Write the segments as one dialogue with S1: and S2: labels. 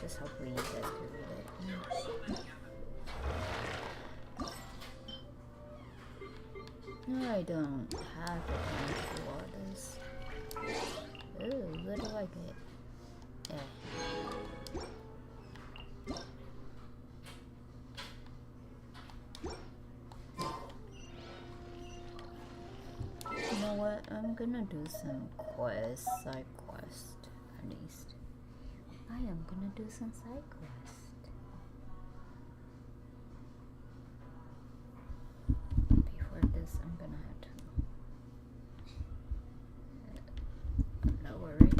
S1: Just hopefully you guys can read it. I don't have the time for this. Ooh, what do I get? You know what? I'm gonna do some side quest, at least. I am gonna do some side quest. Before this, I'm gonna have to lower it,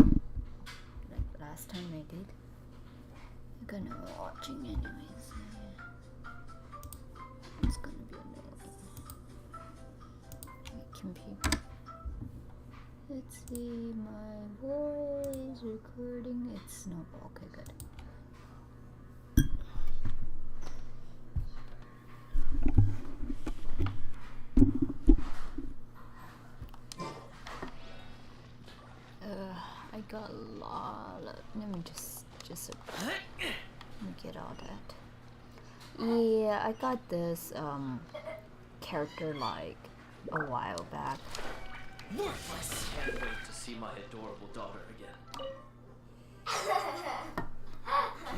S1: like last time I did. You're gonna be watching anyways. It's gonna be annoying. Can people? Let's see, my voice recording. It's not okay. Good. I got a lot of. Let me just let me get all that. Yeah, I got this character like a while back.
S2: Worthless! Can't wait to see my adorable daughter again.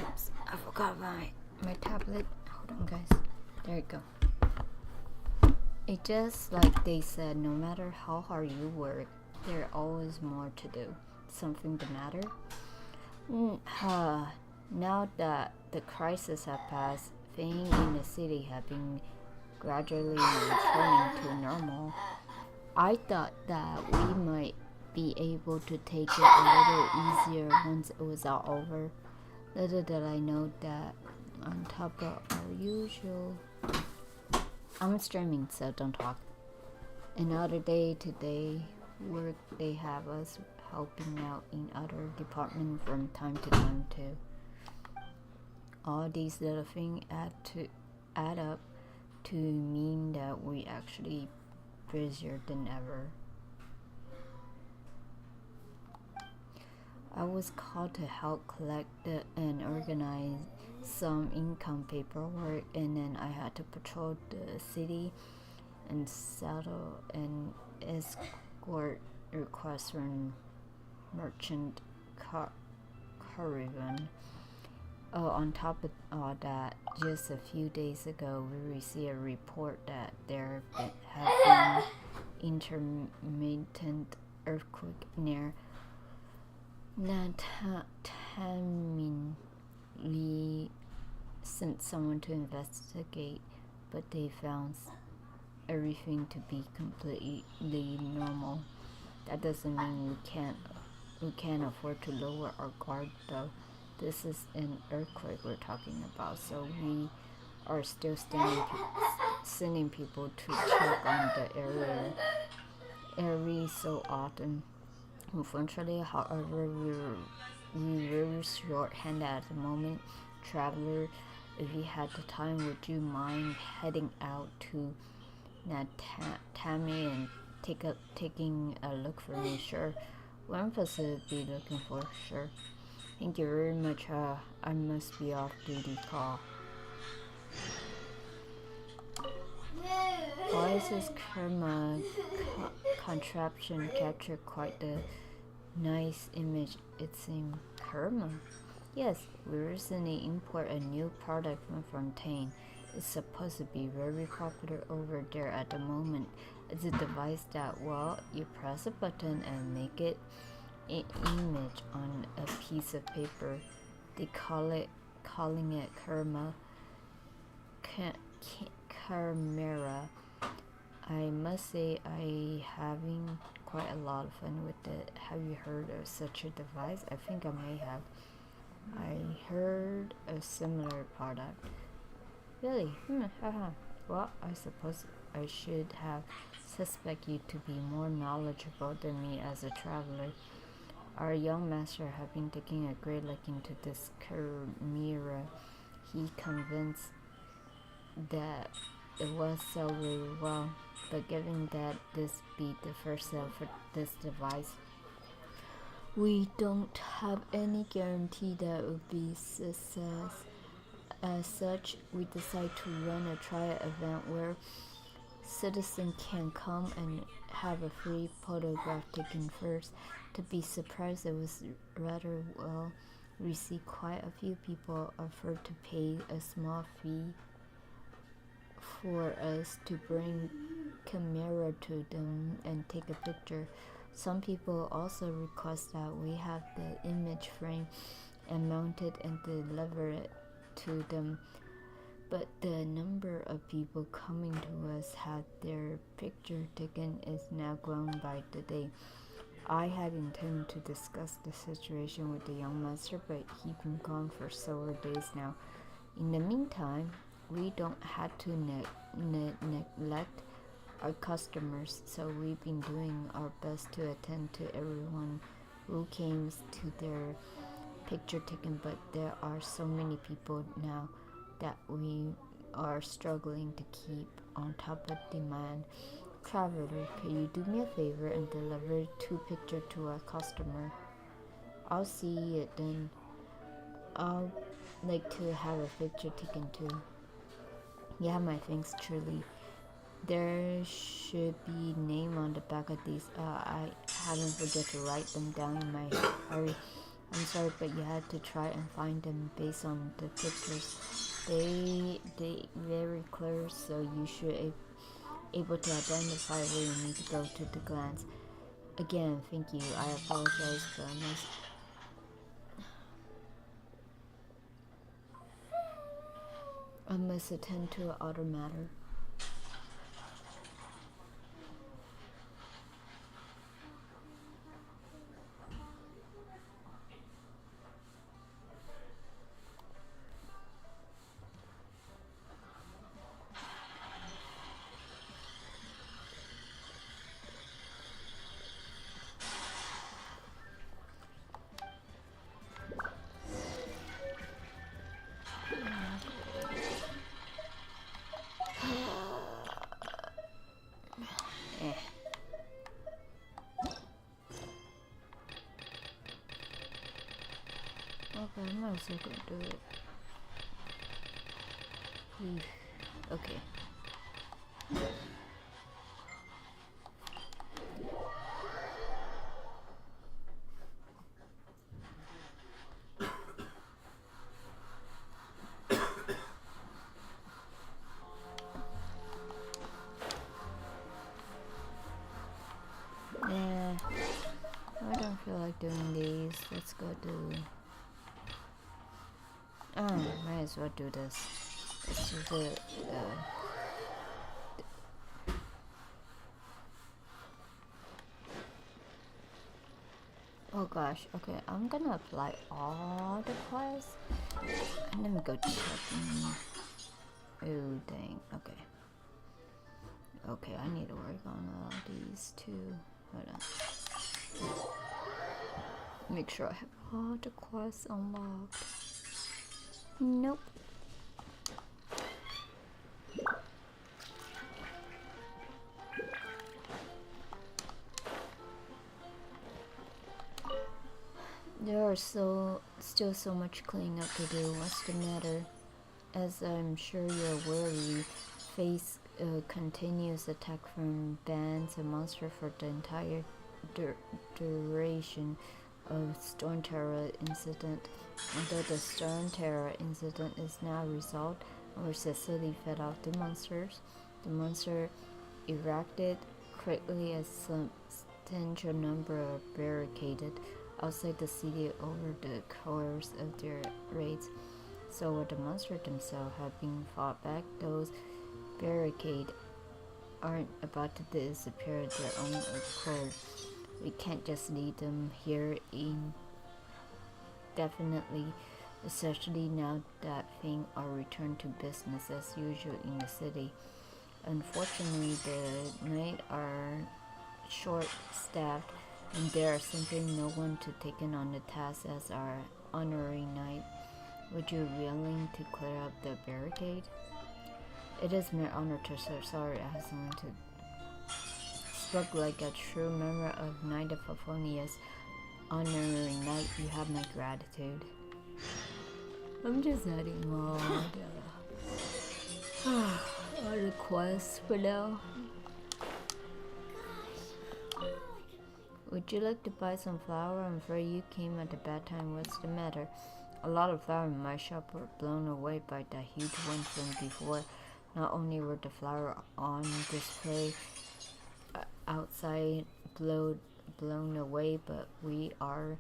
S1: Oops, I forgot my tablet. Hold on, guys. There you go. It just like they said, no matter how hard you work, there's always more to do. Something the matter. Now that the crisis has passed, things in the city have been gradually returning to normal. I thought that we might be able to take it a little easier once it was all over. Little did I know that on top of our usual... I'm streaming, so don't talk. Another day-to-day work, they have us helping out in other departments from time to time too. All these little things add up to mean that we actually busier than ever. I was called to help collect and organize some income paperwork, and then I had to patrol the city and settle and escort requests from merchant caravan. Oh, on top of all that, just a few days ago, we received a report that there had been intermittent earthquake near Natamin. We sent someone to investigate, but they found everything to be completely normal. That doesn't mean we can't afford to lower our guard though. This is an earthquake we're talking about, so we are still sending people to check on the area every so often. Unfortunately, however, we're very short-handed at the moment. Traveler, if you had the time, would you mind heading out to Natami and taking a look for me? Sure. One facility looking for? Sure. Thank you very much. I must be off duty call. Voice's karma contraption captured quite the nice image, it seemed. Karma? Yes, we recently imported a new product from Fontaine. It's supposed to be very popular over there at the moment. It's a device that, well, you press a button and make it an image on a piece of paper. They calling it karma. Chimera. I must say I having quite a lot of fun with it. Have you heard of such a device? I think I may have. I heard a similar product. Really? Well, I suppose I should have suspect you to be more knowledgeable than me as a traveler. Our young master have been taking a great look into this chimera. He convinced that it was so very well, but given that this be the first sale for this device, We don't have any guarantee that it will be success. As such, we decide to run a trial event where citizens can come and have a free photograph taken first. To be surprised, it was rather well received. Quite a few people offered to pay a small fee for us to bring camera to them and take a picture. Some people also request that we have the image frame and mounted and deliver it to them. But the number of people coming to us had their picture taken is now grown by the day. I had intended to discuss the situation with the young master, but he's been gone for several days now. In the meantime, we don't have to neglect our customers, so we've been doing our best to attend to everyone who came to their picture taken, but there are so many people now that we are struggling to keep on top of demand. Traveler, can you do me a favor and deliver 2 pictures to our customer? I'll see it then. I'll like to have a picture taken too. Yeah, my thanks truly. There should be name on the back of these. I haven't forget to write them down in my hurry. I'm sorry, but you had to try and find them based on the pictures. They very clear, so you should able to identify where you need to go to the glance. Again, thank you. I apologize for I must attend to other matter. Okay, I might as well go do it. Okay. Yeah, I don't feel like doing these. Let's go do. Might as well do this. Let's do the. Oh gosh. Okay, I'm gonna apply all the quests. And let me go check. Oh dang. Okay. Okay, I need to work on these too. Hold on. Make sure I have all the quests unlocked. Nope. There are still so much cleaning up to do. What's the matter? As I'm sure you're aware, we face continuous attack from bands and monsters for the entire duration of Storm Terror incident. Although the Storm Terror incident is now resolved, our city fed off the monsters. The monster erected quickly a substantial number of barricaded outside the city over the course of their raids. So while the monsters themselves have been fought back, those barricades aren't about to disappear of their own accord. We can't just leave them here indefinitely, especially now that things are returned to business as usual in the city. Unfortunately, the knights are short-staffed, and there is simply no one to take on the task as our honorary knight. Would you be willing to clear up the barricade? It is my honor to serve. Sorry, I have someone to spoke like a true member of Knight of Aphonius. honorary night, you have my gratitude. I'm just adding all the quests for now. Would you like to buy some flour? I'm afraid you came at a bad time. What's the matter? A lot of flour in my shop were blown away by that huge one from before. Not only were the flour on display outside blown away, but we were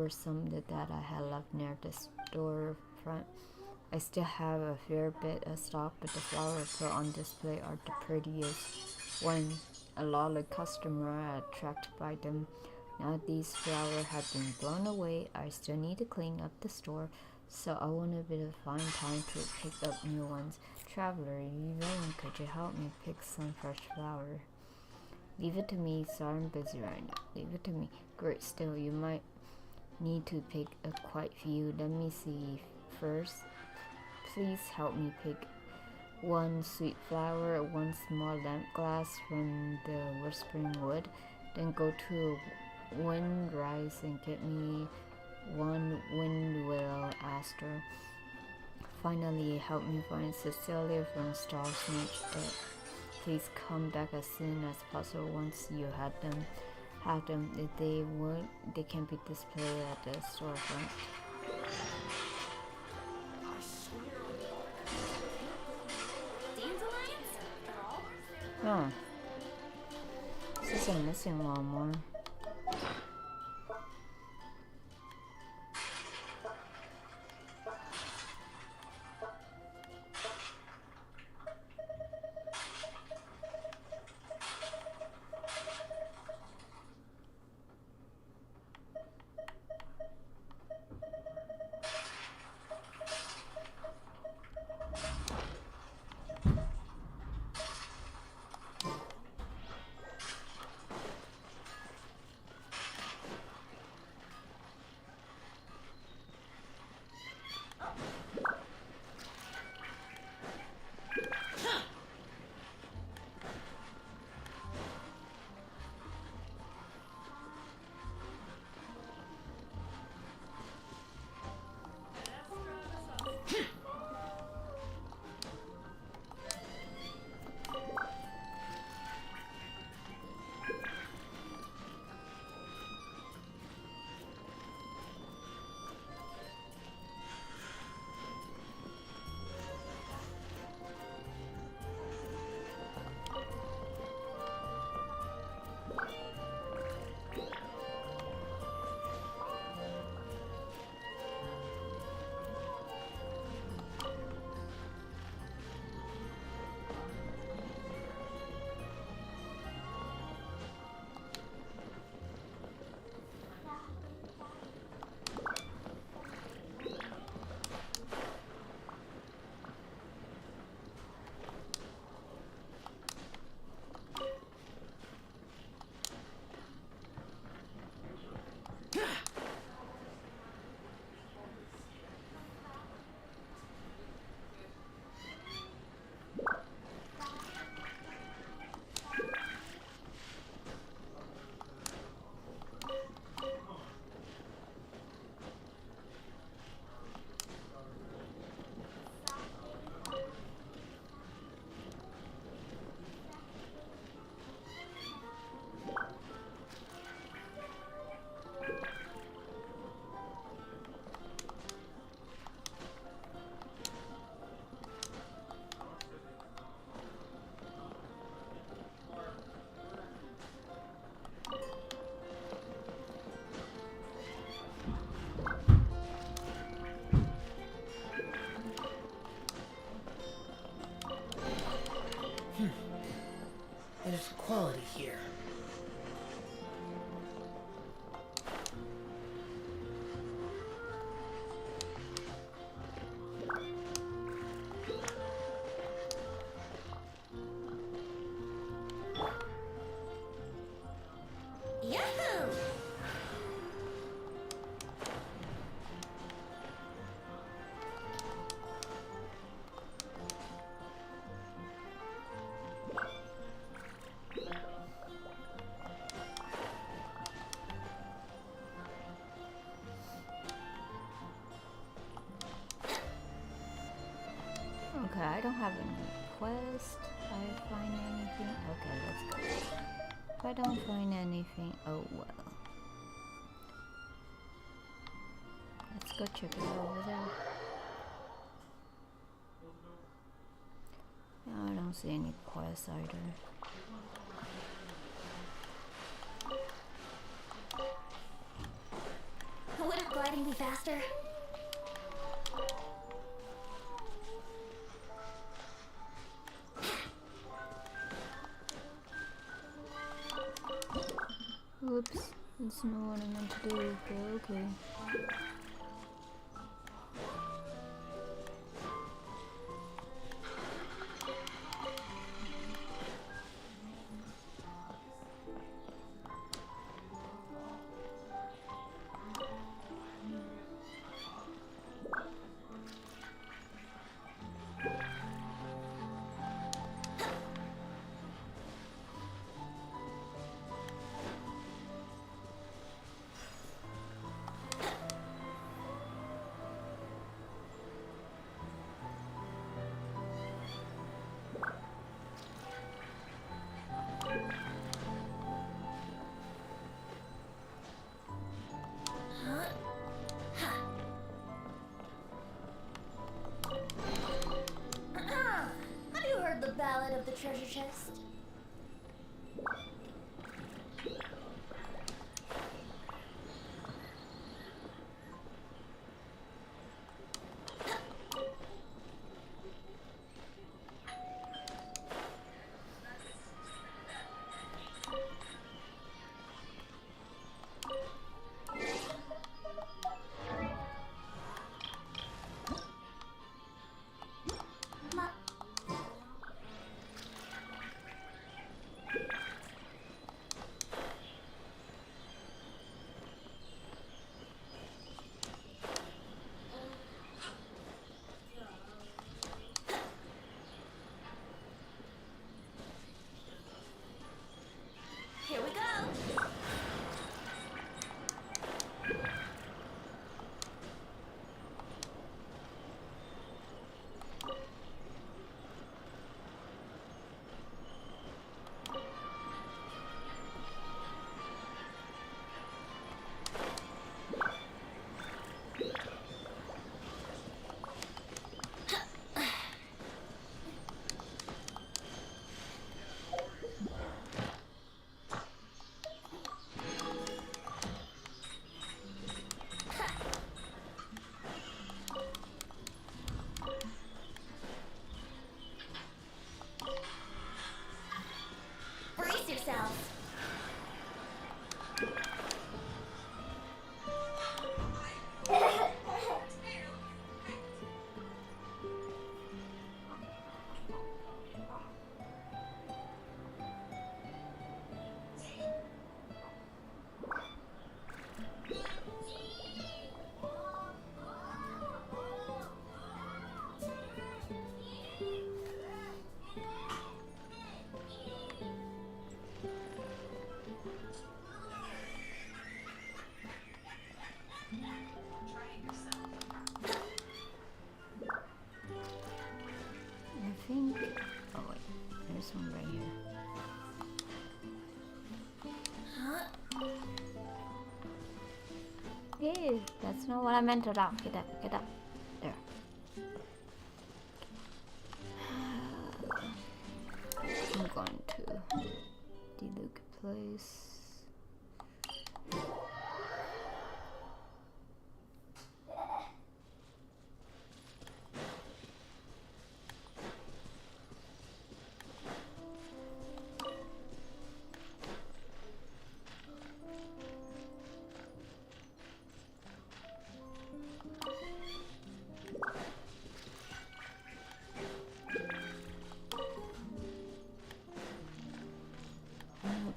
S1: some that I had left near the store front. I still have a fair bit of stock, but the flowers put on display are the prettiest one. A lot of customers are attracted by them. Now these flowers have been blown away, I still need to clean up the store, so I want a bit of fine time to pick up new ones. Traveler, could you help me pick some fresh flower? Leave it to me, sorry I'm busy right now. Leave it to me. Great, still, you might need to pick quite few. Let me see first. Please help me pick one sweet flower, one small lamp glass from the whispering wood. Then go to wind rise and get me one windwheel aster. Finally, help me find Cecilia from Star Snitch. Please come back as soon as possible once you have them. If they won't, they can be displayed at the storefront. Huh. This is missing a lot more. Okay, I don't have any quest. I find anything? Okay, let's go. If I don't find anything, oh well. Let's go check it out over there. No, I don't see any quests either.
S3: Wouldn't gliding be faster?
S1: Oops, that's not what I meant to do, but okay.
S3: Have you heard the ballad of the treasure chest? Here we go! Brace yourselves!
S1: I think. Oh wait, there's one right here. Hey, that's not what I meant to do. Get up, get up. There. I'm going to Diluc Place.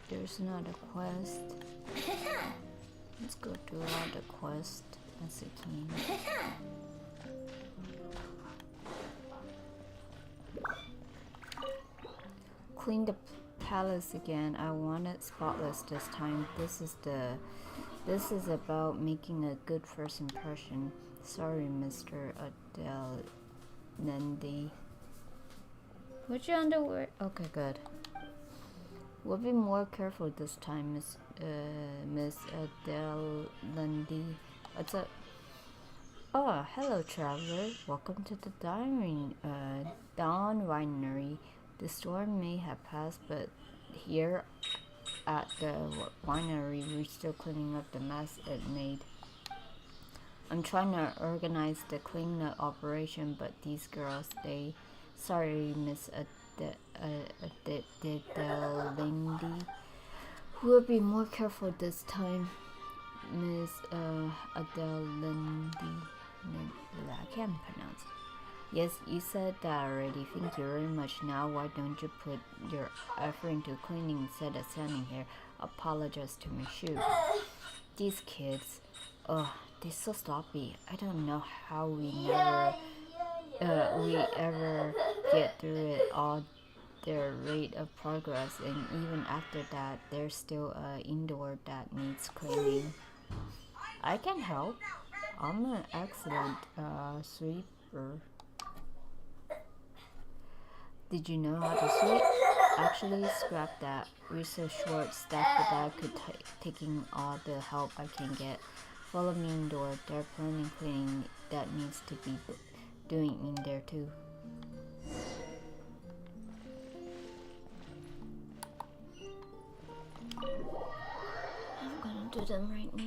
S1: There's not a quest. Let's go do all the quest as a king. Clean the palace again. I want it spotless this time. This is about making a good first impression. Sorry, Mr. Adele Nandi. Put your underwear. Okay, good. We'll be more careful this time, Miss Adele Lundy. What's up? Oh, hello, traveler. Welcome to the Dawn Winery. The storm may have passed, but here at the winery, we're still cleaning up the mess it made. I'm trying to organize the cleanup operation, but these girls, sorry, Miss Lindy. We'll be more careful this time, Miss Adele Lindy. I can't pronounce it. Yes, you said that already. Thank you very much. Now, why don't you put your effort into cleaning instead of standing here? Apologize to my shoe. These kids, they're so sloppy. I don't know how we ever get through it all. Their rate of progress, and even after that, there's still an indoor that needs cleaning. I can help. I'm an excellent sweeper. Did you know how to sweep? Actually, scrap that. We're so short-staffed that I could taking all the help I can get. Follow me indoor. There are plenty of cleaning that needs to be doing in there too. I'm gonna do them right now.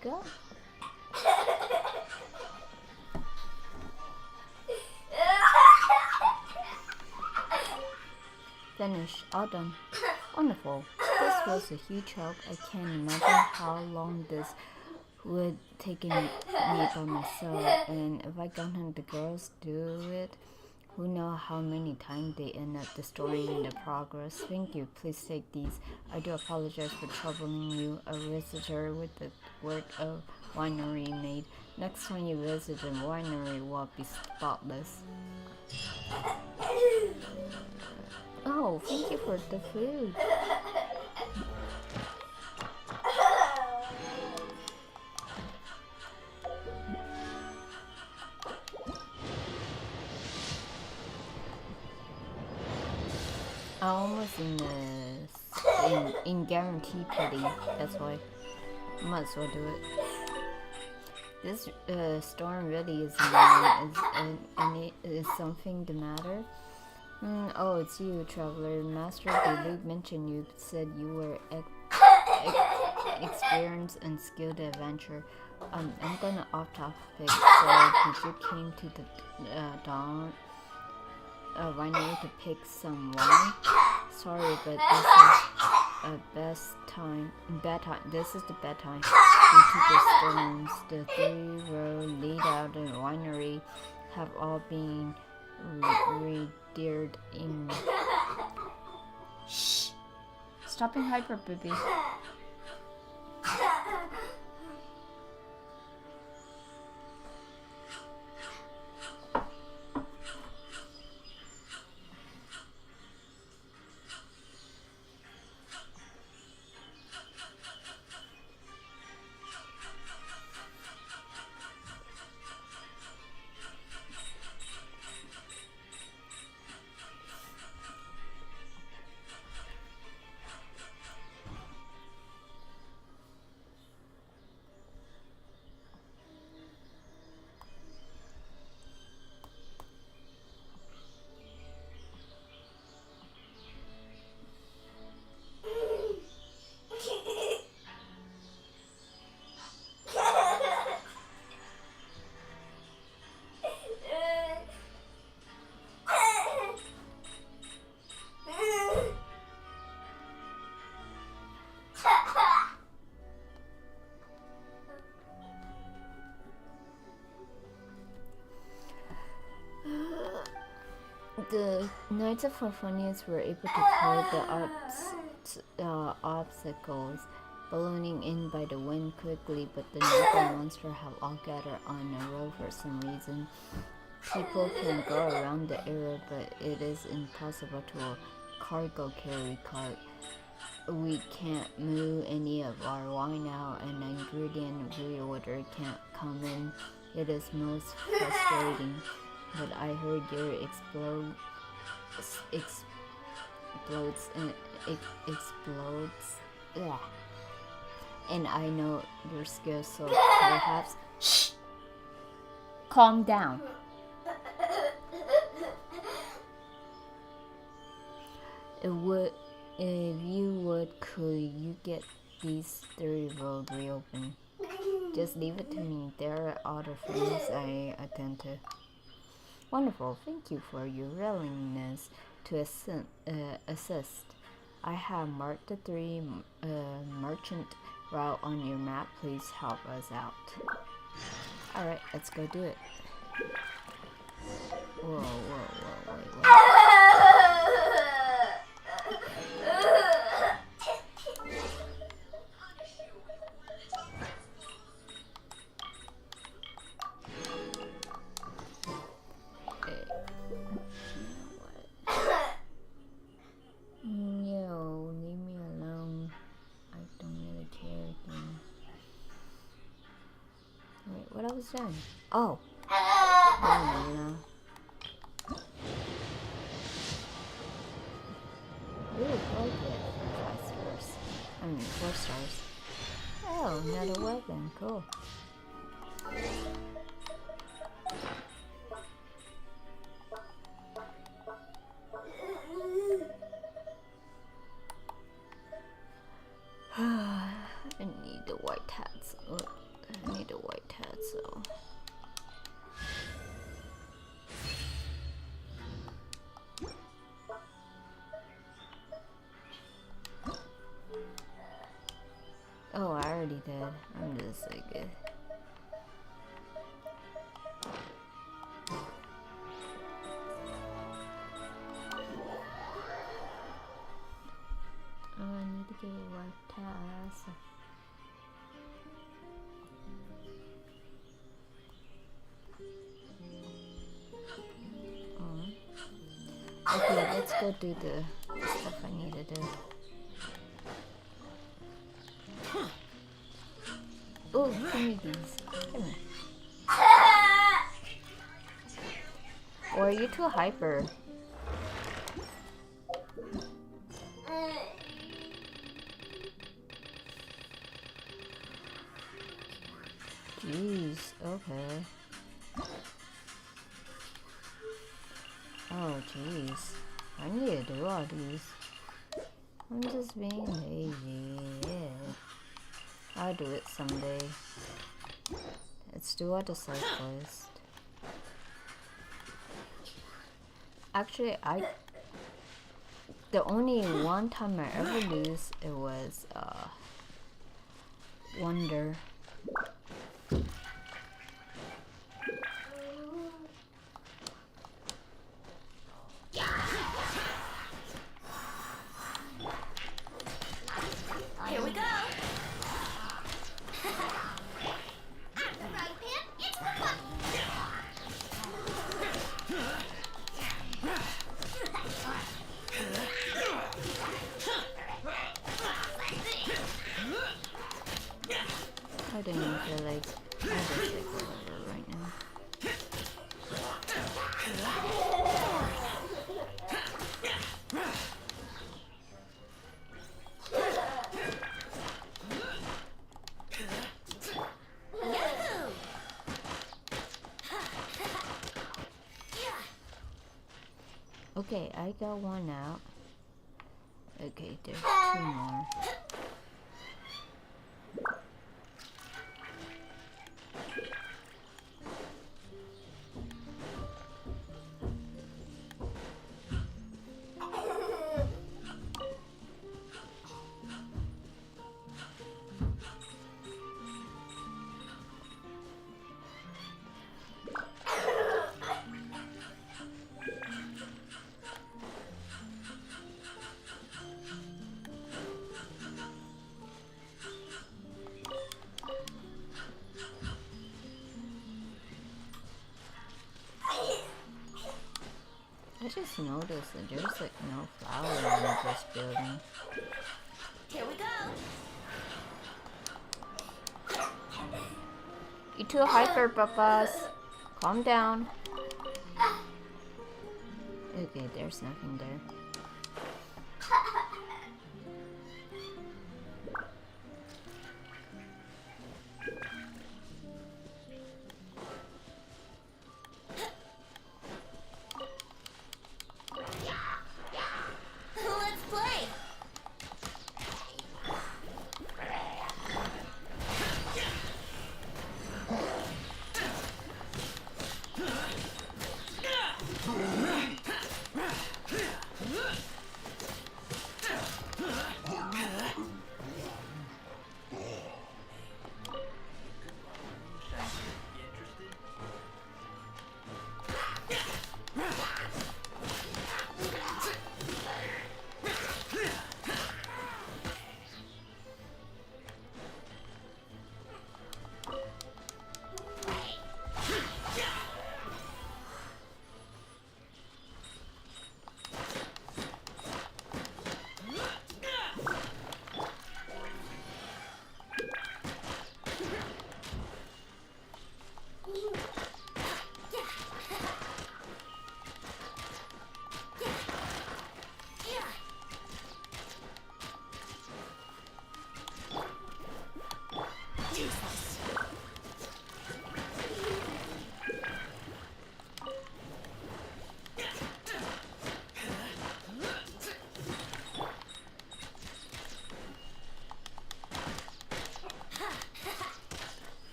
S1: Go. Finished. All done. Wonderful. This was a huge help. I can't imagine how long this would take me by myself. And if I got the girls do it, who knows how many times they end up destroying the progress. Thank you. Please take these. I do apologize for troubling you. A visitor with the work of winery made. Next time you visit the winery will be spotless. Oh, thank you for the food. I'm almost in guarantee pity. That's why might as well do it. This storm really is something the matter? Oh, it's you, traveler. Master Luke mentioned you said you were experienced and skilled adventurer. I'm gonna off topic. So, did you came to the Dawn winery to pick some wine? Sorry, but this is bad time. This is the bad time. Due to the storms, the 3 roads lead out the winery have all been reared in. Shh! Stop being hyper, baby. The Knights of Farfonius were able to clear the obstacles ballooning in by the wind quickly, but the noble monster have all gathered on a row for some reason. People can go around the area, but it is impossible to cargo carry cart. We can't move any of our wine out, and ingredient reorder can't come in. It is most frustrating. But I heard your explodes yeah. And I know your skills, so perhaps shh. Calm down. If you would, could you get these 3 roads reopened? Just leave it to me. There are other things I attend to. Wonderful. Thank you for your willingness to assist. I have marked the 3 merchant route on your map. Please help us out. Alright, let's go do it. Whoa, wait. Yo, leave me alone. I don't really care again. Wait, what I was doing? Oh. You know. Ooh, like it. 5 stars. I mean, 4 stars. Oh, another weapon. Cool. I need the white hats. I need the white hat, so. Oh, I already did. I'm just so good. Oh, I need to get a white task. Okay, let's go do the stuff I need to do. Oh, give me these. Come here. Or are you too hyper? Jeez, okay. Oh, jeez. I need to do all these. I'm just being lazy, yeah. I'll do it someday. Let's do all the side quest. Actually, the only one time I ever lose, it was, Wonder.
S3: Here we go. The frying pan, it's the fun.
S1: I don't even feel like I just like whatever right now. Okay, I got one out. Okay, there's 2 more. I just noticed that there's like no flower in this building.
S3: Here we go.
S1: You too hyper, papas. Calm down. Okay, there's nothing there.
S3: Let's play.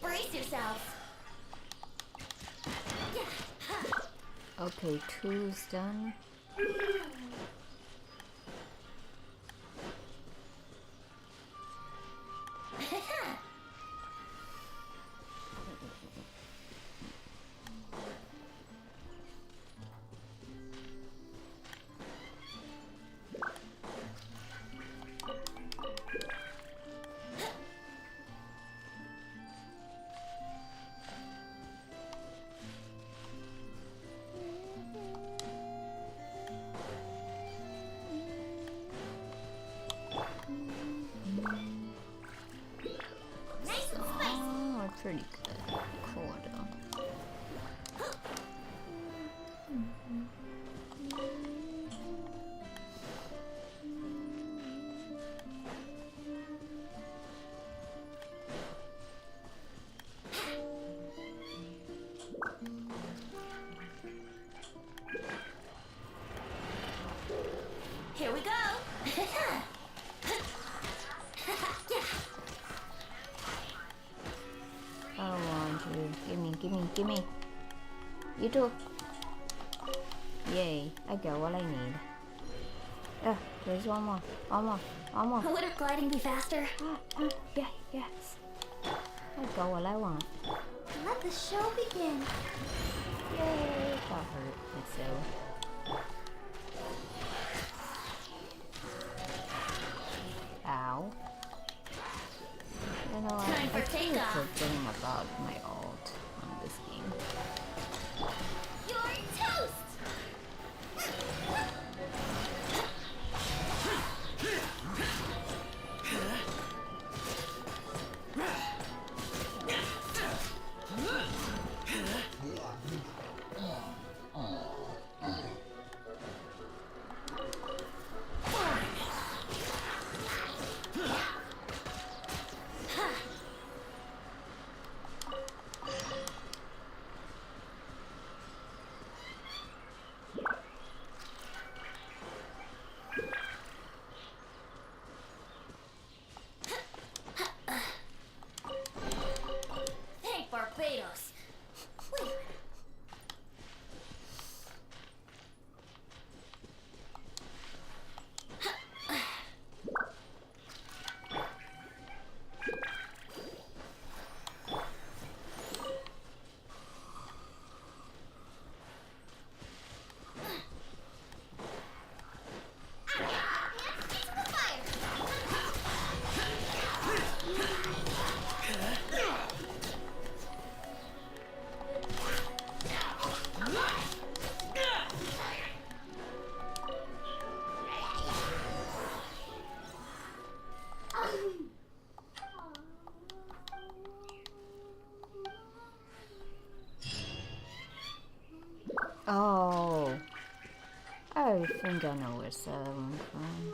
S3: Brace yourself.
S1: Okay, 2's done. Oh, pretty good. Cool though.
S3: Here we go.
S1: I want you. Gimme. You too. Yay, I got what I need. There's one more.
S3: Would a gliding be faster?
S1: Yeah, yes. I got what I want.
S3: Let the show begin.
S1: Yay, that hurt myself. Ow. You know,
S3: Time for
S1: I keep
S3: takeoff.
S1: forgetting about my ult on this game.
S3: You're toast.
S1: don't go nowhere, so I'm fine.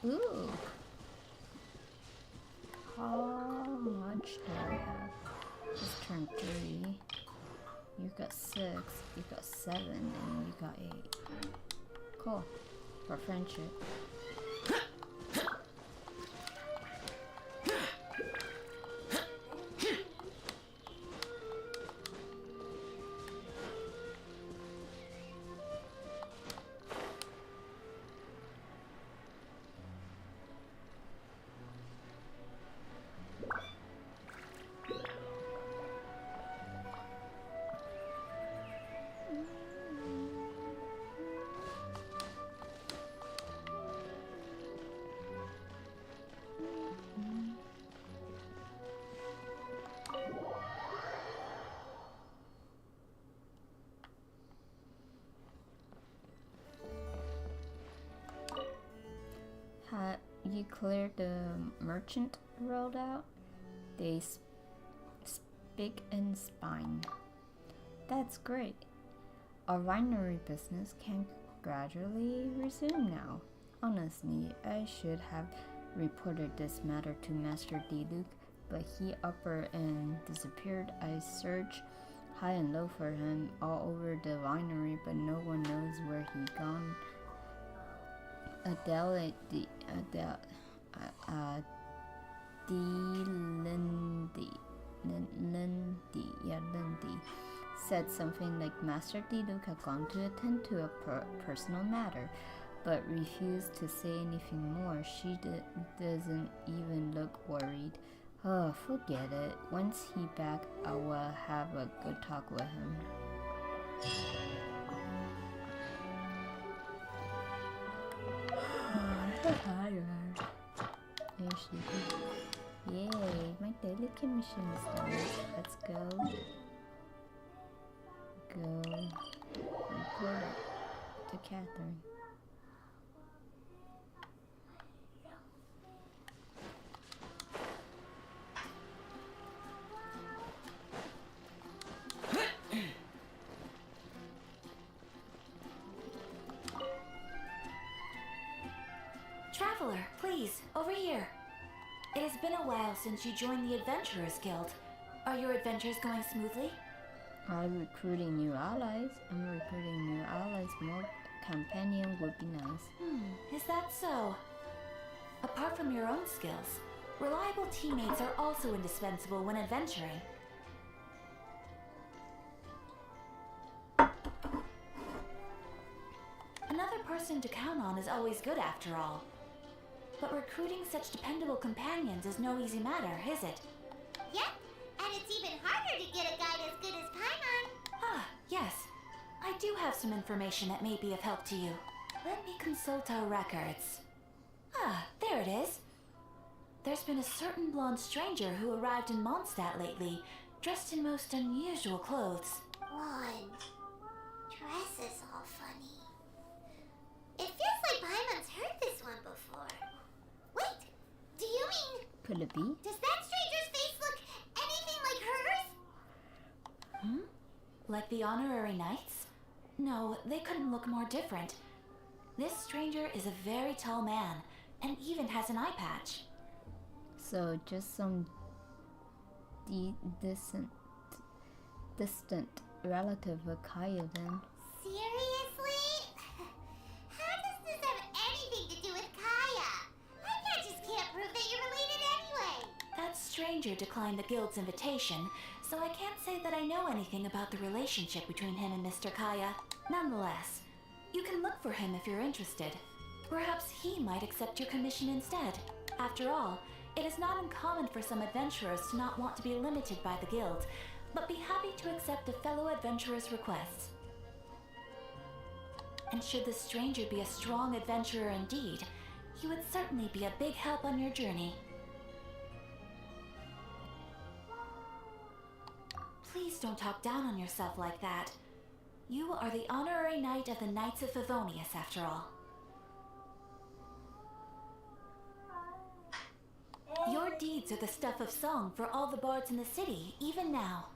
S1: Ooh. How much do I have? Just turned 3. You got 6, you got 7, and you got 8. Cool. For friendship. You cleared the merchant road out? They spick and spine. That's great. Our winery business can gradually resume now. Honestly, I should have reported this matter to Master Diluc, but he upper and disappeared. I searched high and low for him all over the winery, but no one knows where he gone. Lindy said something like Master Diluc had gone to attend to a personal matter, but refused to say anything more. She doesn't even look worried. Oh, forget it. Once he back, I will have a good talk with him. Yay, my daily commission is done. Let's go. Report it to Catherine.
S3: Traveler, please, over here. It has been a while since you joined the Adventurers Guild. Are your adventures going smoothly?
S1: I'm recruiting new allies. More companion would be nice.
S3: Is that so? Apart from your own skills, reliable teammates are also indispensable when adventuring. Another person to count on is always good after all. But recruiting such dependable companions is no easy matter, is it?
S4: Yep, and it's even harder to get a guide as good as Paimon.
S3: Ah, yes. I do have some information that may be of help to you. Let me consult our records. Ah, there it is. There's been a certain blonde stranger who arrived in Mondstadt lately, dressed in most unusual clothes.
S4: One dress is all funny. It feels like Paimon's heard this one before. Wait, do you mean...
S1: Could it be?
S4: Does that stranger's face look anything like hers?
S3: Like the honorary knights? No, they couldn't look more different. This stranger is a very tall man, and even has an eye patch.
S1: So just some distant relative of Kaya then.
S4: Seriously? How does this have anything to do with Kaya? I can't prove that you're related anyway.
S3: That stranger declined the guild's invitation, so I can't say that I know anything about the relationship between him and Mr. Kaya. Nonetheless, you can look for him if you're interested. Perhaps he might accept your commission instead. After all, it is not uncommon for some adventurers to not want to be limited by the guild, but be happy to accept a fellow adventurer's requests. And should the stranger be a strong adventurer indeed, he would certainly be a big help on your journey. Please don't talk down on yourself like that. You are the honorary knight of the Knights of Favonius, after all. Your deeds are the stuff of song for all the bards in the city, even now.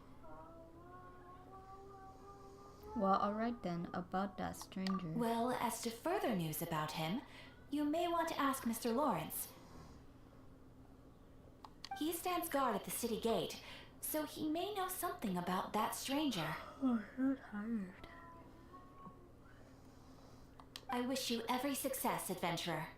S1: Well, alright then, about that stranger.
S3: Well, as to further news about him, you may want to ask Mr. Lawrence. He stands guard at the city gate, so he may know something about that stranger.
S1: Oh, I'm so tired.
S3: I wish you every success, adventurer.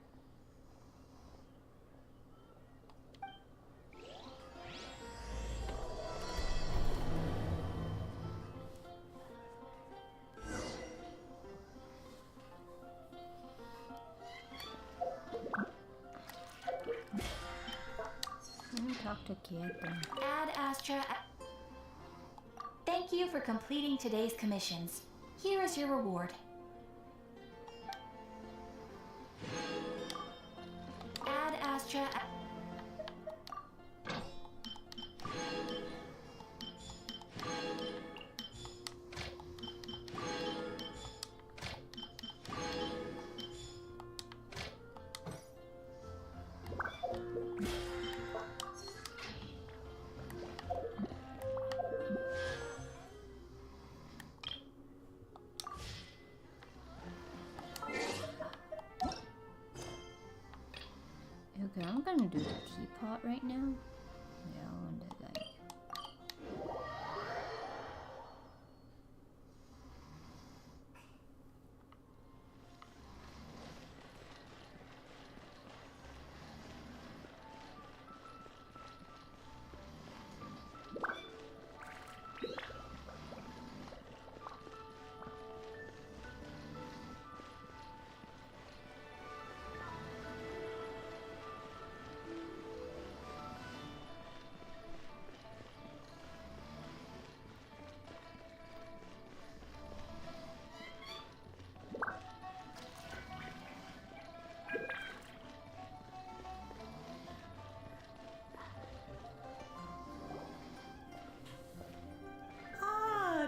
S1: Let me talk to Kieto.
S3: Ad Astra. Thank you for completing today's commissions. Here is your reward. Ad Astra.
S1: Okay, I'm gonna do the teapot right now. Yeah, I want to like.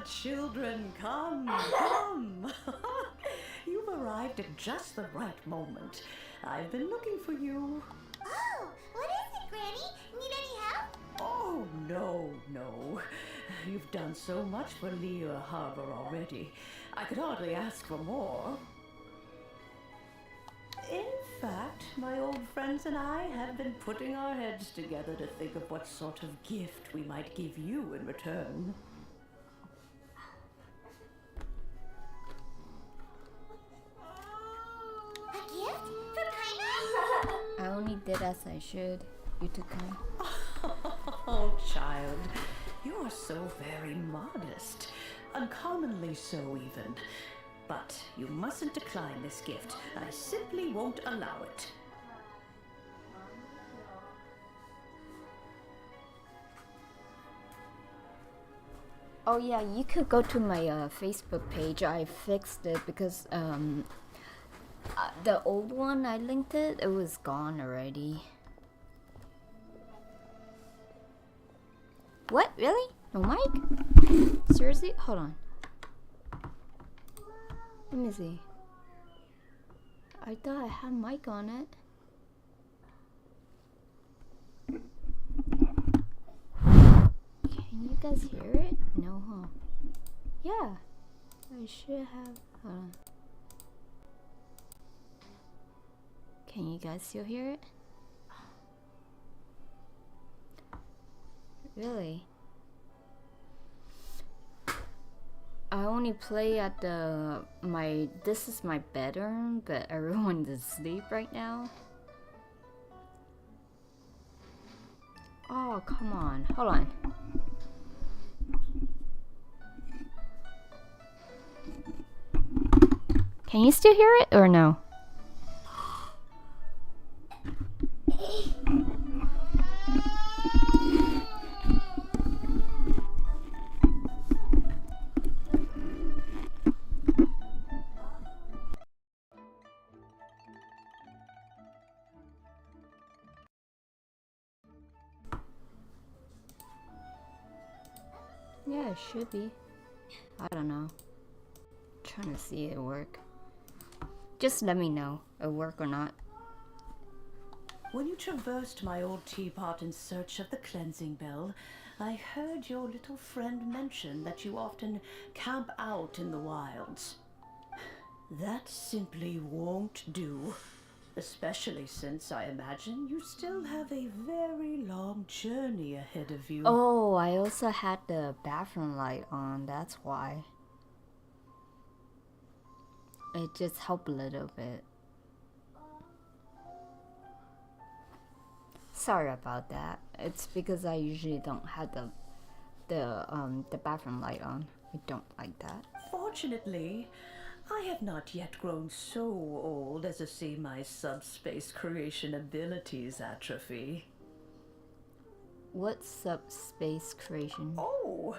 S5: Children, come, come! You've arrived at just the right moment. I've been looking for you.
S4: Oh, what is it, Granny? Need any help?
S5: Oh, no. You've done so much for Lea Harbor already. I could hardly ask for more. In fact, my old friends and I have been putting our heads together to think of what sort of gift we might give you in return.
S4: A gift? For Paimon?
S1: I only did as I should. You took time.
S5: Oh, child, you are so very modest. Uncommonly so, even. But you mustn't decline this gift. I simply won't allow it.
S1: Oh yeah, you could go to my Facebook page. I fixed it because the old one I linked it was gone already. What? Really? No mic? Seriously? Hold on. Let me see. I thought I had mic on it. Can you guys hear it? No, huh? Yeah. I should have. Hold on. Can you guys still hear it? Really? I only play at this is my bedroom, but everyone's asleep right now. Oh, come on. Hold on. Can you still hear it or no? Yeah, it should be. I don't know. Trying to see it work. Just let me know it work or not.
S5: When you traversed my old teapot in search of the cleansing bell, I heard your little friend mention that you often camp out in the wilds. That simply won't do, especially since I imagine you still have a very long journey ahead of you.
S1: Oh, I also had the bathroom light on, that's why. It just helped a little bit. Sorry about that. It's because I usually don't have the bathroom light on. I don't like that.
S5: Fortunately, I have not yet grown so old as to see my subspace creation abilities atrophy.
S1: What subspace creation?
S5: Oh,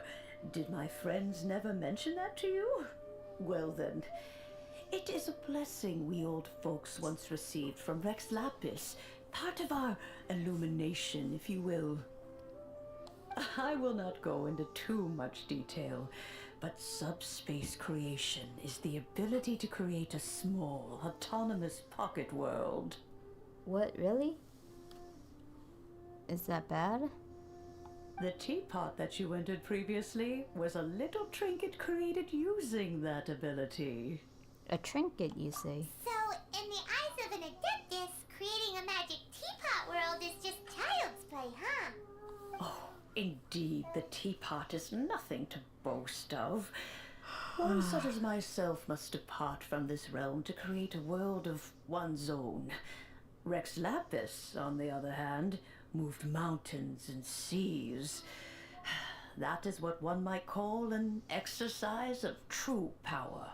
S5: did my friends never mention that to you? Well then, it is a blessing we old folks once received from Rex Lapis, part of our illumination, if you will. I will not go into too much detail, but subspace creation is the ability to create a small, autonomous pocket world.
S1: What, really? Is that bad?
S5: The teapot that you entered previously was a little trinket created using that ability.
S1: A trinket, you say?
S4: So, in the eyes of an adeptus, creating a magic teapot world is just child's play, huh?
S5: Oh, indeed, the teapot is nothing to boast of. One such as myself must depart from this realm to create a world of one's own. Rex Lapis, on the other hand, moved mountains and seas. That is what one might call an exercise of true power.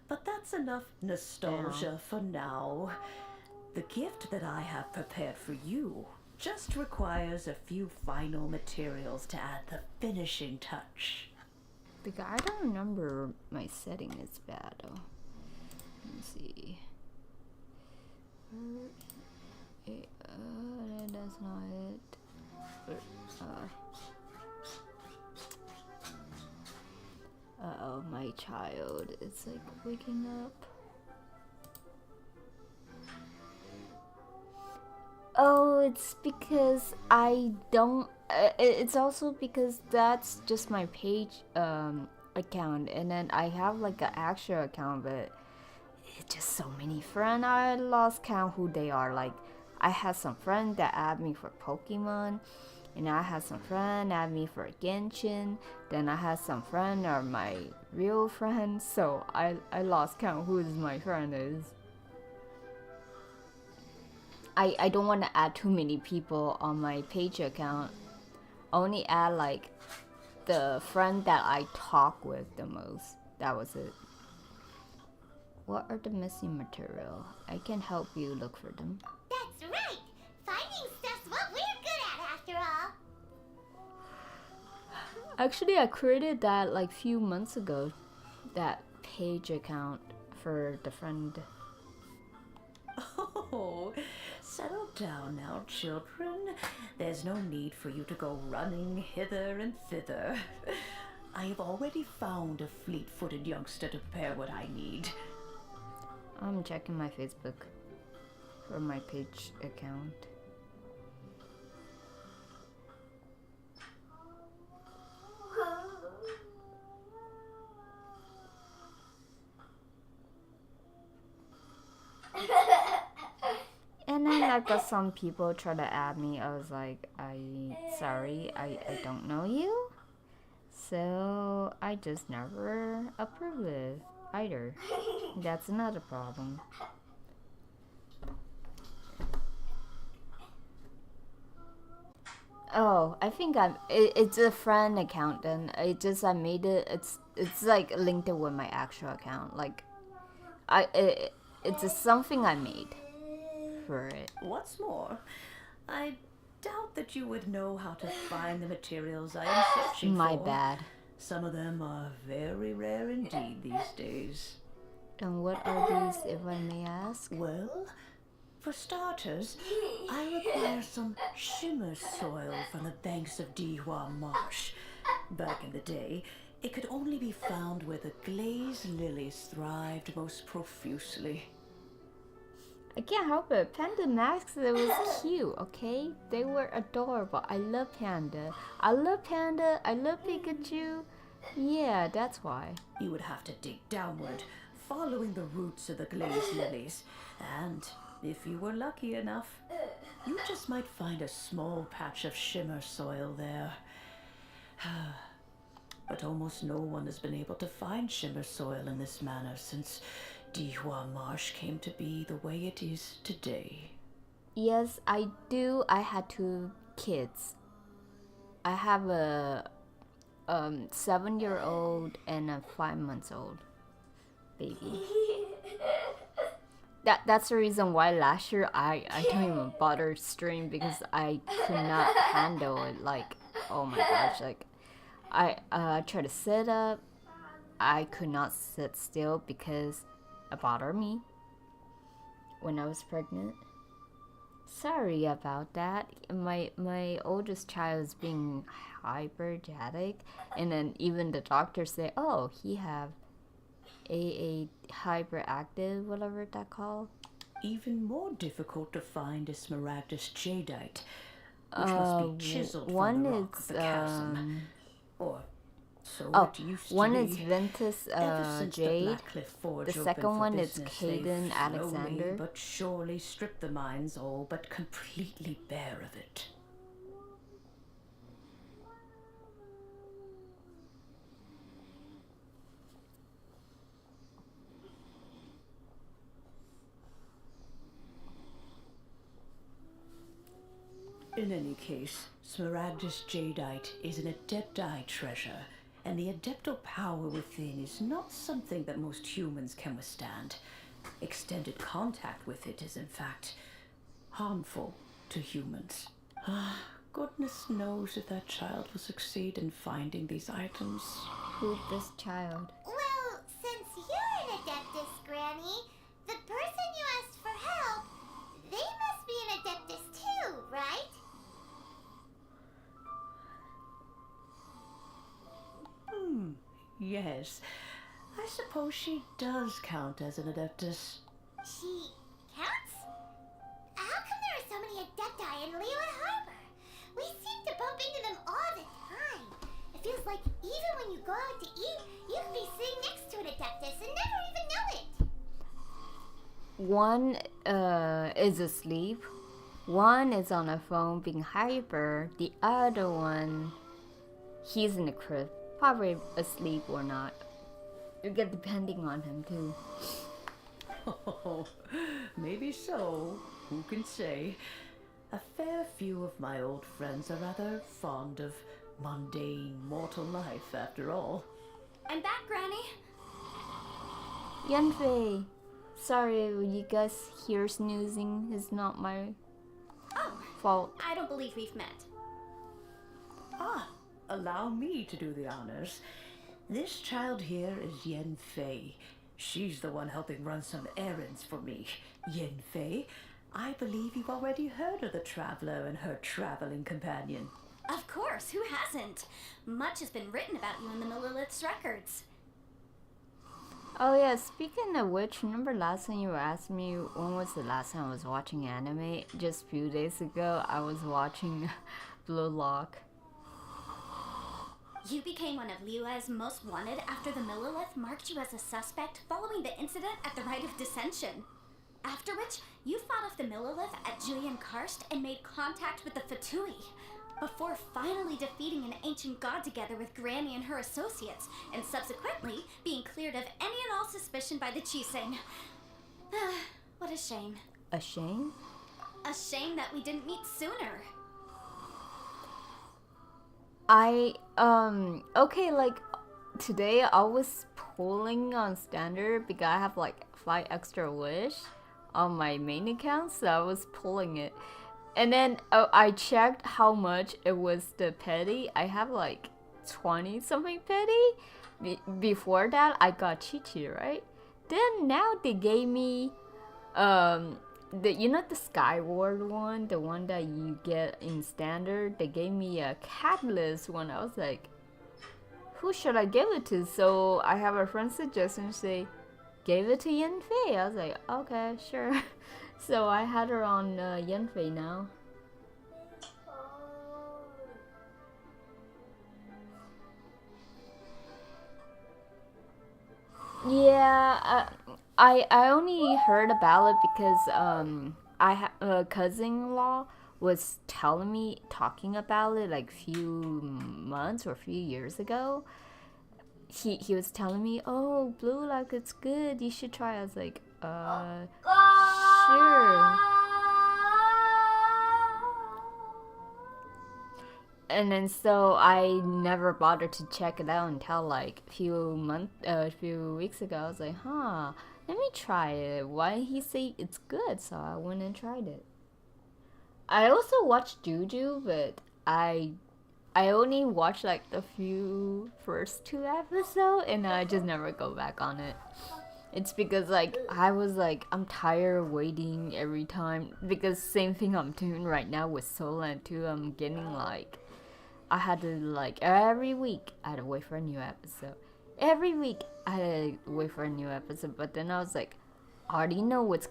S5: But that's enough nostalgia for now. The gift that I have prepared for you just requires a few final materials to add the finishing touch.
S1: Because I don't remember my setting is bad though. Let me see. That's not it. Uh-oh, my child is like waking up. Oh, it's because I don't. It's also because that's just my page account, and then I have like an actual account, but it's just so many friends. I lost count who they are. Like, I had some friend that add me for Pokemon, and I had some friend add me for Genshin. Then I had some friend are my real friends, so I lost count who my friend is. I don't want to add too many people on my page account. Only add like the friend that I talk with the most. That was it. What are the missing material? I can help you look for them.
S4: That's right! Finding stuff's what we're good at, after all!
S1: Actually, I created that like few months ago. That page account for the friend.
S5: Oh, settle down now, children. There's no need for you to go running hither and thither. I have already found a fleet-footed youngster to prepare what I need.
S1: I'm checking my Facebook for my page account. And then like some people try to add me. I was like, sorry, I don't know you. So I just never approved it either. That's another problem. Oh, I think it's a friend account then. I made it. It's like linked with my actual account. Like, it's something I made for it.
S5: What's more, I doubt that you would know how to find the materials I am searching for.
S1: My bad.
S5: Some of them are very rare indeed these days.
S1: And what are these, if I may ask?
S5: Well, For starters, I require some shimmer soil from the banks of Dihua Marsh. Back in the day, it could only be found where the glazed lilies thrived most profusely.
S1: I can't help it. Panda masks, it was cute, okay? They were adorable. I love Panda. I love Panda. I love Pikachu. Yeah, that's why.
S5: You would have to dig downward, following the roots of the glazed lilies. And if you were lucky enough, you just might find a small patch of shimmer soil there. But almost no one has been able to find shimmer soil in this manner since Dihua Marsh came to be the way it is today.
S1: Yes, I do. I had 2 kids. I have a 7-year-old and a 5-month-old baby. That's the reason why last year I don't even bother stream, because I could not handle it. Like, oh my gosh, like I tried to sit up. I could not sit still because it bothered me when I was pregnant. Sorry about that. My oldest child is being hypergenetic, and then even the doctor say, oh, he have a hyperactive, whatever that called.
S5: Even more difficult to find is Smaragdus jadeite, which must be chiseled from the rock of the chasm. Or so it used to
S1: one
S5: be.
S1: is Ventus
S5: Ever since
S1: Jade.
S5: the Blackcliff Forge
S1: The
S5: opened
S1: second
S5: for
S1: one is
S5: business, they've
S1: Caden
S5: slowly
S1: Alexander.
S5: but surely stripped the mines all but completely bare of it. In any case, Smaragdus jadeite is an Adepti treasure, and the Adeptal power within is not something that most humans can withstand. Extended contact with it is, in fact, harmful to humans. Goodness knows if that child will succeed in finding these items.
S1: Who's this child?
S4: Well, since you're an Adeptus, Granny, the person you asked for help, they must be an Adeptus too, right?
S5: Yes. I suppose she does count as an Adeptus.
S4: She counts? How come there are so many Adepti in Leeward Harbor? We seem to bump into them all the time. It feels like even when you go out to eat, you could be sitting next to an Adeptus and never even know it.
S1: One is asleep. One is on a phone being hyper. The other one, he's in the crib, probably asleep or not. You get depending on him too.
S5: Oh, maybe so. Who can say? A fair few of my old friends are rather fond of mundane mortal life, after all.
S3: I'm back, Granny.
S1: Yanfei, sorry when you guys hear snoozing. It's not my fault.
S3: I don't believe we've met.
S5: Allow me to do the honors. This child here is Yen Fei. She's the one helping run some errands for me. Yen Fei, I believe you've already heard of the traveler and her traveling companion.
S3: Of course, who hasn't? Much has been written about you in the Millilith's records.
S1: Oh yeah, speaking of which, remember last time you asked me when was the last time I was watching anime? Just a few days ago, I was watching Blue Lock.
S3: You became one of Liua's most wanted after the Millilith marked you as a suspect following the incident at the Rite of Dissension. After which, you fought off the Millilith at Julian Karst and made contact with the Fatui, before finally defeating an ancient god together with Granny and her associates, and subsequently being cleared of any and all suspicion by the Chiseng. What a shame.
S1: A shame?
S3: A shame that we didn't meet sooner.
S1: Okay, like, today I was pulling on standard because I have like 5 extra wish on my main account, so I was pulling it. And then I checked how much it was the petty. I have like 20 something petty. Before that, I got Chi-Chi, right? Then now they gave me you know the Skyward one, the one that you get in standard. They gave me a Catalyst one. I was like, who should I give it to? So I have a friend suggestion say, gave it to Yanfei. I was like, okay, sure. So I had her on Yanfei now. Yeah, I only heard about it because a cousin-in-law was talking about it like few months or few years ago. He was telling me, oh, Blue Lock, it's good, you should try. I was like, sure. And then so I never bothered to check it out until like a few weeks ago. I was like, let me try it. Why did he say it's good? So I went and tried it. I also watched Juju, but I only watched like the first 2 episodes, and I just never go back on it. It's because like I was like, I'm tired of waiting every time, because same thing I'm doing right now with Solan too. I'm getting like, I had to like every week I had to wait for a new episode. Every week I had to wait for a new episode, but then I was like, I already know what's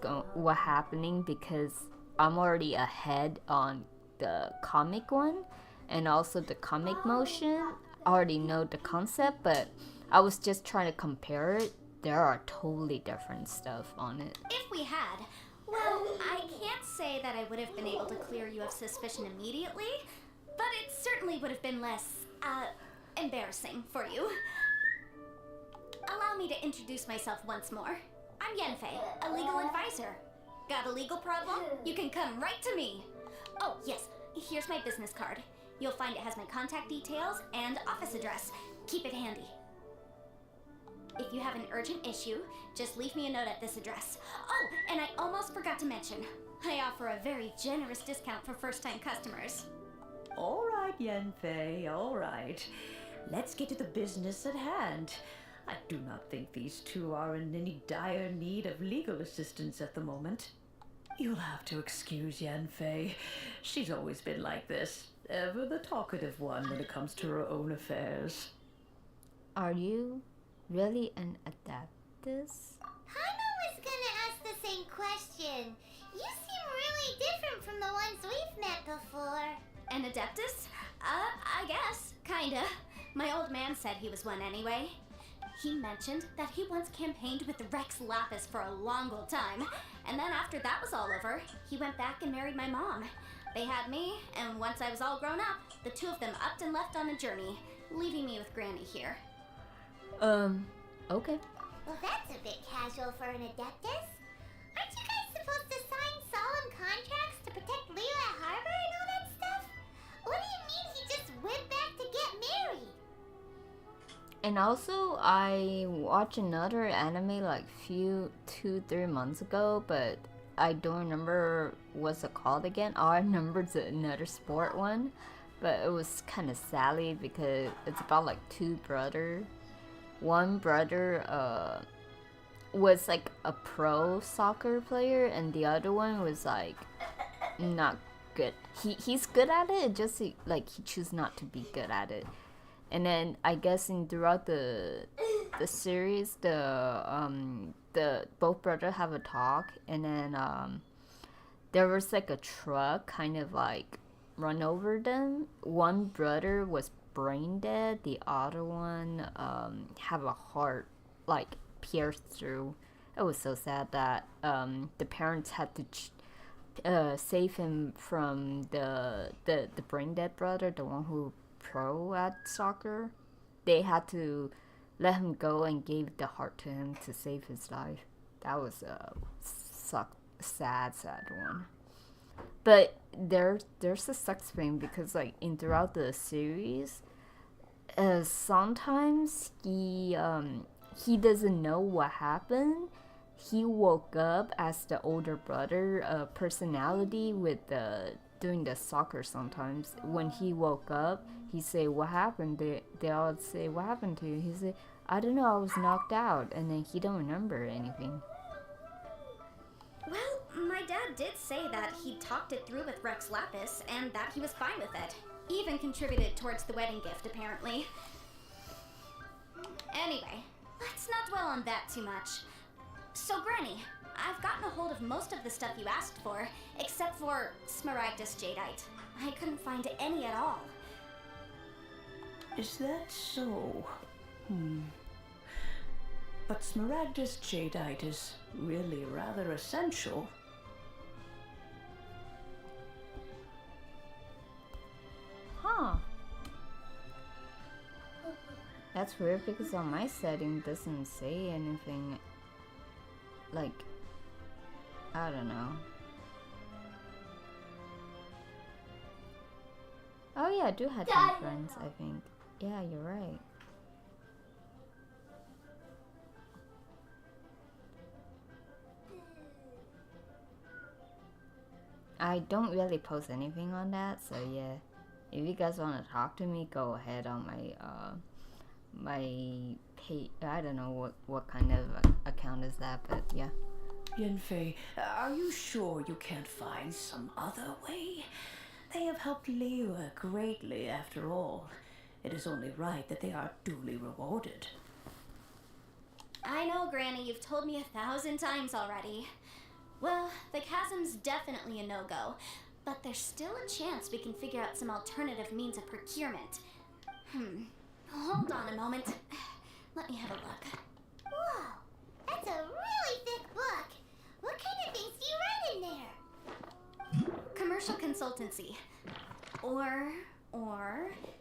S1: happening because I'm already ahead on the comic one and also the comic motion. I already know the concept, but I was just trying to compare it. There are totally different stuff on it.
S3: If we had, well, I can't say that I would have been able to clear you of suspicion immediately, but it certainly would have been less, embarrassing for you. Allow me to introduce myself once more. I'm Yanfei, a legal advisor. Got a legal problem? You can come right to me. Oh, yes, here's my business card. You'll find it has my contact details and office address. Keep it handy. If you have an urgent issue, just leave me a note at this address. Oh, and I almost forgot to mention, I offer a very generous discount for first-time customers.
S5: All right, Yanfei, all right. Let's get to the business at hand. I do not think these two are in any dire need of legal assistance at the moment. You'll have to excuse Yanfei. She's always been like this. Ever the talkative one when it comes to her own affairs.
S1: Are you really an adeptus?
S4: Paimon was gonna ask the same question. You seem really different from the ones we've met before.
S3: An adeptus? I guess. Kinda. My old man said he was one anyway. He mentioned that he once campaigned with Rex Lapis for a long old time, and then after that was all over, he went back and married my mom. They had me, and once I was all grown up, the two of them upped and left on a journey, leaving me with Granny here.
S1: Okay.
S4: Well, that's a bit casual for an adeptus. Aren't you guys supposed to sign solemn contracts to protect Liyue Harbor and all that stuff? What do you mean he just went back to get married?
S1: And also, I watched another anime like 2-3 months ago, but I don't remember what's it called again. All I remember is another sport one, but it was kind of sadly because it's about like two brothers. One brother was like a pro soccer player, and the other one was like not good. He's good at it, just like he chooses not to be good at it. And then I guess throughout the series, the both brothers have a talk, and then there was like a truck kind of like run over them. One brother was brain dead. The other one have a heart like pierced through. It was so sad that the parents had to save him from the brain dead brother, the one who pro at soccer. They had to let him go and gave the heart to him to save his life. That was a sad one. But there's a sucks thing because like throughout the series, sometimes he doesn't know what happened. He woke up as the older brother personality with doing the soccer. Sometimes when he woke up, he say, what happened? They all say, what happened to you? He say, I don't know, I was knocked out. And then he don't remember anything.
S3: Well,
S6: My dad did say that he talked it through with Rex Lapis and that he was fine with it. Even contributed towards the wedding gift, apparently. Anyway, let's not dwell on that too much. So, Granny, I've gotten a hold of most of the stuff you asked for, except for Smaragdus Jadeite. I couldn't find any at all.
S5: Is that so? But Smaragdus Jadeite is really rather essential.
S1: Huh. That's weird because on my setting it doesn't say anything. Like, I don't know. Oh yeah, I do have some friends, I think. Yeah, you're right. I don't really post anything on that, so yeah. If you guys want to talk to me, go ahead on my my page. I don't know what kind of account is that, but yeah.
S5: Yenfei, are you sure you can't find some other way? They have helped Liwa greatly after all. It is only right that they are duly rewarded.
S6: I know, Granny, you've told me 1,000 times already. Well, the chasm's definitely a no-go, but there's still a chance we can figure out some alternative means of procurement. Hold on a moment. Let me have a look.
S4: Whoa, that's a really thick book. What kind of things do you write in there?
S6: Commercial consultancy. Or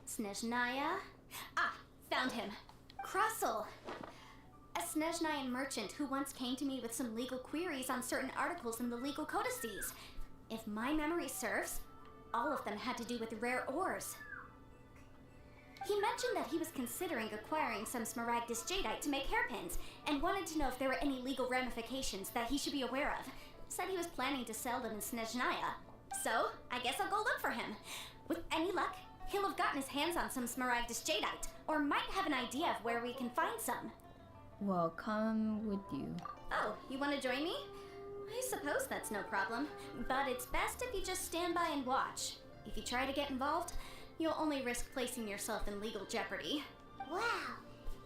S6: Snezhnaya. Ah, found him. Krustle. A Snezhnayan merchant who once came to me with some legal queries on certain articles in the legal codices. If my memory serves, all of them had to do with rare ores. He mentioned that he was considering acquiring some Smaragdus Jadeite to make hairpins, and wanted to know if there were any legal ramifications that he should be aware of. Said he was planning to sell them in Snezhnaya. So, I guess I'll go look for him. With any luck, he'll have gotten his hands on some Smaragdus Jadeite, or might have an idea of where we can find some.
S1: Well, come with you.
S6: Oh, you want to join me? I suppose that's no problem, but it's best if you just stand by and watch. If you try to get involved, you'll only risk placing yourself in legal jeopardy.
S4: Wow,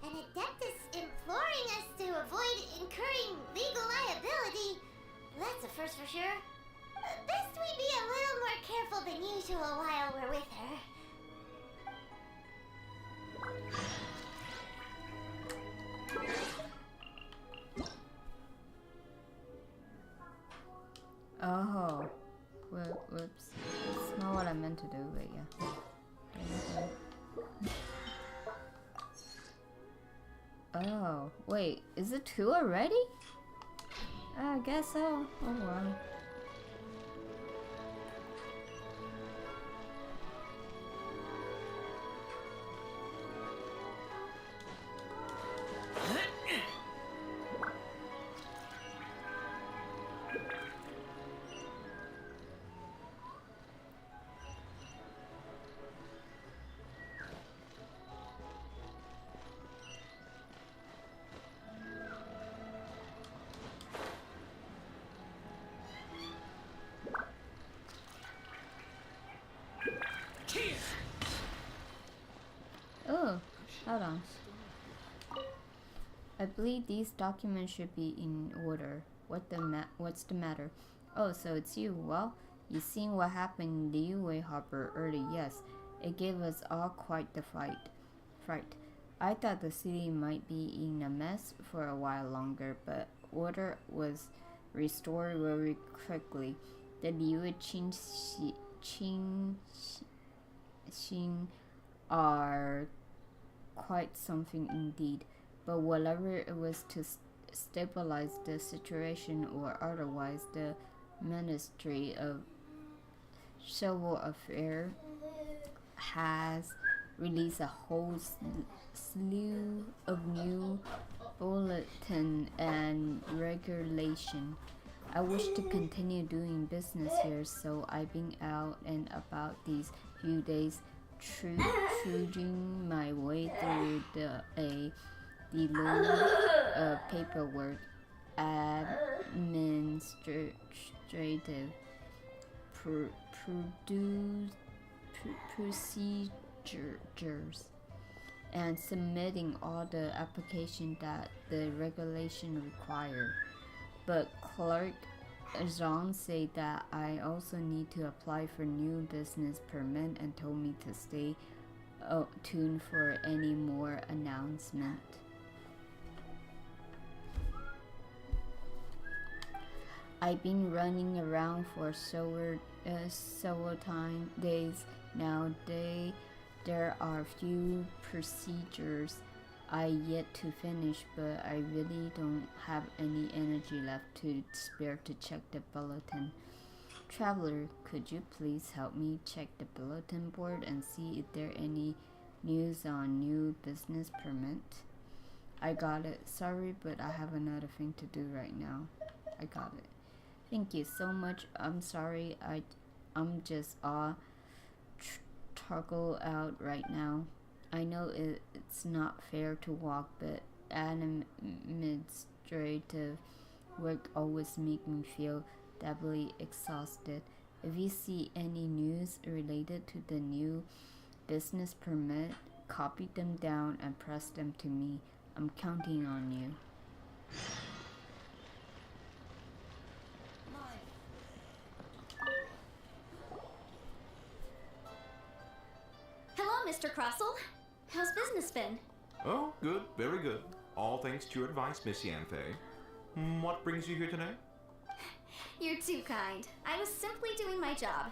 S4: an Adeptus imploring us to avoid incurring legal liability. That's a first for sure. Best we be a little more careful than usual while we're with her.
S1: Oh, whoops. That's not what I meant to do, but yeah. Oh, wait, is it 2 already? I guess so. Oh well. Oh, hold on. I believe these documents should be in order. What's the matter? Oh, so it's you. Well, you seen what happened in Liyue Harbor early, yes. It gave us all quite the fright. I thought the city might be in a mess for a while longer, but order was restored very quickly. The Liyue Qin are quite something indeed, but whatever it was to stabilize the situation or otherwise, the Ministry of Civil Affairs has released a whole slew of new bulletin and regulation. I wish to continue doing business here, so I've been out and about these few days, trudging my way through the load of paperwork. administrative procedures and submitting all the application that the regulation require. But Clerk Zhang said that I also need to apply for new business permit and told me to stay tuned for any more announcement. I've been running around for several days now. There are few procedures I yet to finish, but I really don't have any energy left to spare to check the bulletin. Traveler, could you please help me check the bulletin board and see if there any news on new business permit? I got it. Sorry, but I have another thing to do right now. I got it. Thank you so much. I'm sorry. I'm just all toggle out right now. I know it's not fair to walk, but administrative work always makes me feel doubly exhausted. If you see any news related to the new business permit, copy them down and press them to me. I'm counting on you.
S6: Hello, Mr. Crossell. How's business been?
S7: Oh, good, very good. All thanks to your advice, Miss Yanfei. What brings you here today?
S6: You're too kind. I was simply doing my job.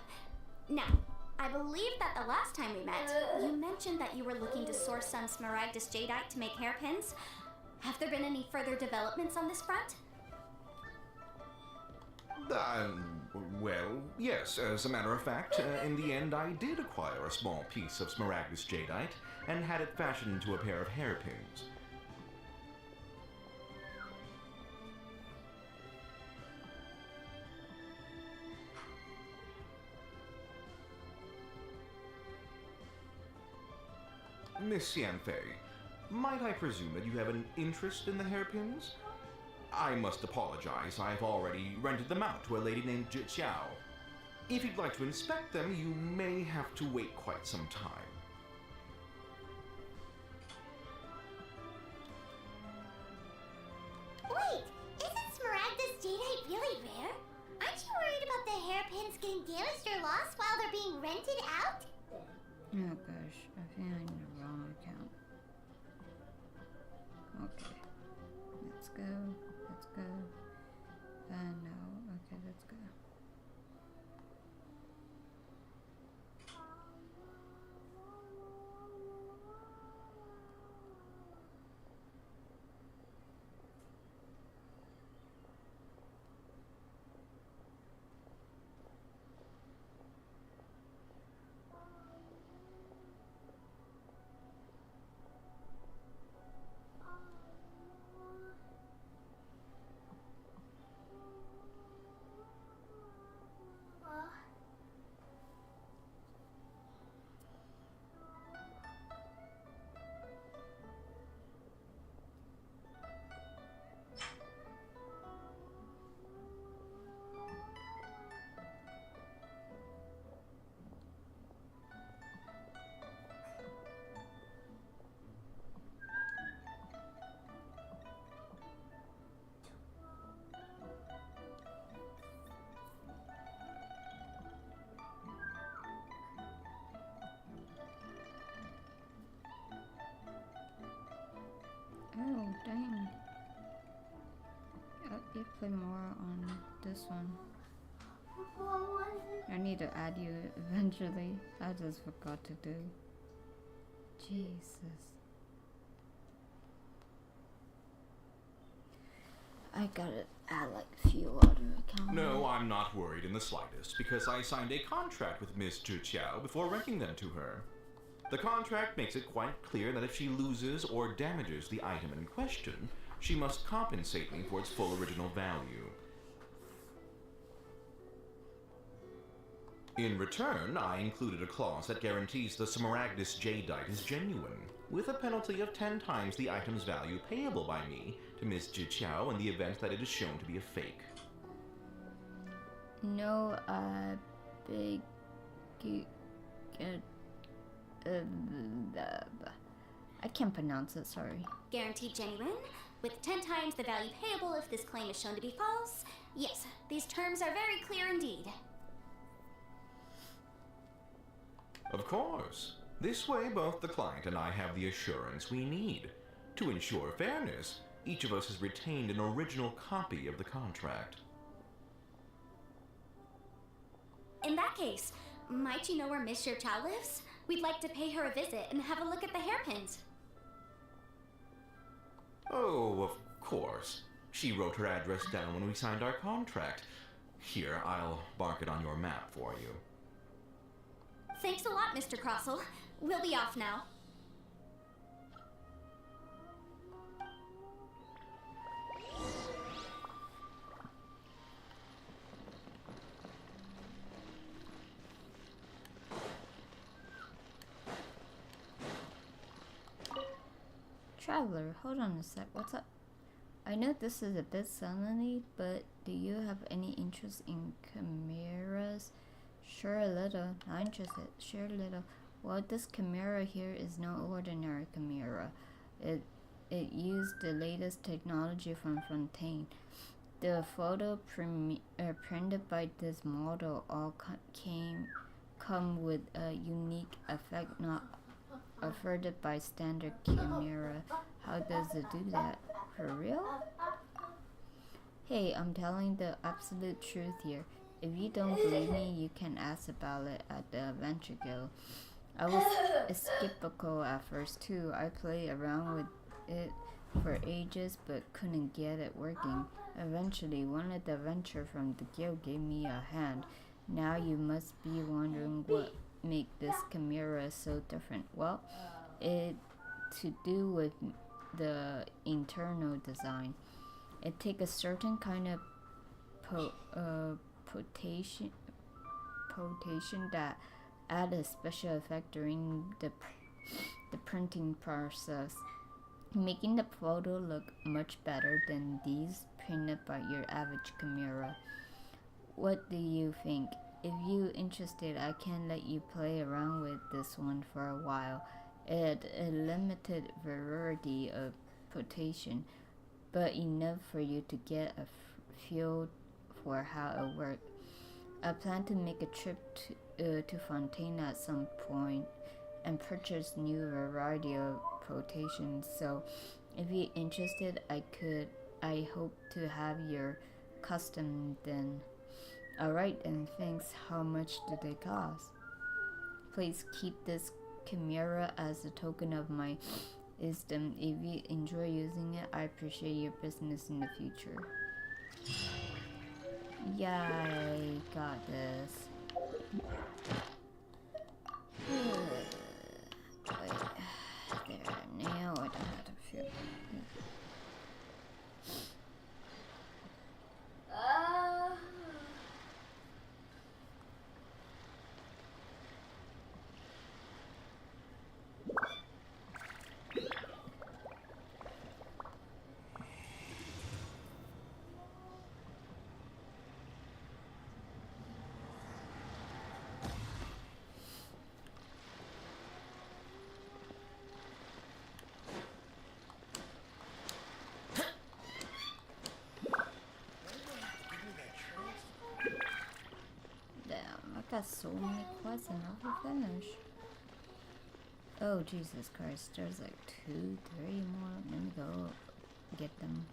S6: Now, I believe that the last time we met, you mentioned that you were looking to source some smaragdus jadeite to make hairpins. Have there been any further developments on this front?
S7: Well, yes, as a matter of fact, in the end I did acquire a small piece of smaragdus jadeite and had it fashioned into a pair of hairpins. Miss Yanfei, might I presume that you have an interest in the hairpins? I must apologize, I've already rented them out to a lady named Zhi Qiao. If you'd like to inspect them, you may have to wait quite some time.
S4: Wait, isn't smaragdus jadeite really rare? Aren't you worried about the hairpins getting damaged or lost while they're being rented out?
S1: Oh gosh, I think I'm in the wrong account. Okay, let's go. Let's go. No. Okay, let's go. Oh, dang. You play more on this one. I need to add you eventually. I just forgot to do. Jesus. I gotta add like a few other accounts.
S7: No, I'm not worried in the slightest, because I signed a contract with Miss Zhi Qiao before renting them to her. The contract makes it quite clear that if she loses or damages the item in question, she must compensate me for its full original value. In return, I included a clause that guarantees the Smaragdus jadeite is genuine, with a penalty of 10 times the item's value payable by me to Miss Jiqiao in the event that it is shown to be a fake.
S1: No, big. I can't pronounce it, sorry.
S6: Guaranteed genuine, with 10 times the value payable if this claim is shown to be false. Yes, these terms are very clear indeed.
S7: Of course. This way, both the client and I have the assurance we need. To ensure fairness, each of us has retained an original copy of the contract.
S6: In that case, might you know where Miss Chow lives? We'd like to pay her a visit and have a look at the hairpins.
S7: Oh, of course. She wrote her address down when we signed our contract. Here, I'll mark it on your map for you.
S6: Thanks a lot, Mr. Crossell. We'll be off now.
S1: Traveler, hold on a sec. What's up? I know this is a bit suddenly, but do you have any interest in chimeras? Sure, a little. Not interested. Sure, a little. Well, this chimera here is no ordinary chimera. It used the latest technology from Fontaine. The photo printed by this model all come with a unique effect not afforded by standard chimera. How does it do that? For real? Hey, I'm telling the absolute truth here. If you don't believe me, you can ask about it at the Adventure Guild. I was skeptical at first too. I played around with it for ages but couldn't get it working. Eventually, one of the adventurers from the guild gave me a hand. Now you must be wondering what make this chimera so different. Well, it to do with the internal design. It takes a certain kind of potation that add a special effect during the printing process, making the photo look much better than these printed by your average chimera. What do you think? If you're interested, I can let you play around with this one for a while. It a limited variety of potation, but enough for you to get a feel for how it works. I plan to make a trip to Fontaine at some point and purchase new variety of potations. So, if you're interested, I hope to have your custom then. Alright, and thanks. How much do they cost? Please keep this chimera as a token of my wisdom. If you enjoy using it, I appreciate your business in the future. Yeah, I got this. Wait, there, now I don't have to feel. Got so many quests and never finished. Oh Jesus Christ, there's like 2, 3 more. Let me go get them.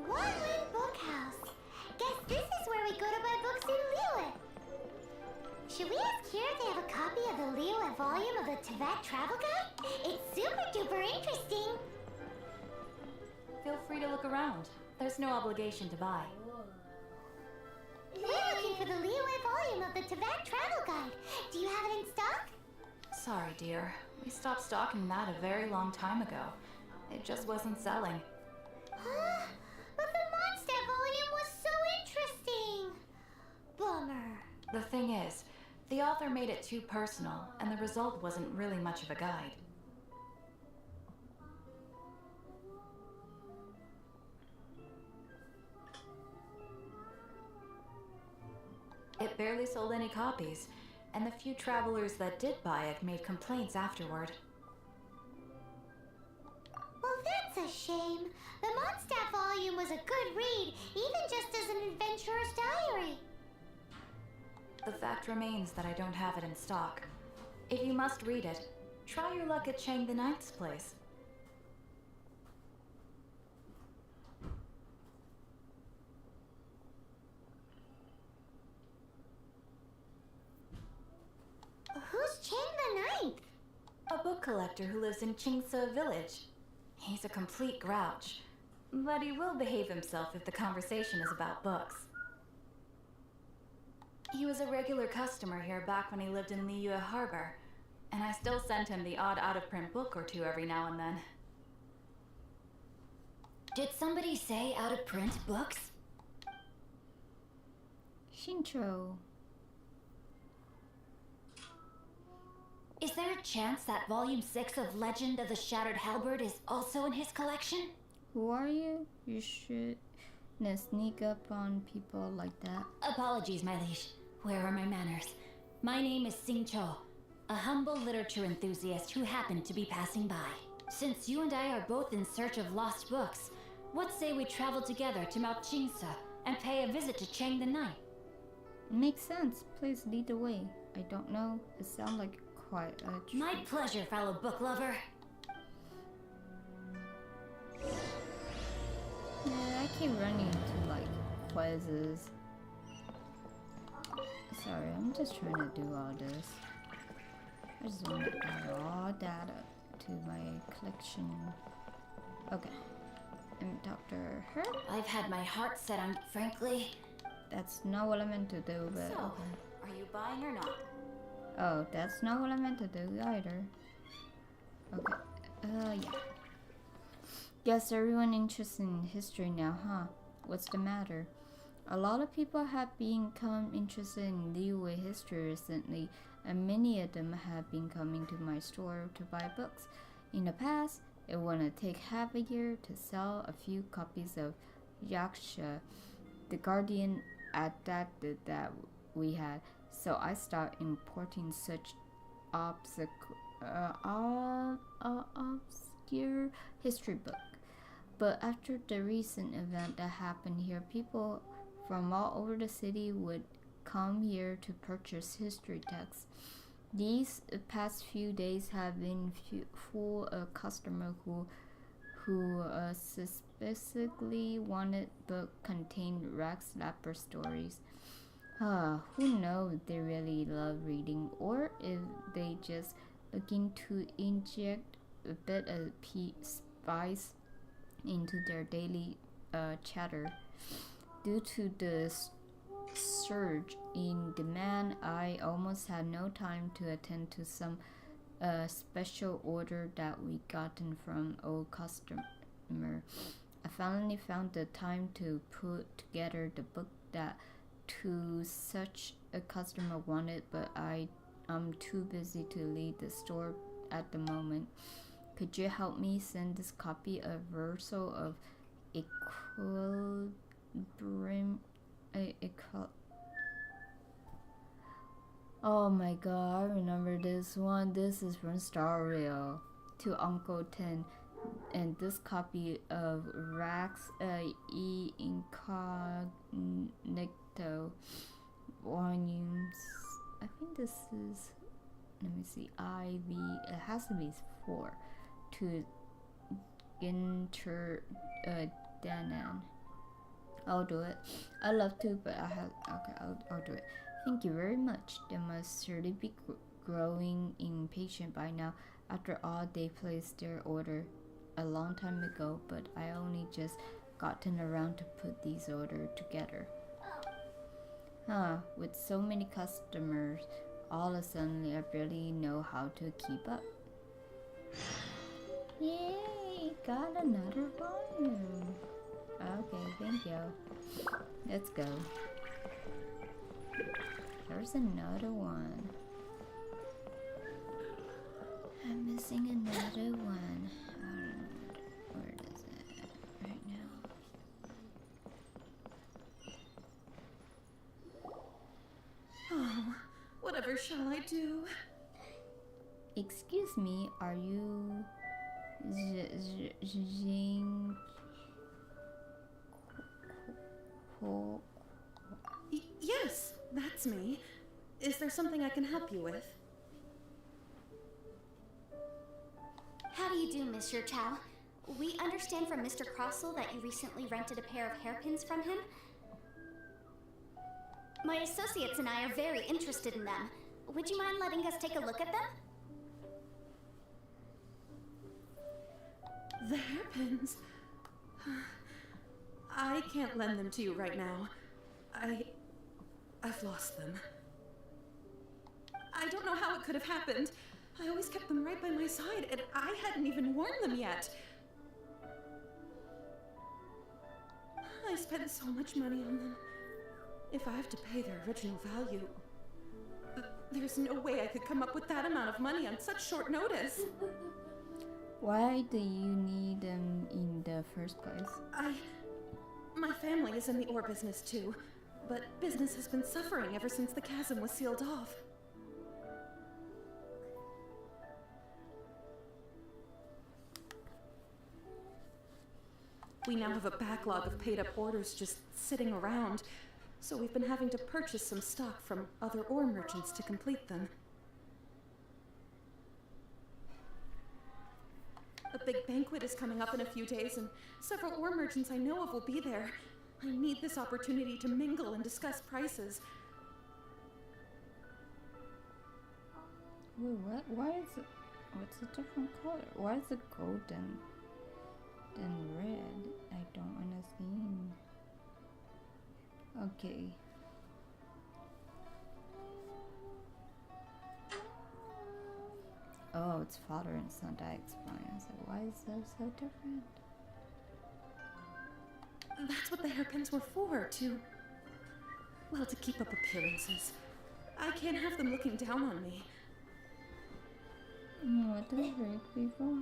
S4: One Win Bookhouse. Guess this is where we go to buy books in Liyue. Should we ask here if they have a copy of the Liyue volume of the Tibet Travel Guide? It's super duper interesting.
S3: Feel free to look around. There's no obligation to buy.
S4: We're looking for the Liyue volume of the Tibet Travel Guide. Do you have it in stock?
S3: Sorry, dear. We stopped stocking that a very long time ago. It just wasn't selling.
S4: But the Mondstadt volume was so interesting. Bummer.
S3: The thing is, the author made it too personal, and the result wasn't really much of a guide. It barely sold any copies, and the few travelers that did buy it made complaints afterward.
S4: Well, that's a shame. The Mondstadt volume was a good read, even just as an adventurer's diary.
S3: The fact remains that I don't have it in stock. If you must read it, try your luck at Chang the Ninth's place.
S4: Who's Chang the Ninth?
S3: A book collector who lives in Qingse village. He's a complete grouch, but he will behave himself if the conversation is about books. He was a regular customer here back when he lived in Liyue Harbor, and I still sent him the odd out-of-print book or two every now and then.
S8: Did somebody say out-of-print books?
S1: Shincho.
S8: Is there a chance that Volume 6 of Legend of the Shattered Halberd is also in his collection?
S1: Who are you? You shouldn't sneak up on people like that.
S8: Apologies, my liege. Where are my manners? My name is Sing Cho, a humble literature enthusiast who happened to be passing by. Since you and I are both in search of lost books, what say we travel together to Mount Qingse and pay a visit to Chang the Ninth?
S1: Makes sense. Please lead the way. I don't know. It sounds like quite a
S8: My pleasure, fellow book lover.
S1: Yeah, I keep running into like quizzes. Sorry, I'm just trying to do all this. I just want to add all data to my collection. Okay. And Dr. Her?
S8: I've had my heart set on, frankly.
S1: That's not what I meant to do, but
S3: So,
S1: okay.
S3: are you buying or not?
S1: Oh, that's not what I meant to do either. Okay. Yeah. Guess everyone interested in history now, huh? What's the matter? A lot of people have become interested in Liyue history recently, and many of them have been coming to my store to buy books. In the past, it would take half a year to sell a few copies of Yaksha, the Guardian adapted that we had, so I started importing such obscure history book. But after the recent event that happened here, people from all over the city would come here to purchase history texts. These past few days have been full of customers who suspiciously wanted book contained Rex Lapper stories. Who knows if they really love reading or if they just looking to inject a bit of spice into their daily chatter. Due to the surge in demand, I almost had no time to attend to some special order that we gotten from old customer. I finally found the time to put together the book that to such a customer wanted, but I'm too busy to leave the store at the moment. Could you help me send this copy of Versal of Equilibrium? Oh my god, I remember this one. This is from Star Rail to Uncle Ten. And this copy of Rax E Incognito volumes. I think this is, let me see, IV. It has to be 4 to Ginter Danan. I'll do it. I love to, but I have, okay, I'll do it. Thank you very much. They must surely be growing impatient by now. After all, they placed their order a long time ago, but I only just gotten around to put these orders together. With so many customers, all of a sudden I barely know how to keep up. Yay! Got another volume. Okay, thank you. Let's go. There's another one. I'm missing another one. I don't know where it is at right now.
S5: Oh, whatever shall I do?
S1: Excuse me, are you Jing?
S5: Yes, that's me. Is there something I can help you with?
S6: How do you do, Monsieur Chow? We understand from Mr. Crossell that you recently rented a pair of hairpins from him. My associates and I are very interested in them. Would you mind letting us take a look at them?
S5: The hairpins? I can't lend them to you right now. I've lost them. I don't know how it could have happened. I always kept them right by my side, and I hadn't even worn them yet. I spent so much money on them. If I have to pay their original value, there's no way I could come up with that amount of money on such short notice.
S1: Why do you need them in the first place?
S5: My family is in the ore business too, but business has been suffering ever since the chasm was sealed off. We now have a backlog of paid-up orders just sitting around, so we've been having to purchase some stock from other ore merchants to complete them. A big banquet is coming up in a few days, and several ore merchants I know of will be there. I need this opportunity to mingle and discuss prices.
S1: Wait, what? Why is it? What's a different color? Why is it golden than red? I don't understand. Okay. Oh, it's father and son that explains it. Why is that so different?
S5: That's what the hairpins were for, to keep up appearances. I can't have them looking down on me.
S1: What does red before?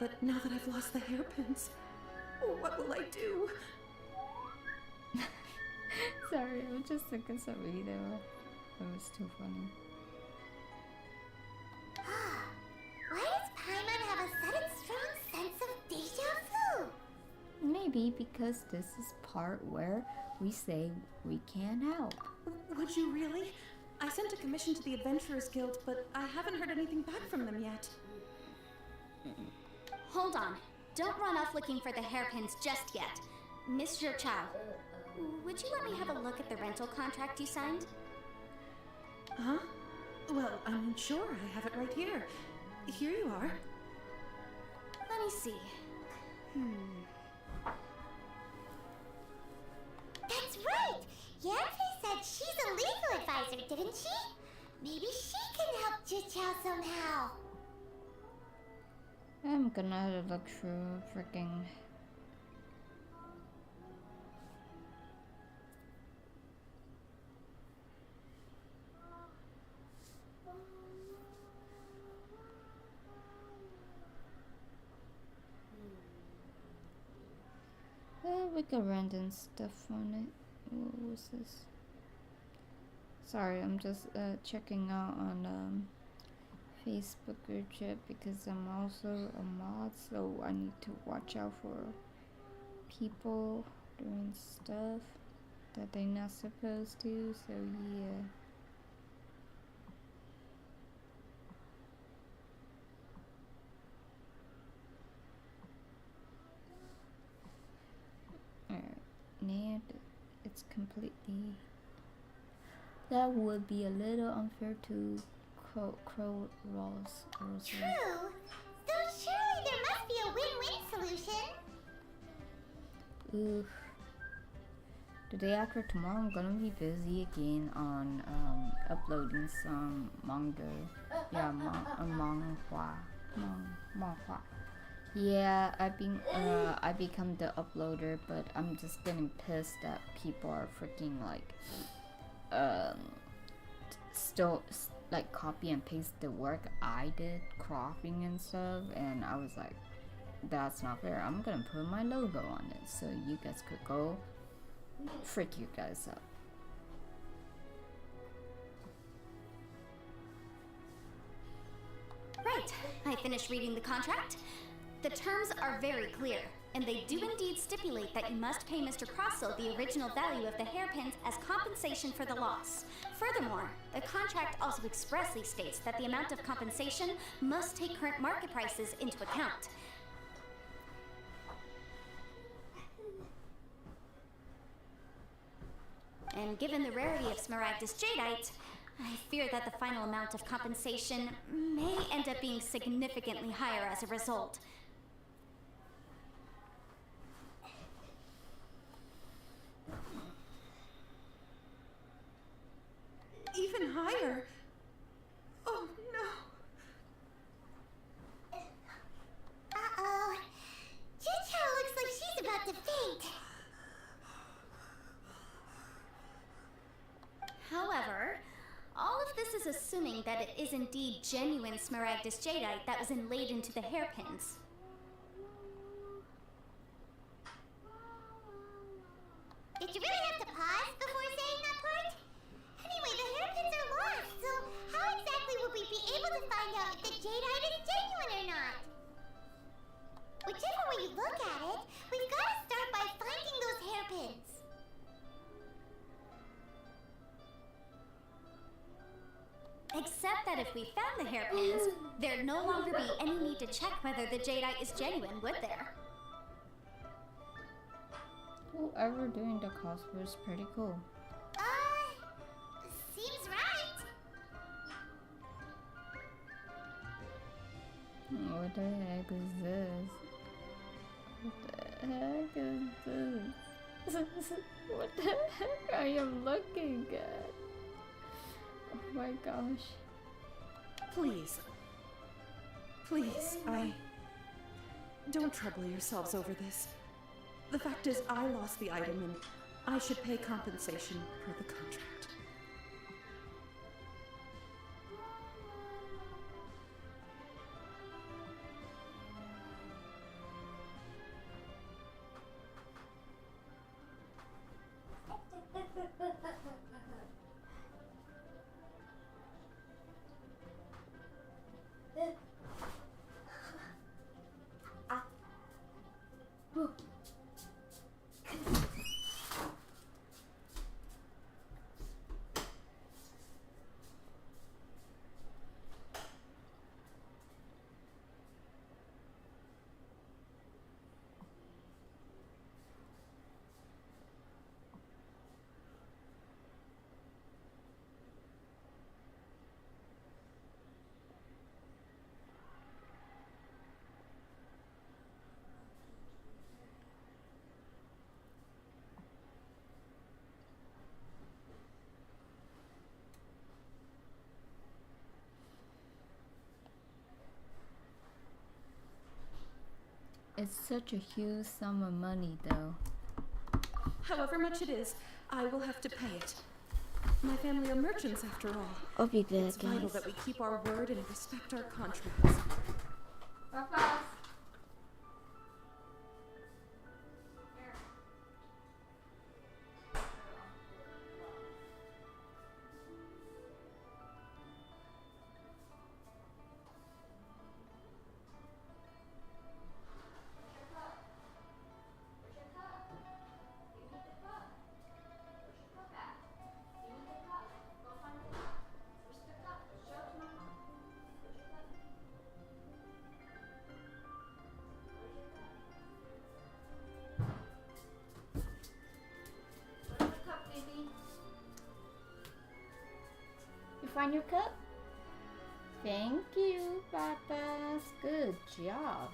S5: But now that I've lost the hairpins, what will I do?
S1: Sorry, I was just thinking something though. It was too funny.
S4: Why does Paimon have a sudden strong sense of deja vu?
S1: Maybe because this is part where we say we can't help.
S5: Would you really? I sent a commission to the Adventurers Guild, but I haven't heard anything back from them yet.
S6: Hold on. Don't run off looking for the hairpins just yet. Mr. Chow, would you let me have a look at the rental contract you signed?
S5: Huh? Well, sure, I have it right here. Here you are.
S6: Let me see.
S4: That's right! Yanfei said she's a legal advisor, didn't she? Maybe she can help Jichao somehow.
S1: I'm gonna look through freaking. We got random stuff on it. What was this? Sorry, I'm just checking out on Facebook group chat because I'm also a mod, so I need to watch out for people doing stuff that they're not supposed to. So yeah. Alright, now it's completely That would be a little unfair to Crow Rolls.
S4: True. So surely there must be a win-win solution.
S1: Oof. The day after tomorrow, I'm gonna be busy again on uploading some manga. Yeah, manhwa. Manhwa. Yeah, I become the uploader, but I'm just getting pissed that people are freaking like still like copy and paste the work I did, cropping and stuff, and I was like, that's not fair. I'm gonna put my logo on it so you guys could go freak you guys up.
S6: Right. I finished reading the contract. The terms are very clear, and they do indeed stipulate that you must pay Mr. Crossell the original value of the hairpins as compensation for the loss. Furthermore, the contract also expressly states that the amount of compensation must take current market prices into account. And given the rarity of Smaragdus Jadeite, I fear that the final amount of compensation may end up being significantly higher as a result.
S5: Even higher? Oh no.
S4: Uh-oh. Chicho looks like she's about to faint.
S6: However, all of this is assuming that it is indeed genuine Smaragdus Jadeite that was inlaid into the hairpins.
S4: Did you really have to pause before saying that part? Anyway, the hairpins are lost, so how exactly would we be able to find out if the jadeite is genuine or not? Whichever way you look at it, we've got to start by finding those hairpins.
S6: Except that if we found the hairpins, there'd no longer be any need to check whether the jadeite is genuine, would there?
S1: Whoever doing the cosplay is pretty cool.
S4: Seems right.
S1: What the heck is this? What the heck is this? What the heck I am looking at? Oh my gosh.
S5: Please. Please, don't trouble yourselves over this. The fact is, I lost the item and I should pay compensation per the contract.
S1: It's such a huge sum of money, though.
S5: However much it is, I will have to pay it. My family are merchants, after all.
S1: I'll be back,
S5: It's vital
S1: guys.
S5: that we keep our word and respect our contracts.
S1: You find your cup? Thank you, Papas. Good job.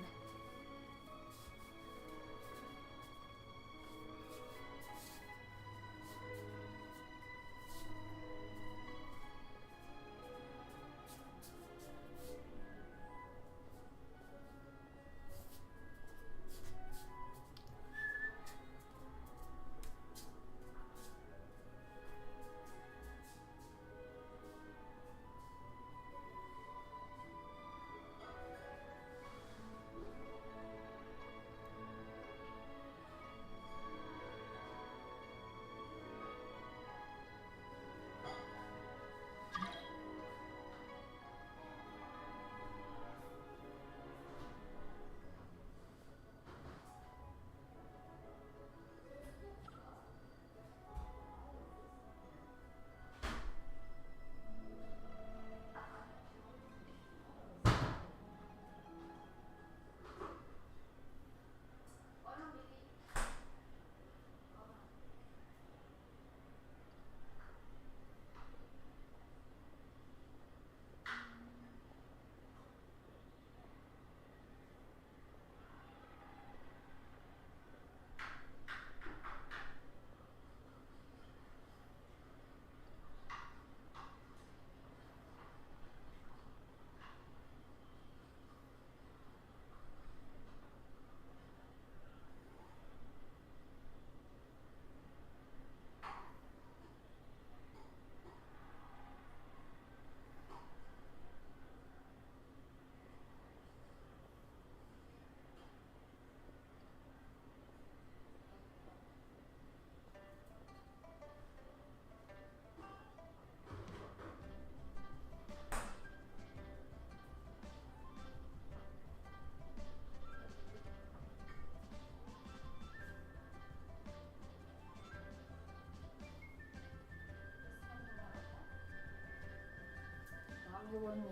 S1: You want me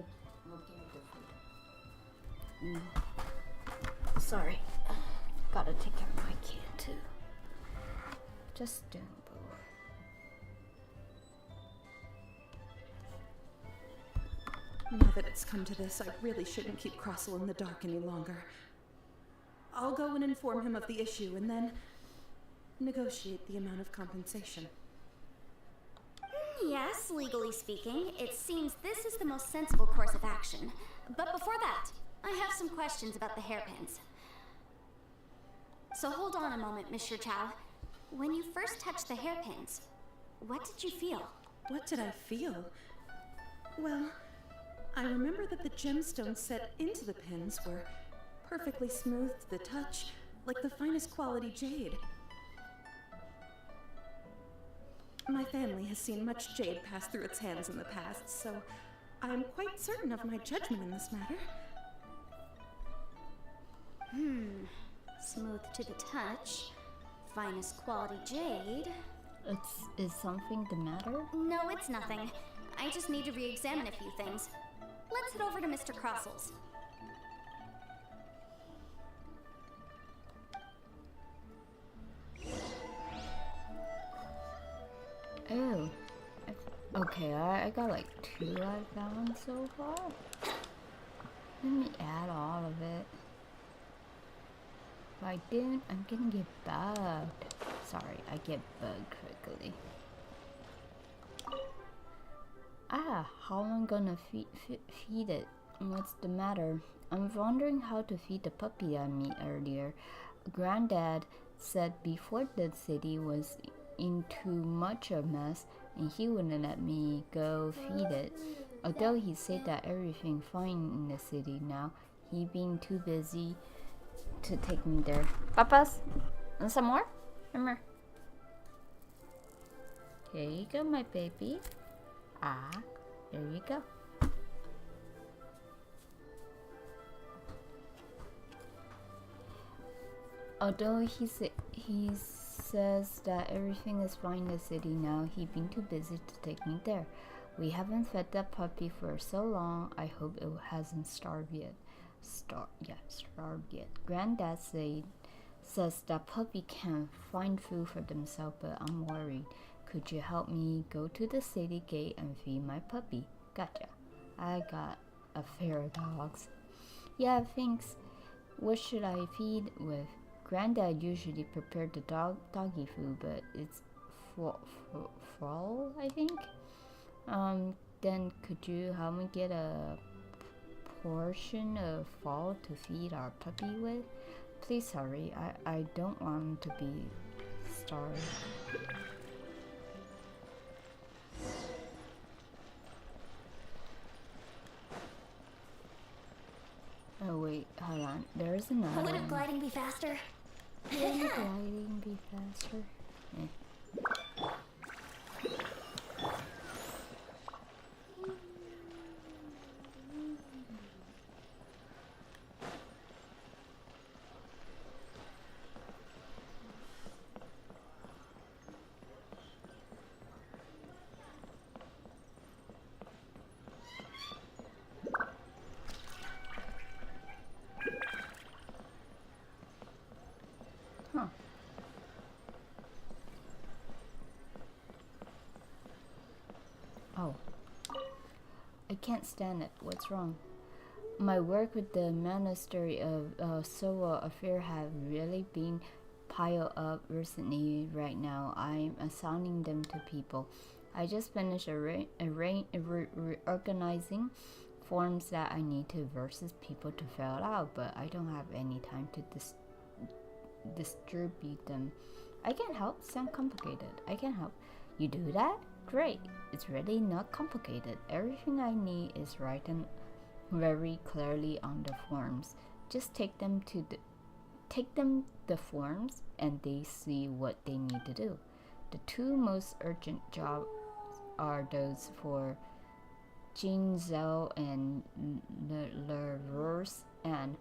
S1: looking at the food? Sorry. Gotta take care of my kid too. Just doing both.
S5: Now that it's come to this, I really shouldn't keep Crossel in the dark any longer. I'll go and inform him of the issue and then negotiate the amount of compensation.
S6: Yes, legally speaking, it seems this is the most sensible course of action. But before that, I have some questions about the hairpins. So hold on a moment, Mr. Chow. When you first touched the hairpins, what did you feel?
S5: What did I feel? Well, I remember that the gemstones set into the pins were perfectly smooth to the touch, like the finest quality jade. My family has seen much jade pass through its hands in the past, so I am quite certain of my judgment in this matter.
S6: Smooth to the touch, finest quality jade.
S1: Is something the matter?
S6: No, it's nothing. I just need to re-examine a few things. Let's head over to Mr. Crossel's.
S1: Oh. Okay, I got like 2 I found so far. Let me add all of it. If I don't, I'm gonna get bugged. Sorry, I get bugged quickly. How am I gonna feed it? What's the matter? I'm wondering how to feed the puppy I met earlier. Granddad said before the city was into much a mess and he wouldn't let me go feed it. Although he said that everything fine in the city now, he being too busy to take me there. Papas, and some more? Come here. Here you go, my baby. There you go. Although he says that everything is fine in the city now, he been too busy to take me there. We haven't fed that puppy for so long. I hope it hasn't starved yet. Starved yet. Granddad says that puppy can't find food for themselves, but I'm worried. Could you help me go to the city gate and feed my puppy? Gotcha. I got a pair of dogs. Yeah, thanks. What should I feed with? Granddad usually prepared the doggy food, but it's fall, I think. Then could you help me get a portion of fall to feed our puppy with? Please hurry. I don't want him to be starved. Oh wait, hold on. There's another
S3: Wouldn't
S1: one.
S3: gliding be faster?
S1: Wouldn't gliding be faster? Huh. Oh. I can't stand it. What's wrong? My work with the Monastery of Soa affair have really been piled up recently. Right now, I'm assigning them to people. I just finished organizing forms that I need to versus people to fill out, but I don't have any time to distribute them. I can help. Sound complicated. I can help. You do that? Great. It's really not complicated. Everything I need is written very clearly on the forms. Just take them the forms and they see what they need to do. The two most urgent jobs are those for Jinzhou and Lerverse, and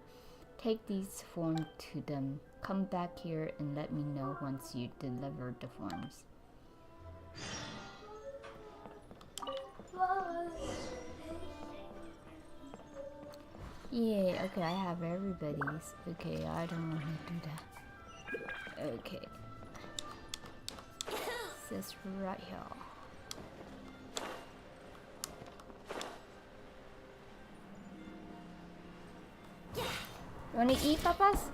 S1: take these forms to them. Come back here and let me know once you deliver the forms. Yeah, okay, I have everybody's. Okay, I don't want to do that. Okay. This right here. You wanna eat, papas?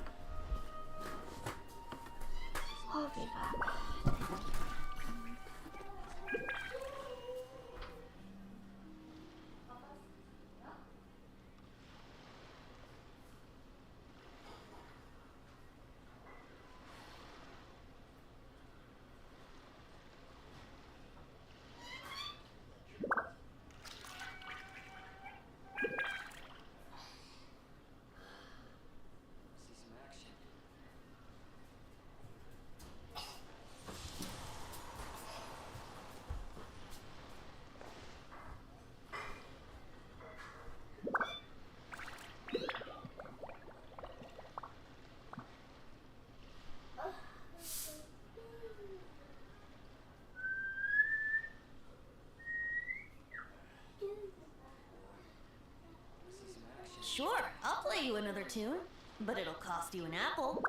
S1: I'll be back.
S2: See some action.
S3: Sure, I'll play you another tune, but it'll cost you an apple.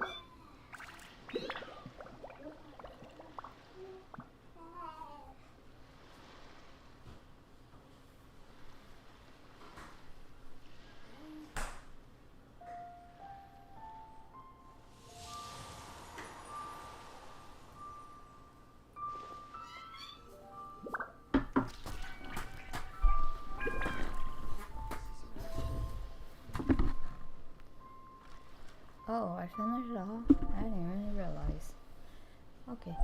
S1: Oh, I finished it all? I didn't really realize. Okay.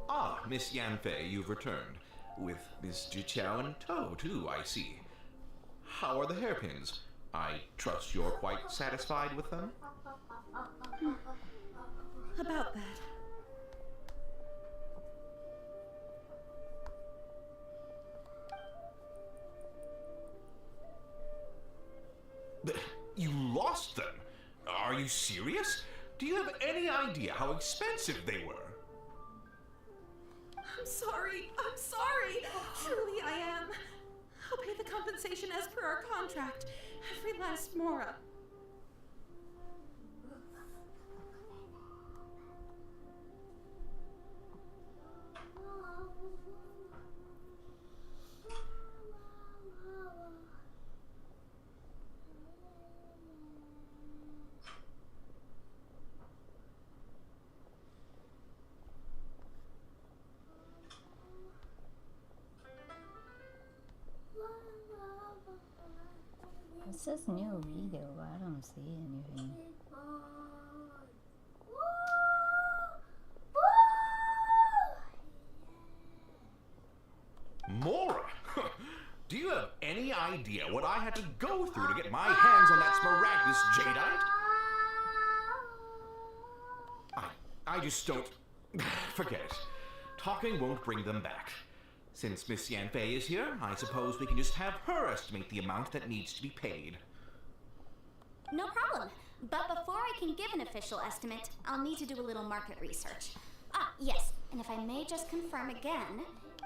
S7: Ah, Miss Yanfei, you've returned. With Miss Jiqiao in tow, too, I see. How are the hairpins? I trust you're quite satisfied with them?
S5: About that.
S7: You lost them? Are you serious? Do you have any idea how expensive they were?
S5: I'm sorry. Truly I am. I'll pay the compensation as per our contract. Every last mora.
S1: It says new video, but I don't see anything.
S7: Mora! Do you have any idea what I had to go through to get my hands on that Smaragdus jadeite? I just don't... Forget it. Talking won't bring them back. Since Miss Yanfei is here, I suppose we can just have her estimate the amount that needs to be paid.
S6: No problem. But before I can give an official estimate, I'll need to do a little market research. Ah, yes, and if I may just confirm again,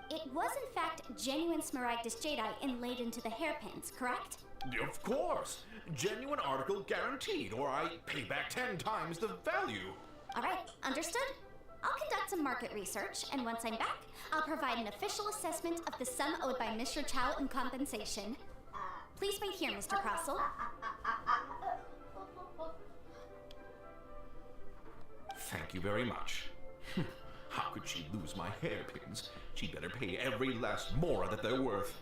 S6: it was in fact genuine Smaragdus jadeite inlaid into the hairpins, correct?
S7: Of course! Genuine article guaranteed, or I pay back 10 times the value.
S6: All right, understood? I'll conduct some market research, and once I'm back, I'll provide an official assessment of the sum owed by Mr. Chow in compensation. Please wait here, Mr. Crossell.
S7: Thank you very much. How could she lose my hairpins? She'd better pay every last mora that they're worth.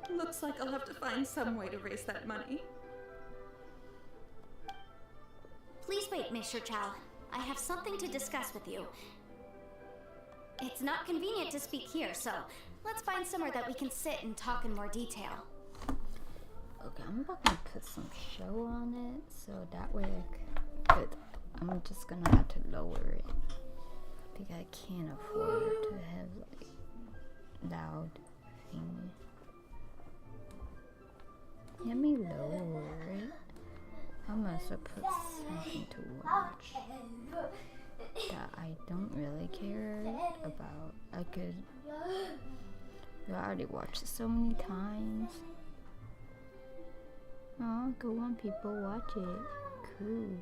S5: Looks like I'll have to find some way to raise that money.
S6: Please wait, Mr. Chow. I have something to discuss with you. It's not convenient to speak here, so let's find somewhere that we can sit and talk in more detail.
S1: Okay, I'm about to put some show on it, so that way I could... I'm just gonna have to lower it. Because I can't afford to have, like, loud thing. Let me lower it. I must have put something to watch that I don't really care about. I already watched it so many times. Oh, go on, people, watch it. Cool.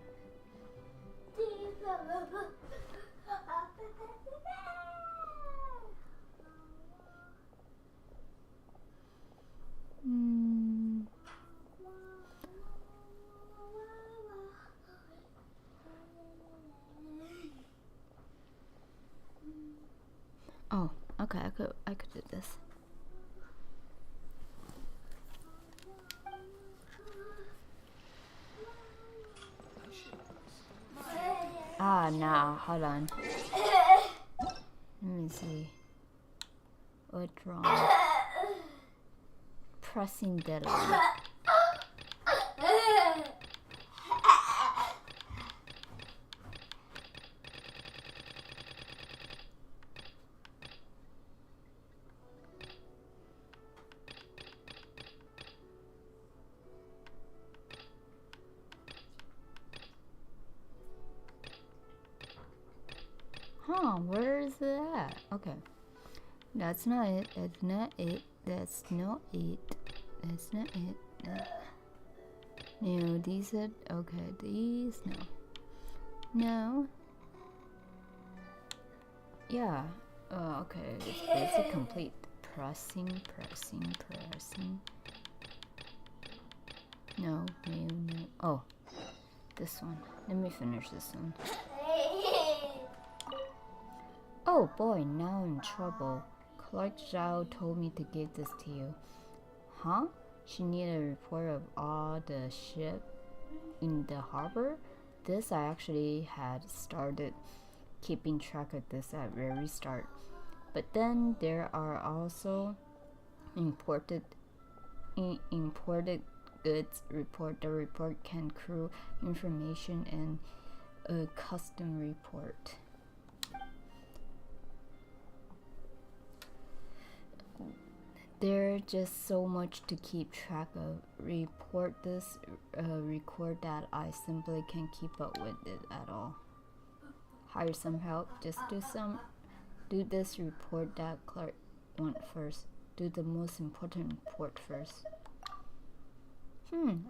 S1: Oh, okay, I could do this. Ah, nah, hold on. Let me see. What's wrong? Pressing deadline. Huh, where is it at? Okay. That's not it. That's not it. That's not it. That's not it. No, these are... Okay, these... No. No. Yeah. Oh, okay. It's basic complete. Pressing. No. Oh. This one. Let me finish this one. Oh boy, now I'm in trouble. Clark Zhao told me to give this to you. Huh? She needed a report of all the ship in the harbor? This I actually had started keeping track of this at very start. But then there are also imported goods report. The report can crew information and a custom report. There's just so much to keep track of. Record that. I simply can't keep up with it at all. Hire some help. Just do this report that Clark want first. Do the most important report first.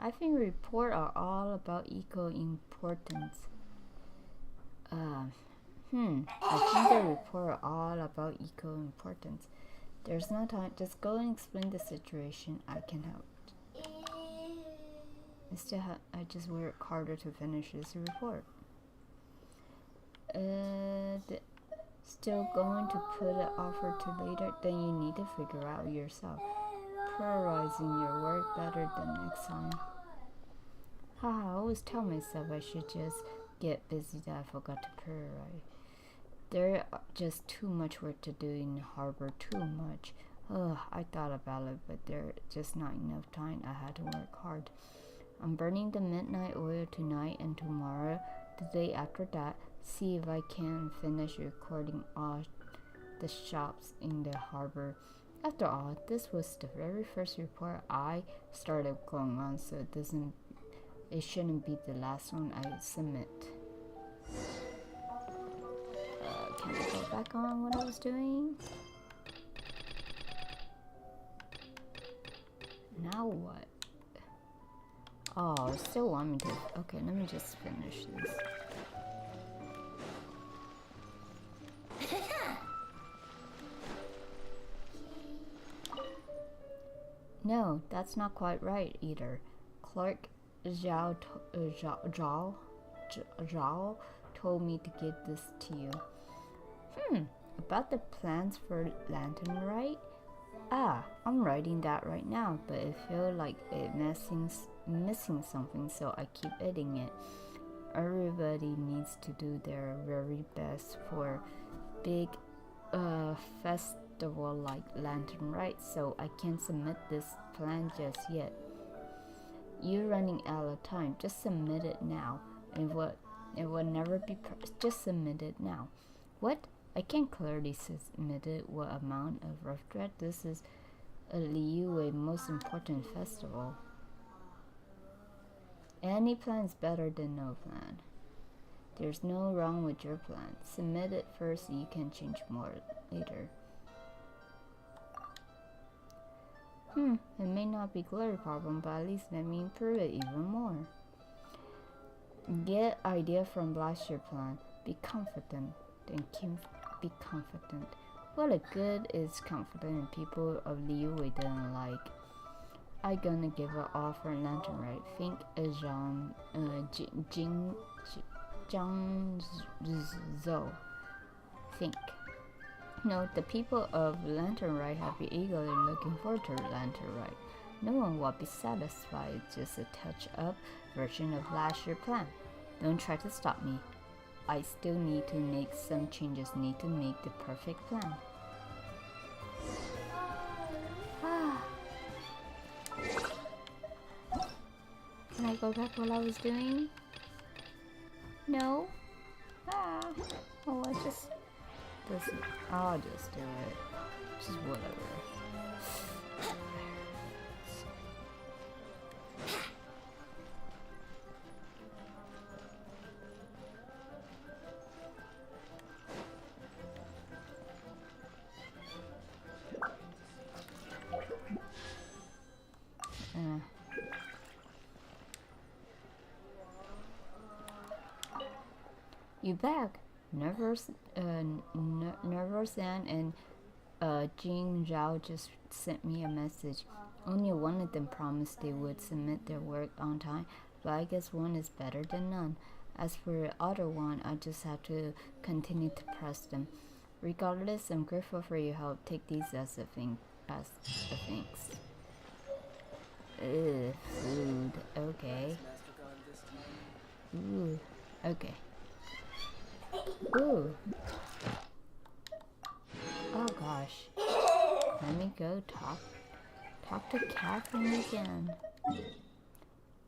S1: I think reports are all about equal importance. I think the reports are all about equal importance. There's no time. Just go and explain the situation. I can help. I just work harder to finish this report. Still going to put it offer to later? Then you need to figure out yourself. prioritizing your work better than next time. Haha, I always tell myself I should just get busy that I forgot to prioritize. There's just too much work to do in the harbor, too much. Ugh, I thought about it, but there's just not enough time. I had to work hard. I'm burning the midnight oil tonight and tomorrow, the day after that, see if I can finish recording all the shops in the harbor. After all, this was the very first report I started going on, so it shouldn't be the last one I submit. Can I go back on what I was doing? Now what? Oh, still want me to. Okay, let me just finish this. No, that's not quite right either. Clerk Zhao told me to give this to you. About the plans for Lantern, right? Ah, I'm writing that right now, but it feels like it's missing something, so I keep editing it. Everybody needs to do their very best for big festival like Lantern, right? So I can't submit this plan just yet. You're running out of time. Just submit it now. It will never be just submit it now. What? I can't clearly submit it. What amount of rough draft? This is a Liyue most important festival. Any plan is better than no plan. There's no wrong with your plan. Submit it first so you can change more later. It may not be glare problem, but at least let me improve it even more. Get idea from last year's plan. Be confident. Then be confident. What a good is confident in people of Liyue didn't like. I gonna give it all for Lantern, right? Think Zhang Zhou. Think. No, the people of Lantern Right have been eagerly looking forward to Lantern Right. No one will be satisfied with just a touch-up version of last year's plan. Don't try to stop me. I still need to make some changes. Need to make the perfect plan. Can I go back what I was doing? No? Oh, I'll just do it. Just whatever. You back? Nervous and Jing Zhao just sent me a message. Only one of them promised they would submit their work on time, but I guess one is better than none. As for the other one, I just have to continue to press them. Regardless, I'm grateful for your help. Take these as a thanks. Ugh, food. Okay. Ooh, okay. Ooh. Oh gosh. Let me go talk to Catherine again.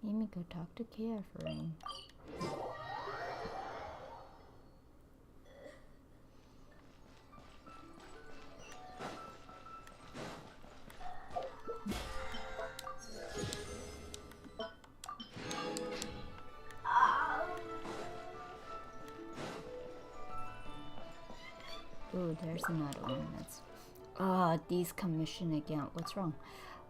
S1: Let me go talk to Catherine. Oh, there's another one. These commission again. What's wrong?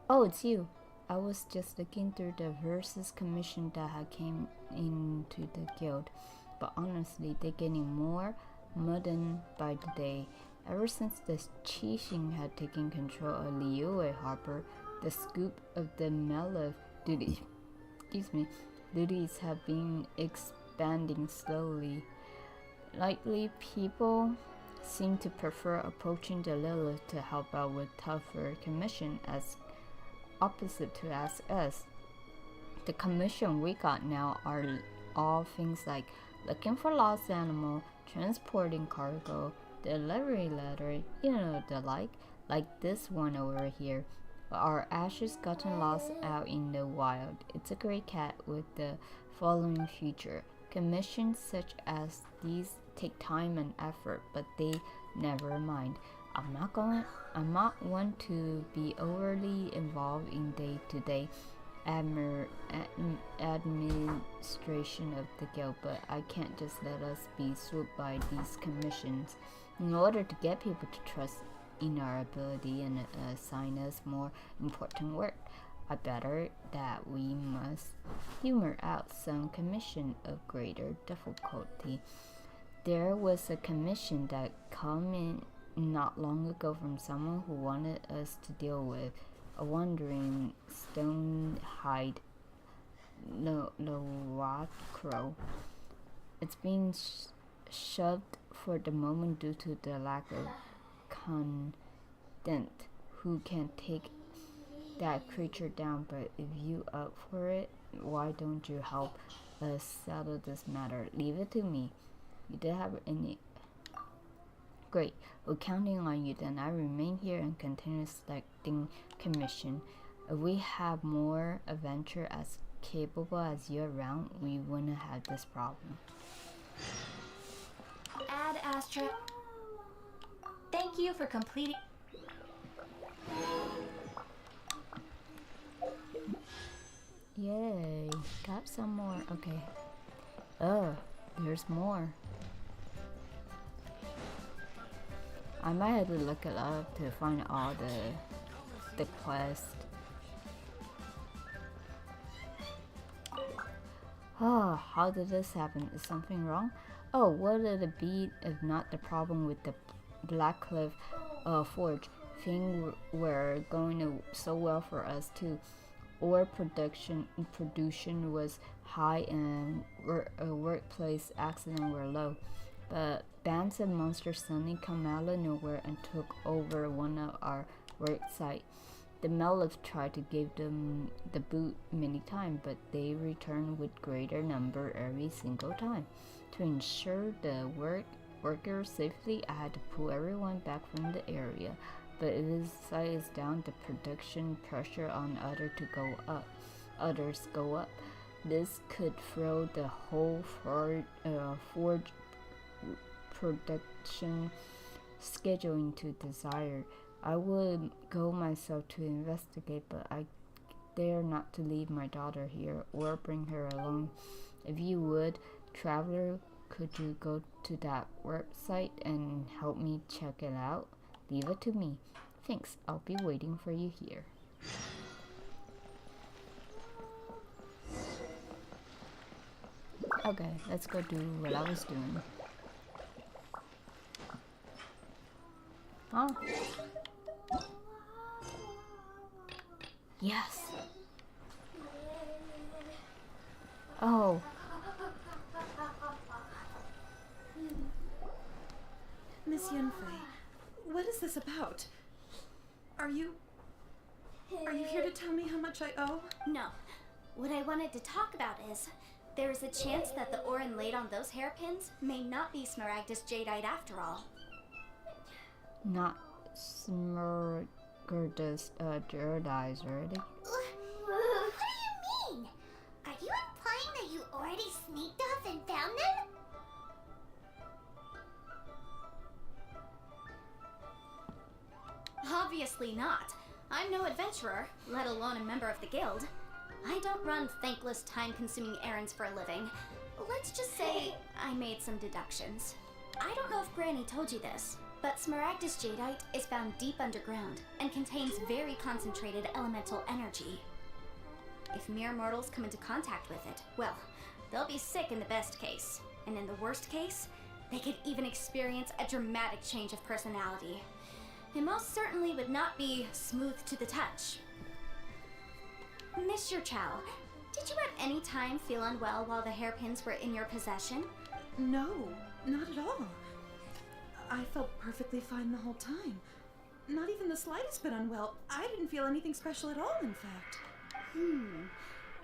S1: Oh, it's you. I was just looking through the versus commission that had came into the guild, but honestly, they're getting more modern by the day. Ever since the Qixing had taken control of Liyue Harbor, the scoop of the Melov duties have been expanding slowly. Likely people seem to prefer approaching the Lilith to help out with tougher commission as opposite to ask us. The commission we got now are all things like looking for lost animal, transporting cargo, delivery letter, the like this one over here. Our ashes gotten lost out in the wild. It's a great cat with the following feature. Commissions such as these take time and effort, but they never mind. I'm not one to be overly involved in day-to-day administration of the guild, but I can't just let us be swooped by these commissions. In order to get people to trust in our ability and assign us more important work, I better that we must humor out some commission of greater difficulty. There was a commission that come in not long ago from someone who wanted us to deal with a wandering stone-hide Lorat crow. It's being shoved for the moment due to the lack of content who can take that creature down, but if you up for it, why don't you help us settle this matter? Leave it to me. You don't have any. Great. We're counting on you. Then I remain here and continue selecting commission. If we have more adventure as capable as you around, we wouldn't have this problem.
S3: Ad Astra. Thank you for completing.
S1: Yay. Got some more. Okay. Oh, there's more. I might have to look it up to find all the quest. Oh, how did this happen? Is something wrong? Oh, what would it be if not the problem with the Blackcliff Forge? Things were going so well for us too. Ore production was high and workplace accidents were low. But bands of monsters suddenly come out of nowhere and took over one of our work sites. The Melif tried to give them the boot many times, but they returned with greater number every single time. To ensure the workers' safety, I had to pull everyone back from the area. But if the site is down, the production pressure on others go up. This could throw the whole forge production schedule into desire. I would go myself to investigate, but I dare not to leave my daughter here or bring her along. If you would, traveler, could you go to that website and help me check it out? Leave it to me. Thanks, I'll be waiting for you here. Okay, let's go do what I was doing. Huh? Yes. Oh.
S5: Miss Yunfei, what is this about? Are you here to tell me how much I owe?
S6: No. What I wanted to talk about is, there is a chance that the ore inlaid on those hairpins may not be Smaragdus jadeite after all.
S1: Not Smaragdus jadeite, really?
S4: What do you mean? Are you implying that you already sneaked off and found them?
S6: Obviously not. I'm no adventurer, let alone a member of the guild. I don't run thankless, time-consuming errands for a living. Let's just say I made some deductions. I don't know if Granny told you this, but Smaragdus jadeite is found deep underground and contains very concentrated elemental energy. If mere mortals come into contact with it, well, they'll be sick in the best case. And in the worst case, they could even experience a dramatic change of personality. It most certainly would not be smooth to the touch. Mr. Chow, did you at any time feel unwell while the hairpins were in your possession?
S5: No, not at all. I felt perfectly fine the whole time. not even the slightest bit unwell. I didn't feel anything special at all, in fact.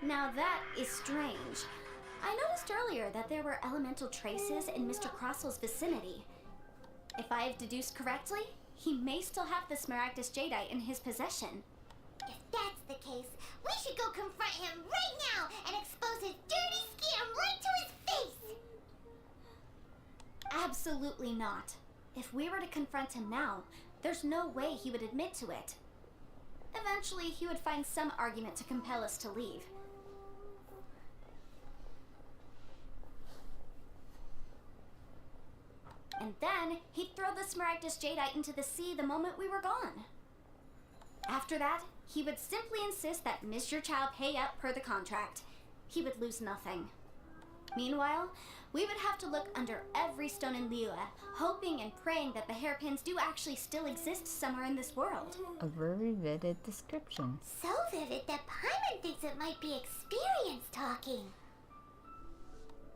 S6: Now that is strange. I noticed earlier that there were elemental traces in Mr. Crossel's vicinity. If I have deduced correctly, he may still have the Smaragdus Jadeite in his possession.
S4: If that's the case, we should go confront him right now and expose his dirty scam right to his face!
S6: Absolutely not. If we were to confront him now, there's no way he would admit to it. Eventually, he would find some argument to compel us to leave. And then, he'd throw the Smaragdus Jadeite into the sea the moment we were gone. After that, he would simply insist that Mr. Chow pay out per the contract. He would lose nothing. Meanwhile, we would have to look under every stone in Liyue, hoping and praying that the hairpins do actually still exist somewhere in this world.
S1: A very vivid description.
S4: So vivid that Paimon thinks it might be experience talking.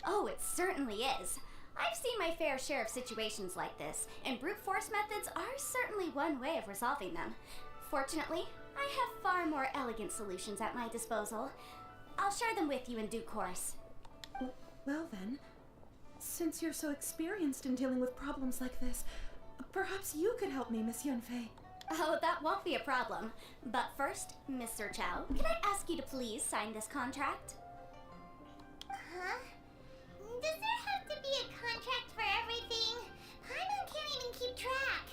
S6: Oh, it certainly is. I've seen my fair share of situations like this, and brute force methods are certainly one way of resolving them. Fortunately, I have far more elegant solutions at my disposal. I'll share them with you in due course.
S5: Well then, since you're so experienced in dealing with problems like this, perhaps you could help me, Miss Yunfei.
S6: Oh, that won't be a problem. But first, Mr. Chow, can I ask you to please sign this contract?
S4: Huh? Does there have to be a contract for everything? Paimon can't even keep track.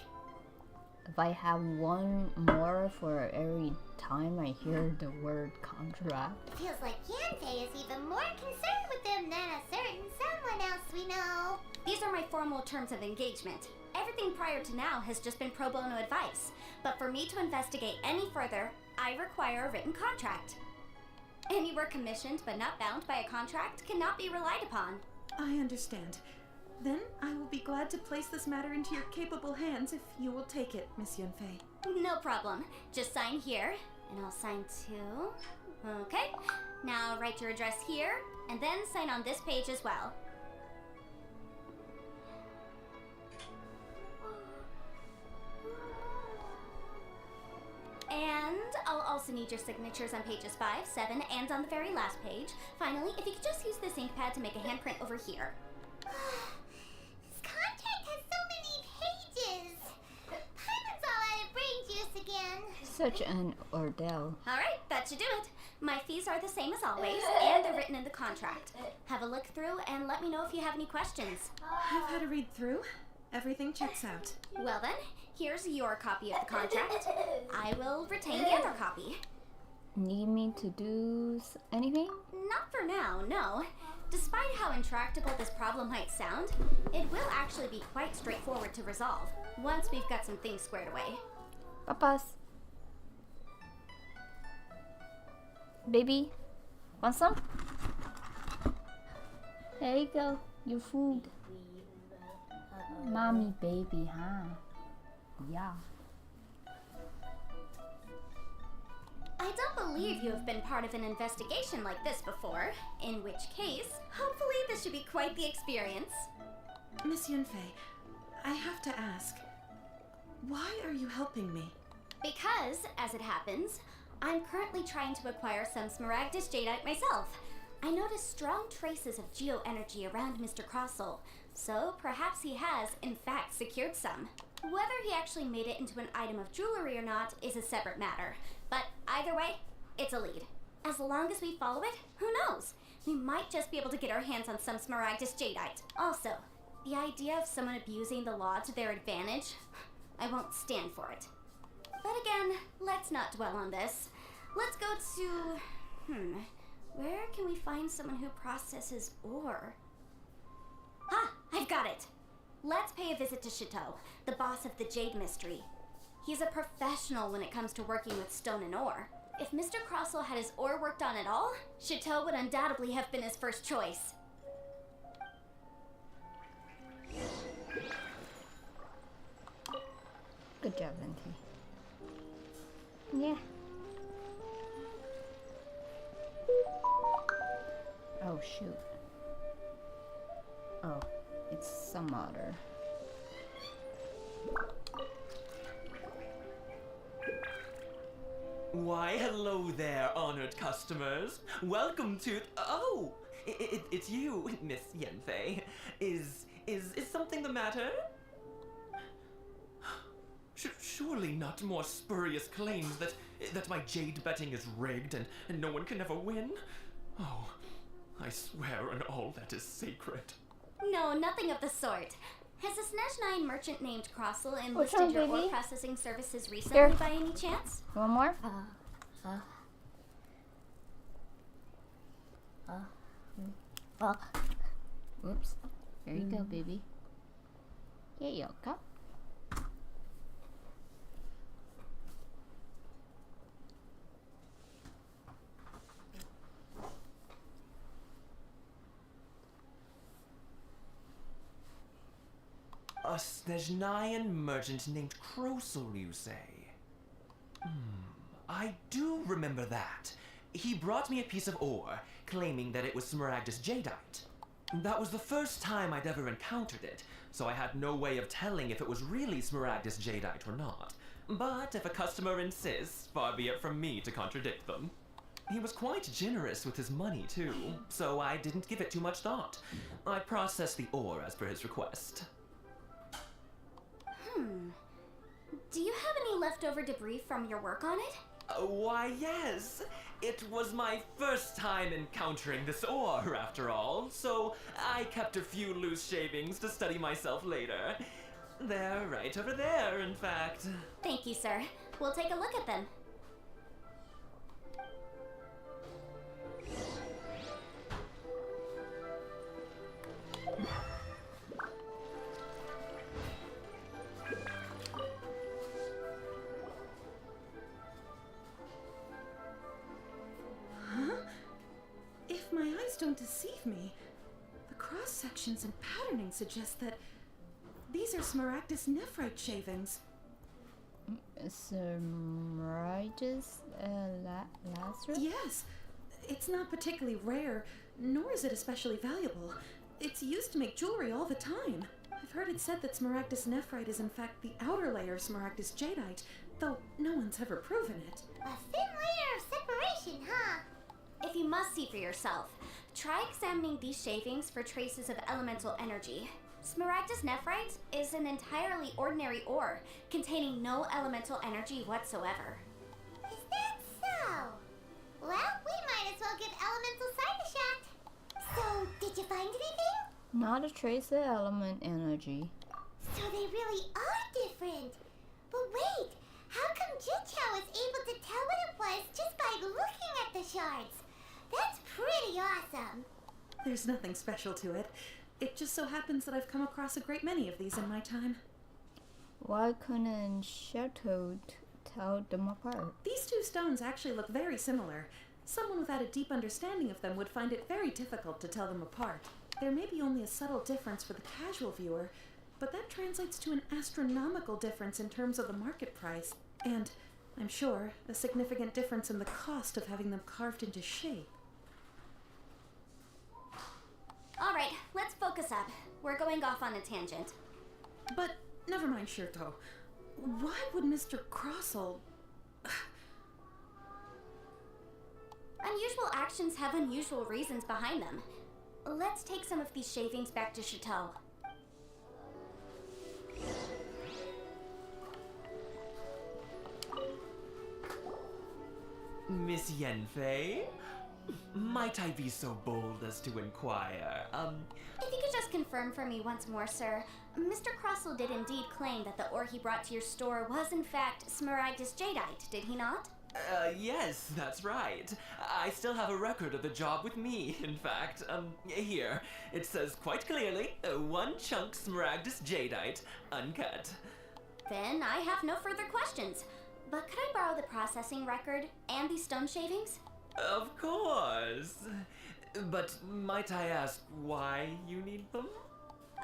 S1: If I have one more for every time I hear the word contract.
S4: Feels like Yanfei is even more concerned with them than a certain someone else we know.
S6: These are my formal terms of engagement. Everything prior to now has just been pro bono advice. But for me to investigate any further, I require a written contract. Any work commissioned but not bound by a contract cannot be relied upon.
S5: I understand. Then I will be glad to place this matter into your capable hands if you will take it, Miss Yunfei.
S6: No problem. Just sign here, and I'll sign too. Okay. Now write your address here, and then sign on this page as well. And I'll also need your signatures on pages 5, 7, and on the very last page. Finally, if you could just use this ink pad to make a handprint over here.
S4: This contract has so many pages. Paimon's all out of brain juice again.
S1: Such an ordeal.
S6: Alright, that should do it. My fees are the same as always, and they're written in the contract. Have a look through and let me know if you have any questions.
S5: I've had a read through. Everything checks out.
S6: Well then, here's your copy of the contract. I will retain the other copy.
S1: Need me to do anything?
S6: Not for now, no. Despite how intractable this problem might sound, it will actually be quite straightforward to resolve, once we've got some things squared away.
S1: Papas. Baby, want some? There you go, your food. Mommy, baby, huh? Yeah.
S6: I don't believe you have been part of an investigation like this before, in which case, hopefully this should be quite the experience.
S5: Miss Yunfei, I have to ask, why are you helping me?
S6: Because, as it happens, I'm currently trying to acquire some Smaragdus Jadeite myself. I noticed strong traces of geoenergy around Mr. Crossel, so perhaps he has, in fact, secured some. Whether he actually made it into an item of jewelry or not is a separate matter, but either way, it's a lead. As long as we follow it, who knows? We might just be able to get our hands on some Smaragdus Jadeite. Also, the idea of someone abusing the law to their advantage, I won't stand for it. But again, let's not dwell on this. Let's go to... where can we find someone who processes ore? Ah, I've got it! Let's pay a visit to Chateau, the boss of the Jade Mystery. He's a professional when it comes to working with stone and ore. If Mr. Crossel had his ore worked on at all, Chateau would undoubtedly have been his first choice.
S1: Good job, Venti. Yeah. Oh, shoot. Oh, it's some other.
S2: Why, hello there, honored customers. Welcome to. Oh, it's you, Miss Yenfei. Is something the matter? Surely not more spurious claims that my jade betting is rigged and no one can ever win? Oh, I swear on all that is sacred.
S6: No, nothing of the sort. Has a Snezhnine merchant named Crossel
S1: What's
S6: enlisted
S1: wrong,
S6: your ore
S1: baby?
S6: processing services recently
S1: Here.
S6: by any chance?
S1: One more? Oops. There you go, baby. Here you go.
S2: A Snezhnayan merchant named Krosel, you say? I do remember that. He brought me a piece of ore, claiming that it was Smaragdus jadeite. That was the first time I'd ever encountered it, so I had no way of telling if it was really Smaragdus jadeite or not. But if a customer insists, far be it from me to contradict them. He was quite generous with his money, too, so I didn't give it too much thought. I processed the ore as per his request.
S6: Do you have any leftover debris from your work on it?
S2: Why, yes. It was my first time encountering this ore, after all, so I kept a few loose shavings to study myself later. They're right over there, in fact.
S6: Thank you, sir. We'll take a look at them.
S5: If my eyes don't deceive me, the cross sections and patterning suggest that these are Smaragdus nephrite shavings.
S1: Smaragdus Lazarus?
S5: Yes, it's not particularly rare, nor is it especially valuable. It's used to make jewelry all the time. I've heard it said that Smaragdus nephrite is in fact the outer layer of Smaragdus jadeite, though no one's ever proven it.
S4: A thin layer of separation, huh?
S6: If you must see for yourself, try examining these shavings for traces of elemental energy. Smaragdus nephrite is an entirely ordinary ore, containing no elemental energy whatsoever.
S4: Is that so? Well, we might as well give elemental side a shot. So, did you find anything?
S1: Not a trace of element energy.
S4: So they really are different. But wait, how come Jichao was able to tell what it was just by looking at the shards? That's pretty awesome.
S5: There's nothing special to it. It just so happens that I've come across a great many of these in my time.
S1: Why couldn't Chateau tell them apart?
S5: These two stones actually look very similar. Someone without a deep understanding of them would find it very difficult to tell them apart. There may be only a subtle difference for the casual viewer, but that translates to an astronomical difference in terms of the market price. And, I'm sure, a significant difference in the cost of having them carved into shape.
S6: All right, let's focus up. We're going off on a tangent.
S5: But, never mind, Shirto. Why would Mr. Crossel...
S6: Unusual actions have unusual reasons behind them. Let's take some of these shavings back to Chateau.
S2: Miss Yenfei? Might I be so bold as to inquire,
S6: If you could just confirm for me once more, sir, Mr. Crossel did indeed claim that the ore he brought to your store was in fact Smaragdus jadeite, did he not?
S2: Yes, that's right. I still have a record of the job with me, in fact. Here. It says quite clearly, 1 chunk Smaragdus jadeite, uncut.
S6: Then I have no further questions. But could I borrow the processing record and these stone shavings?
S2: Of course. But might I ask why you need them?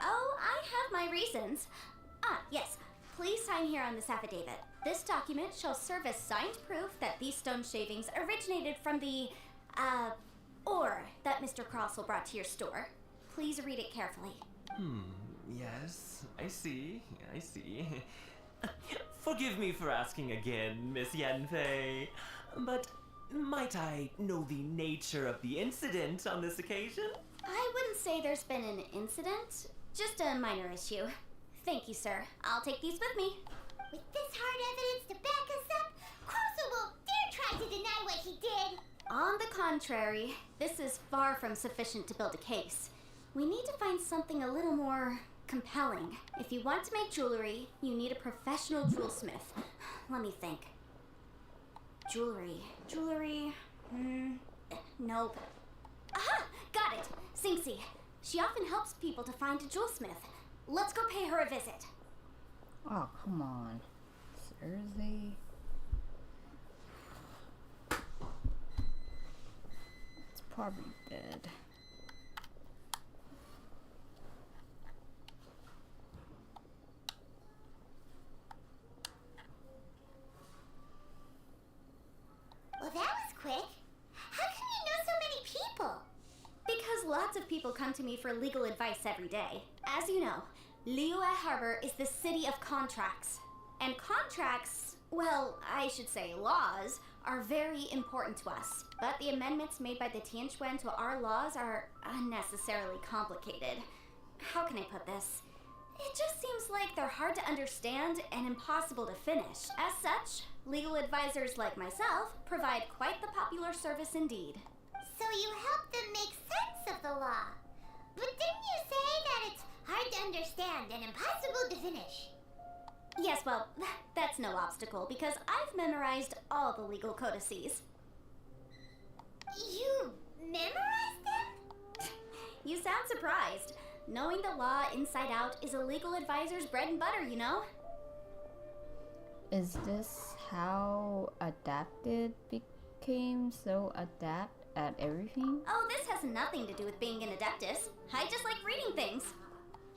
S6: Oh, I have my reasons. Yes. Please sign here on this affidavit. This document shall serve as signed proof that these stone shavings originated from the, ore that Mr. Crossel brought to your store. Please read it carefully.
S2: Yes, I see. Forgive me for asking again, Miss Yanfei, but might I know the nature of the incident on this occasion?
S6: I wouldn't say there's been an incident, just a minor issue. Thank you, sir. I'll take these with me.
S4: With this hard evidence to back us up, Crossel won't dare try to deny what he did.
S6: On the contrary, this is far from sufficient to build a case. We need to find something a little more compelling. If you want to make jewelry, you need a professional jewelsmith. Let me think. Jewelry. Nope. Aha! Got it! Singsi. She often helps people to find a jewelsmith. Let's go pay her a visit.
S1: Oh, come on. Seriously? It's probably dead.
S4: Well, that was quick. How come you know so many people?
S6: Because lots of people come to me for legal advice every day. As you know, Liyue Harbor is the city of contracts. And contracts, well, I should say laws, are very important to us. But the amendments made by the Tianquan to our laws are unnecessarily complicated. How can I put this? It just seems like they're hard to understand and impossible to finish. As such, legal advisors like myself provide quite the popular service indeed.
S4: So you help them make sense of the law. But didn't you say that it's hard to understand and impossible to finish?
S6: Yes, well, that's no obstacle because I've memorized all the legal codices.
S4: You memorized them?
S6: You sound surprised. Knowing the law inside out is a legal advisor's bread and butter, you know?
S1: Is this how adapted became so adept at everything?
S6: Oh, this has nothing to do with being an adeptus. I just like reading things.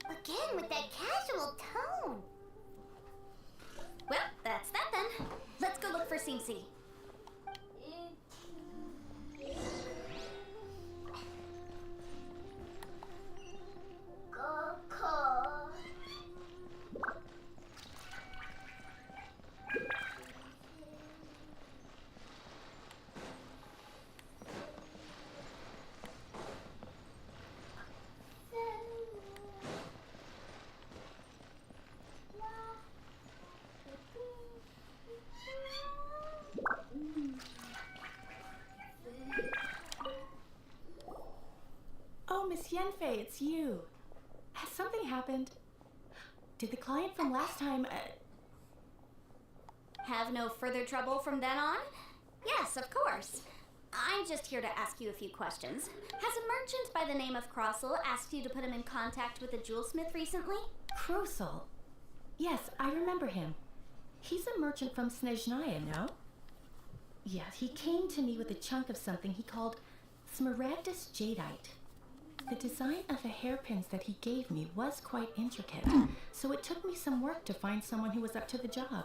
S4: Again, with that casual tone.
S6: Well, that's that then. Let's go look for Singsi.
S9: Oh, Miss Yanfei, it's you. Has something happened? Did the client from last time,
S6: Have no further trouble from then on? Yes, of course. I'm just here to ask you a few questions. Has a merchant by the name of Crossel asked you to put him in contact with a jewelsmith recently?
S9: Crossel? Yes, I remember him. He's a merchant from Snezhnaya, no? Yeah, he came to me with a chunk of something he called Smaragdus Jadeite. The design of the hairpins that he gave me was quite intricate, so it took me some work to find someone who was up to the job.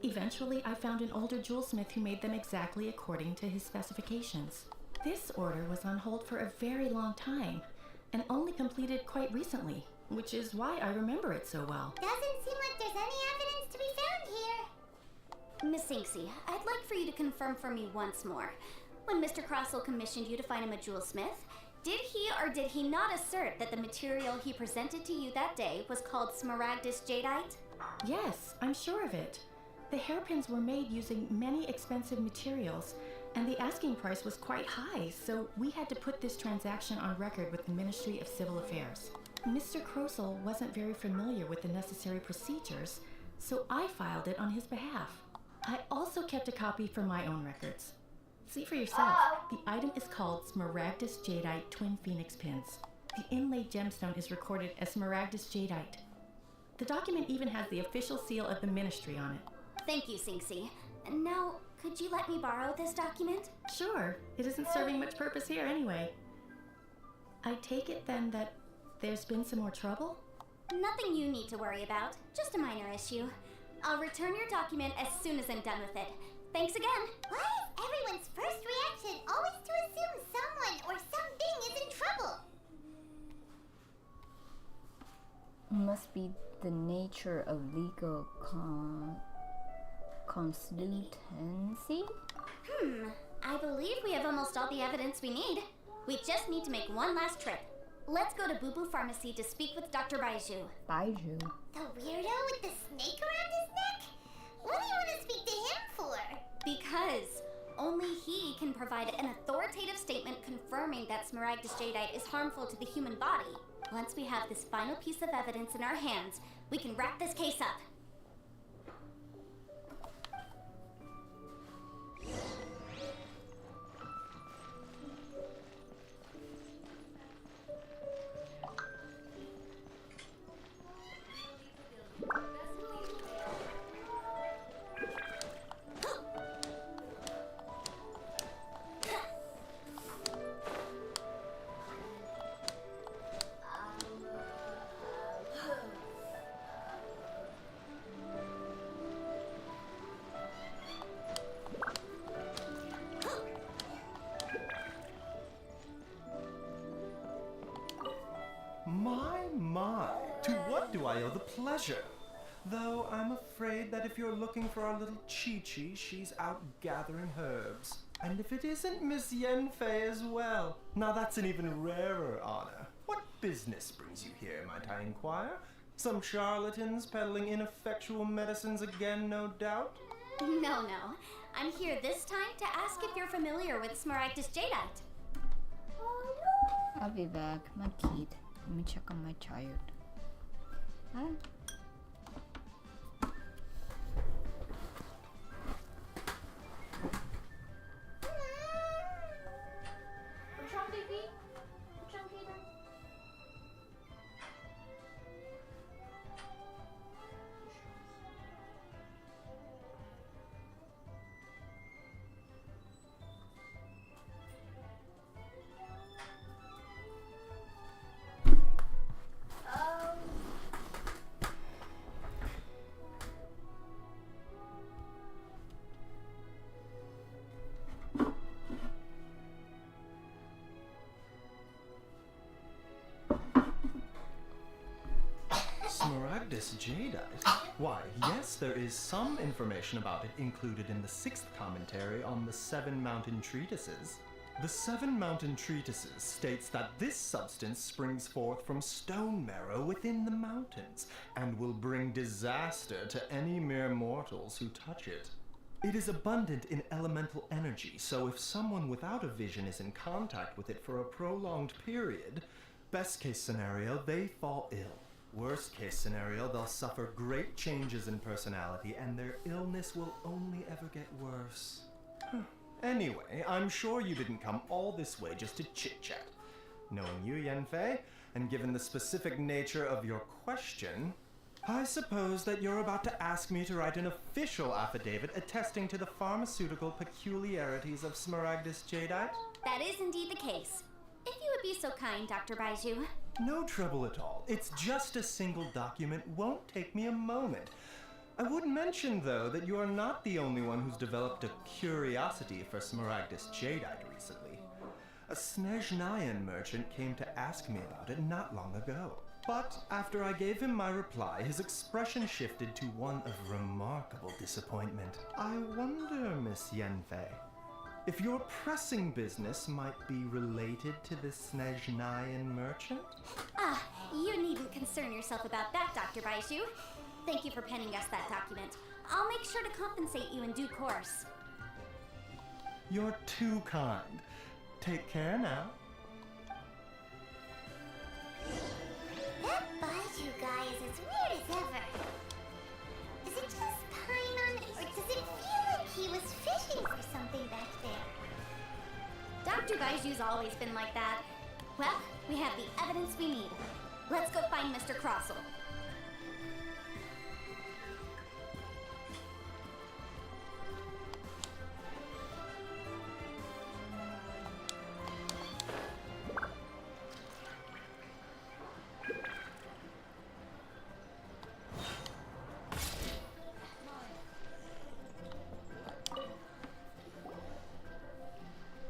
S9: Eventually, I found an older jewelsmith who made them exactly according to his specifications. This order was on hold for a very long time, and only completed quite recently, which is why I remember it so well.
S4: Doesn't seem like there's any evidence to be found here.
S6: Miss Singsi, I'd like for you to confirm for me once more. When Mr. Crossel commissioned you to find him a jewelsmith, did he or did he not assert that the material he presented to you that day was called Smaragdus Jadeite?
S9: Yes, I'm sure of it. The hairpins were made using many expensive materials, and the asking price was quite high, so we had to put this transaction on record with the Ministry of Civil Affairs. Mr. Crossel wasn't very familiar with the necessary procedures, so I filed it on his behalf. I also kept a copy for my own records. See for yourself, the item is called Smaragdus Jadeite Twin Phoenix Pins. The inlaid gemstone is recorded as Smaragdus Jadeite. The document even has the official seal of the ministry on it.
S6: Thank you, Singsi. Now, could you let me borrow this document?
S9: Sure, it isn't serving much purpose here anyway. I take it then that there's been some more trouble?
S6: Nothing you need to worry about, just a minor issue. I'll return your document as soon as I'm done with it. Thanks again.
S4: Why is everyone's first reaction always to assume someone or something is in trouble?
S1: Must be the nature of legal consultancy?
S6: I believe we have almost all the evidence we need. We just need to make one last trip. Let's go to Boo Boo Pharmacy to speak with Dr. Baiju.
S1: Baiju.
S4: The weirdo with the snake around his neck? What do you want to speak to him for?
S6: Because only he can provide an authoritative statement confirming that Smaragdus Jadeite is harmful to the human body. Once we have this final piece of evidence in our hands, we can wrap this case up.
S10: My, to what do I owe the pleasure? Though I'm afraid that if you're looking for our little Chi-Chi, she's out gathering herbs. And if it isn't Miss Yenfei as well, now that's an even rarer honor. What business brings you here, might I inquire? Some charlatans peddling ineffectual medicines again, no doubt?
S6: No. I'm here this time to ask if you're familiar with Smaragdus Jadeite.
S1: I'll be back. My kid. Let me check on my child. Huh?
S6: What's wrong, baby? What's wrong, Peter?
S10: Smaragdus Jadeite? Why, yes, there is some information about it included in the 6th commentary on the 7 Mountain Treatises. The 7 Mountain Treatises states that this substance springs forth from stone marrow within the mountains and will bring disaster to any mere mortals who touch it. It is abundant in elemental energy, so if someone without a vision is in contact with it for a prolonged period, best case scenario, they fall ill. Worst case scenario, they'll suffer great changes in personality and their illness will only ever get worse. Anyway, I'm sure you didn't come all this way just to chit-chat. Knowing you, Yenfei, and given the specific nature of your question, I suppose that you're about to ask me to write an official affidavit attesting to the pharmaceutical peculiarities of Smaragdus Jadeite?
S6: That is indeed the case. If you would be so kind, Dr. Baiju.
S10: No trouble at all. It's just a single document. Won't take me a moment. I would mention, though, that you are not the only one who's developed a curiosity for Smaragdus Jadeite recently. A Snezhnayan merchant came to ask me about it not long ago. But after I gave him my reply, his expression shifted to one of remarkable disappointment. I wonder, Miss Yenfei, if your pressing business might be related to the Snezhnayan merchant?
S6: You needn't concern yourself about that, Dr. Baiju. Thank you for penning us that document. I'll make sure to compensate you in due course.
S10: You're too kind. Take care now.
S4: That Baiju guy is as weird as ever. Is it just Paimon, or does it feel like he was fishing for something back there?
S6: Dr. Baiju's always been like that. Well, we have the evidence we need. Let's go find Mr. Crossell.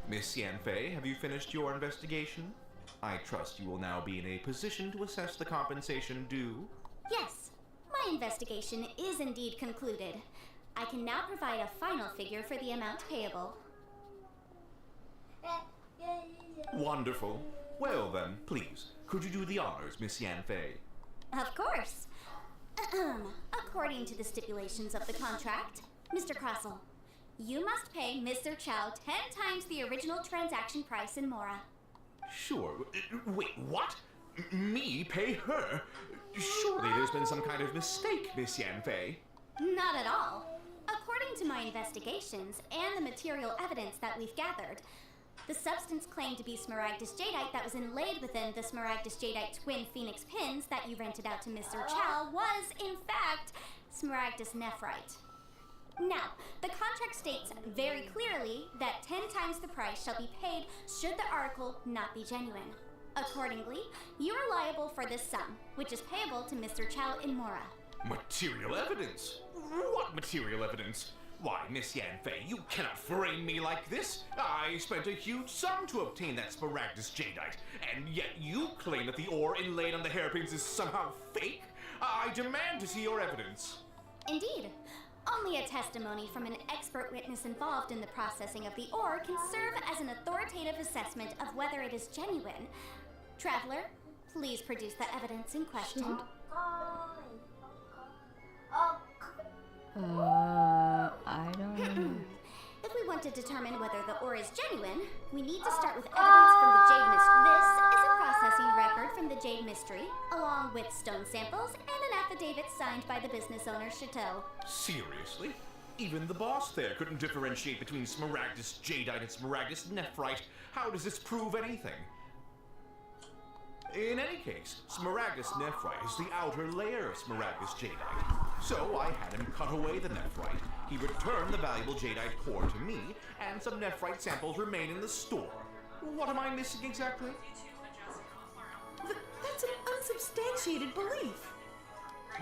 S7: Miss Yanfei, have you finished your investigation? I trust you will now be in a position to assess the compensation due.
S6: Yes, my investigation is indeed concluded. I can now provide a final figure for the amount payable.
S7: Wonderful. Well then, please, could you do the honors, Miss Yanfei?
S6: Of course. According to the stipulations of the contract, Mr. Crossell, you must pay Mr. Chow 10 times the original transaction price in Mora.
S7: Sure. Wait, what? Me pay her? Surely there's been some kind of mistake, Miss Yanfei.
S6: Not at all. According to my investigations and the material evidence that we've gathered, the substance claimed to be Smaragdus Jadeite that was inlaid within the Smaragdus Jadeite twin phoenix pins that you rented out to Mr. Chow was, in fact, Smaragdus Nephrite. Now, the contract states very clearly that 10 times the price shall be paid should the article not be genuine. Accordingly, you are liable for this sum, which is payable to Mr. Chow in Mora.
S7: Material evidence? What material evidence? Why, Miss Yanfei, you cannot frame me like this. I spent a huge sum to obtain that Smaragdus Jadeite, and yet you claim that the ore inlaid on the hairpins is somehow fake? I demand to see your evidence.
S6: Indeed. Only a testimony from an expert witness involved in the processing of the ore can serve as an authoritative assessment of whether it is genuine. Traveler, please produce the evidence in question.
S1: I don't know.
S6: If we want to determine whether the ore is genuine, we need to start with evidence from the Jade Mystery. This is a processing record from the Jade Mystery, along with stone samples and an affidavit signed by the business owner, Chateau.
S7: Seriously? Even the boss there couldn't differentiate between Smaragdus Jadeite and Smaragdus Nephrite. How does this prove anything? In any case, Smaragdus Nephrite is the outer layer of Smaragdus Jadeite. So I had him cut away the Nephrite. He returned the valuable Jadeite core to me, and some Nephrite samples remain in the store. What am I missing exactly?
S5: That's an unsubstantiated belief.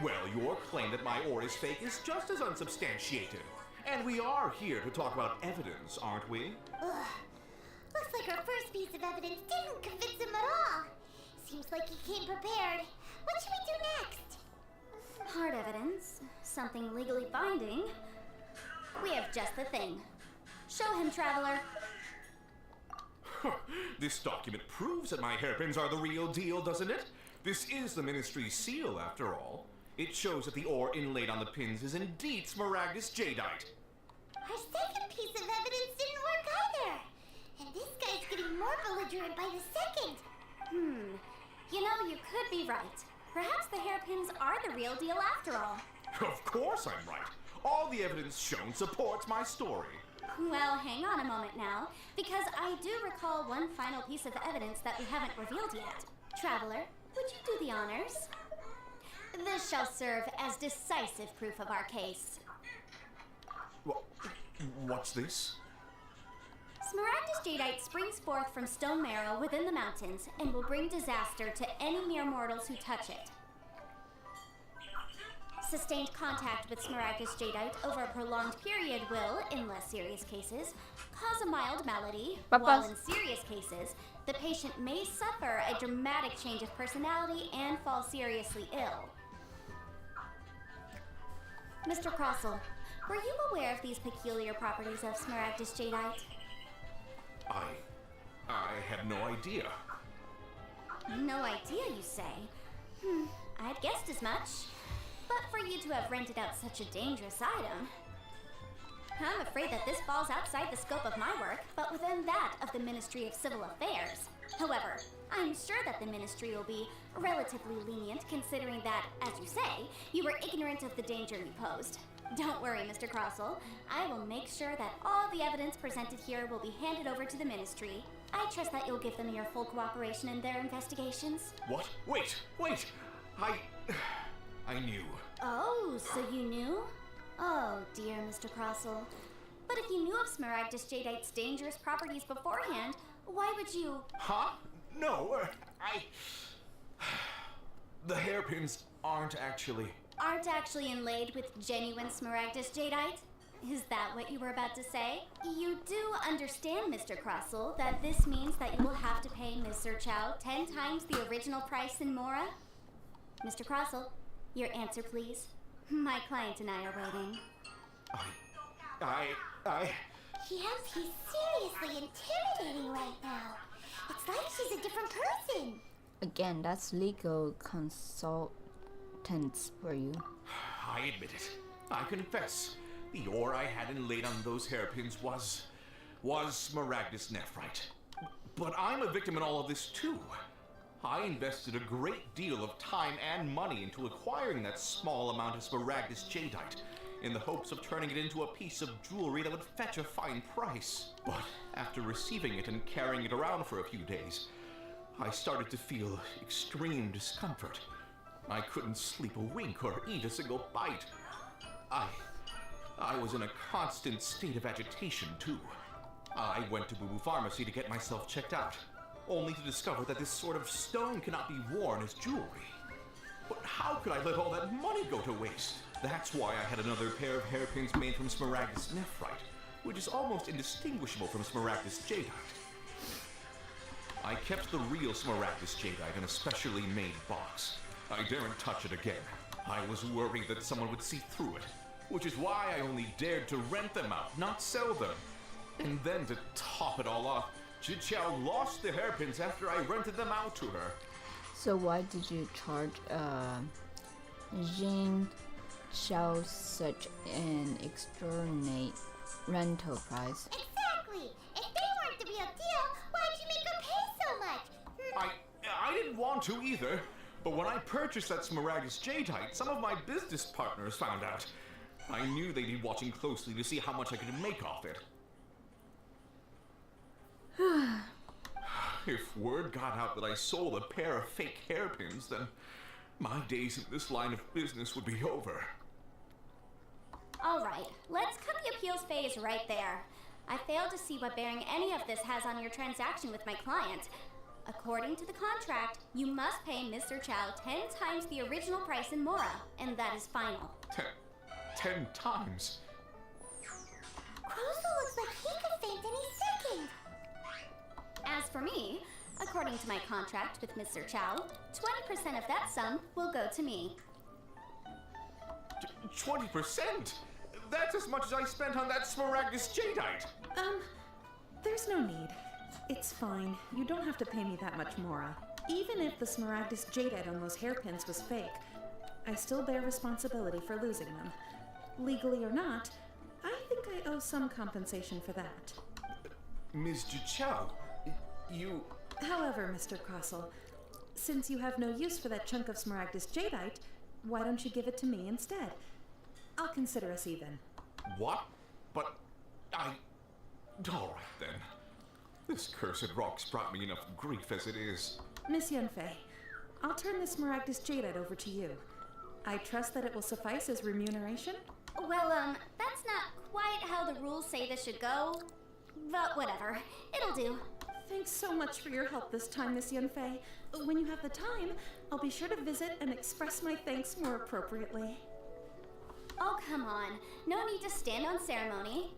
S7: Well, your claim that my ore is fake is just as unsubstantiated. And we are here to talk about evidence, aren't we?
S4: Ugh. Looks like our first piece of evidence didn't convince him at all. Seems like he came prepared. What should we do next?
S6: Hard evidence, something legally binding. We have just the thing. Show him, Traveler.
S7: This document proves that my hairpins are the real deal, doesn't it? This is the Ministry's seal, after all. It shows that the ore inlaid on the pins is indeed Smaragdus Jadeite.
S4: Our second piece of evidence didn't work either. And this guy's getting more belligerent by the second.
S6: You know, you could be right. Perhaps the hairpins are the real deal after all.
S7: Of course I'm right. All the evidence shown supports my story.
S6: Well, hang on a moment now, because I do recall one final piece of evidence that we haven't revealed yet. Traveler, would you do the honors? This shall serve as decisive proof of our case.
S7: What's this?
S6: Smaragdus Jadeite springs forth from stone marrow within the mountains and will bring disaster to any mere mortals who touch it. Sustained contact with Smaragdus Jadeite over a prolonged period will, in less serious cases, cause a mild malady, while in serious cases, the patient may suffer a dramatic change of personality and fall seriously ill. Mr. Crossell, were you aware of these peculiar properties of Smaragdus Jadeite?
S7: I had no idea.
S6: No idea, you say? I'd guessed as much. But for you to have rented out such a dangerous item, I'm afraid that this falls outside the scope of my work, but within that of the Ministry of Civil Affairs. However, I'm sure that the Ministry will be relatively lenient considering that, as you say, you were ignorant of the danger you posed. Don't worry, Mr. Crossell. I will make sure that all the evidence presented here will be handed over to the Ministry. I trust that you'll give them your full cooperation in their investigations.
S7: What? Wait! I knew.
S6: Oh, so you knew? Oh, dear Mr. Crossell. But if you knew of Smaragdus Jadeite's dangerous properties beforehand, why would you...
S7: Huh? No, The hairpins aren't actually
S6: inlaid with genuine Smaragdus Jadeite? Is that what you were about to say? You do understand, Mr. Crossell, that this means that you will have to pay Mr. Chow 10 times the original price in Mora? Mr. Crossell, your answer, please. My client and I are waiting.
S4: Yes, he's seriously intimidating right now. It's like she's a different person.
S1: Again, that's legal consultants for you.
S7: I admit it. I confess. The ore I had inlaid on those hairpins was Smaragdus nephrite. But I'm a victim in all of this too. I invested a great deal of time and money into acquiring that small amount of Smaragdus jadeite in the hopes of turning it into a piece of jewelry that would fetch a fine price. But after receiving it and carrying it around for a few days, I started to feel extreme discomfort. I couldn't sleep a wink or eat a single bite. I was in a constant state of agitation, too. I went to Boo Boo Pharmacy to get myself checked out, only to discover that this sort of stone cannot be worn as jewelry. But how could I let all that money go to waste? That's why I had another pair of hairpins made from Smaragdus nephrite, which is almost indistinguishable from Smaragdus jadeite. I kept the real Smaragdus jadeite in a specially made box. I daren't touch it again. I was worried that someone would see through it, which is why I only dared to rent them out, not sell them. And then to top it all off, Jiqiao lost the hairpins after I rented them out to her.
S1: So why did you charge Jin Xiao such an extraordinary rental price?
S4: Exactly. If they weren't the real deal, why'd you make her pay so much?
S7: I didn't want to either, but when I purchased that Smaragdus jadeite, some of my business partners found out. I knew they'd be watching closely to see how much I could make off it. If word got out that I sold a pair of fake hairpins, then my days in this line of business would be over.
S6: All right, let's cut the appeals phase right there. I fail to see what bearing any of this has on your transaction with my client. According to the contract, you must pay Mr. Chow 10 times the original price in Mora, and that is final.
S7: 10 times?
S4: Crossell looks like he could faint any second.
S6: As for me, according to my contract with Mr. Chow, 20% of that sum will go to me.
S7: 20%? That's as much as I spent on that Smaragdus jadeite!
S5: There's no need. It's fine. You don't have to pay me that much, Mora. Even if the Smaragdus jadeite on those hairpins was fake, I still bear responsibility for losing them. Legally or not, I think I owe some compensation for that.
S7: Ms. Jiqiao, you...
S5: However, Mr. Crossell, since you have no use for that chunk of Smaragdus jadeite, why don't you give it to me instead? I'll consider us even.
S7: What? But I... All right, then. This cursed rock's brought me enough grief as it is.
S5: Miss Yunfei, I'll turn the Smaragdus jadeite over to you. I trust that it will suffice as remuneration?
S6: Well, that's not quite how the rules say this should go. But whatever, it'll do.
S5: Thanks so much for your help this time, Miss Yunfei. When you have the time, I'll be sure to visit and express my thanks more appropriately.
S6: Oh, come on. No need to stand on ceremony.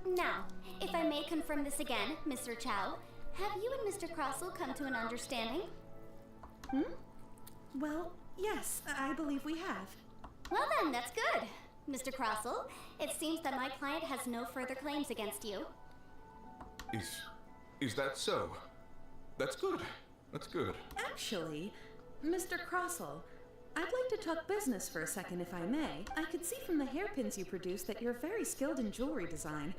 S6: Now, if I may confirm this again, Mr. Chow, have you and Mr. Crossell come to an understanding?
S5: Well, yes, I believe we have.
S6: Well then, that's good. Mr. Crossell, it seems that my client has no further claims against you.
S7: Is that so? That's good. That's good.
S5: Actually, Mr. Crossell, I'd like to talk business for a second, if I may. I could see from the hairpins you produce that you're very skilled in jewelry design.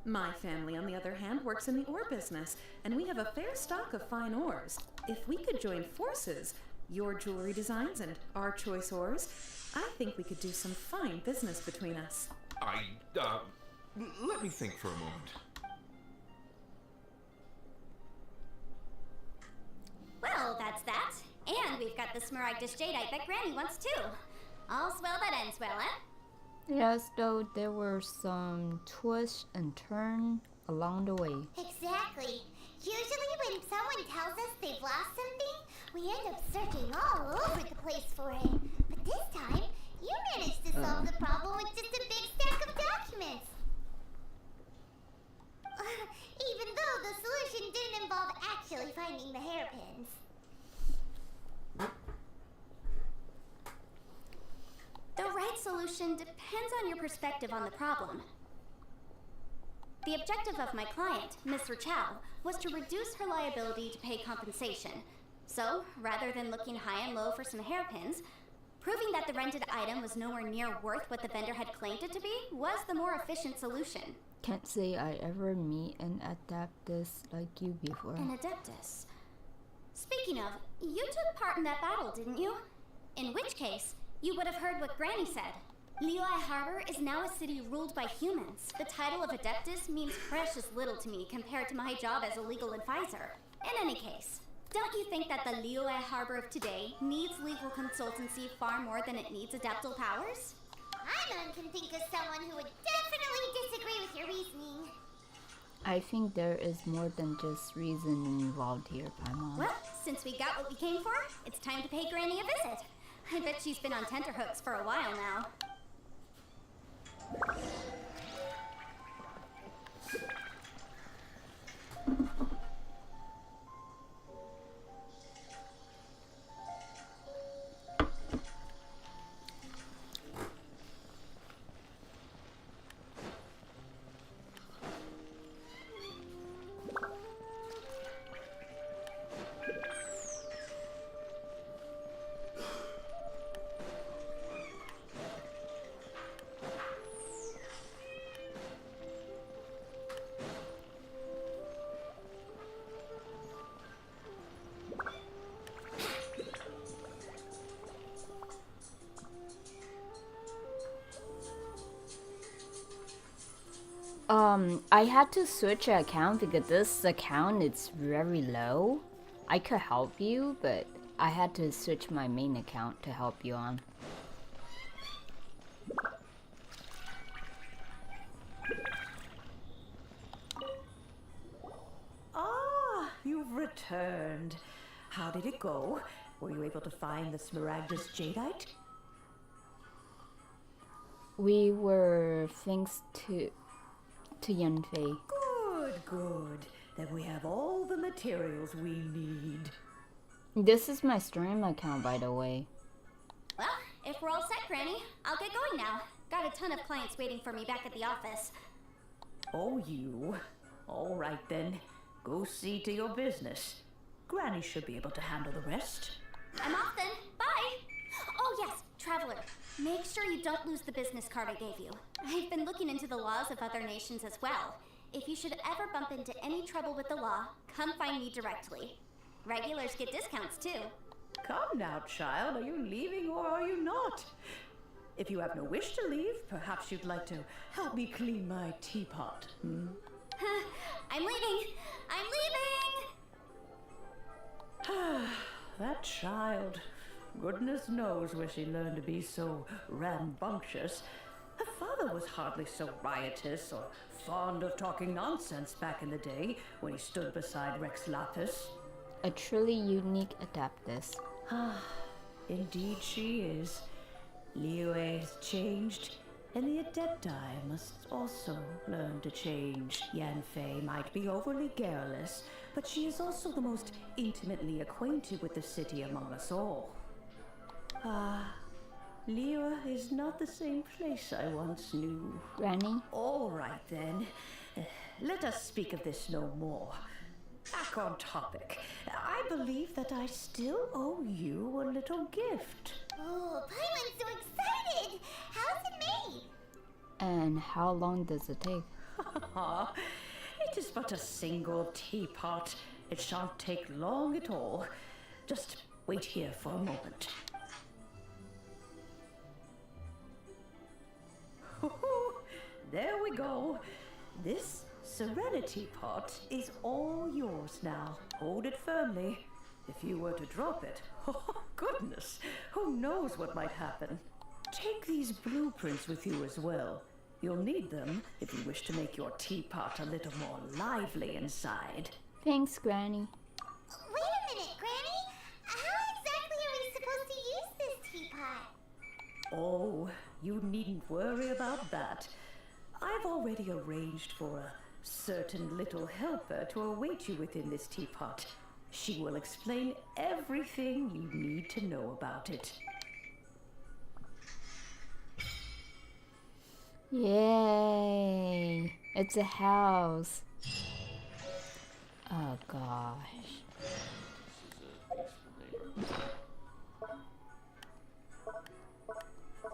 S5: My family, on the other hand, works in the ore business, and we have a fair stock of fine ores. If we could join forces, your jewelry designs and our choice ores, I think we could do some fine business between us.
S7: Let me think for a moment.
S6: Well, that's that. And we've got the Smaragdus jadeite that Granny wants too. All's well that ends well, eh?
S1: Yes, though there were some twists and turns along the way.
S4: Exactly. Usually when someone tells us they've lost something, we end up searching all over the place for it. But this time, you managed to solve the problem with just a big stack of documents.
S6: solution depends on your perspective on the problem. The objective of my client, Mr. Chow, was to reduce her liability to pay compensation. So, rather than looking high and low for some hairpins, proving that the rented item was nowhere near worth what the vendor had claimed it to be was the more efficient solution.
S1: Can't say I ever meet an adeptus like you before.
S6: An adeptus. Speaking of, you took part in that battle, didn't you? In which case, you would have heard what Granny said. Liyue Harbor is now a city ruled by humans. The title of adeptus means precious little to me compared to my job as a legal advisor. In any case, don't you think that the Liyue Harbor of today needs legal consultancy far more than it needs adeptal powers?
S4: Paimon can think of someone who would definitely disagree with your reasoning.
S1: I think there is more than just reason involved here, Paimon.
S6: Well, since we got what we came for, it's time to pay Granny a visit. I bet she's been on tenterhooks for a while now.
S1: I had to switch an account because this account is very low. I could help you, but I had to switch my main account to help you on.
S5: Ah, you've returned. How did it go? Were you able to find the Smaragdus Jadeite?
S1: We were thanks to Yanfei.
S5: Good, good. Then we have all the materials we need.
S1: This is my stream account, by the way.
S6: Well, if we're all set, Granny, I'll get going now. Got a ton of clients waiting for me back at the office.
S5: Oh, you. All right then. Go see to your business. Granny should be able to handle the rest.
S6: I'm off then. Bye! Oh yes, Traveler. Make sure you don't lose the business card I gave you. I've been looking into the laws of other nations as well. If you should ever bump into any trouble with the law, come find me directly. Regulars get discounts too.
S5: Come now, child. Are you leaving or are you not? If you have no wish to leave, perhaps you'd like to help me clean my teapot, hmm?
S6: I'm leaving! I'm leaving!
S5: That child. Goodness knows where she learned to be so rambunctious. Her father was hardly so riotous or fond of talking nonsense back in the day when he stood beside Rex Lapis.
S1: A truly unique adeptus.
S5: Indeed she is. Liyue has changed, and the Adepti must also learn to change. Yanfei might be overly garrulous, but she is also the most intimately acquainted with the city among us all. Liyue is not the same place I once knew.
S1: Granny?
S5: All right then. Let us speak of this no more. Back on topic. I believe that I still owe you a little gift.
S4: Oh, Paimon's so excited! How's it made?
S1: And how long does it take?
S5: It is but a single teapot. It shan't take long at all. Just wait here for a moment. There we go. This Serenity pot is all yours now. Hold it firmly. If you were to drop it, oh goodness, who knows what might happen. Take these blueprints with you as well. You'll need them if you wish to make your teapot a little more lively inside.
S1: Thanks, Granny.
S4: Wait a minute, Granny! How exactly are we supposed to use this teapot?
S5: Oh, you needn't worry about that. I've already arranged for a certain little helper to await you within this teapot. She will explain everything you need to know about it.
S1: Yay! It's a house. Oh gosh.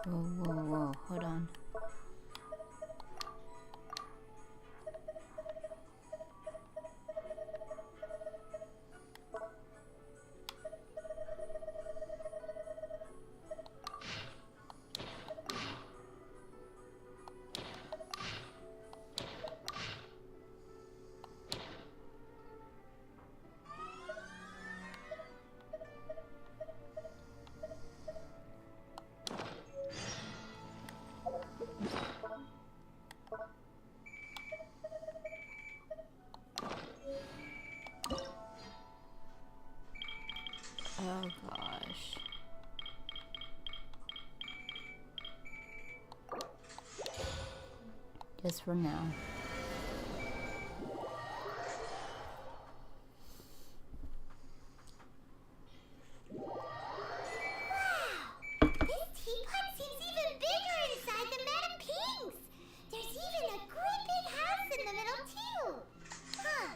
S1: Whoa, hold on. Oh gosh. Just for now.
S4: This teapot seems even bigger inside than Madame Ping's. There's even a great big house in the middle too. Huh.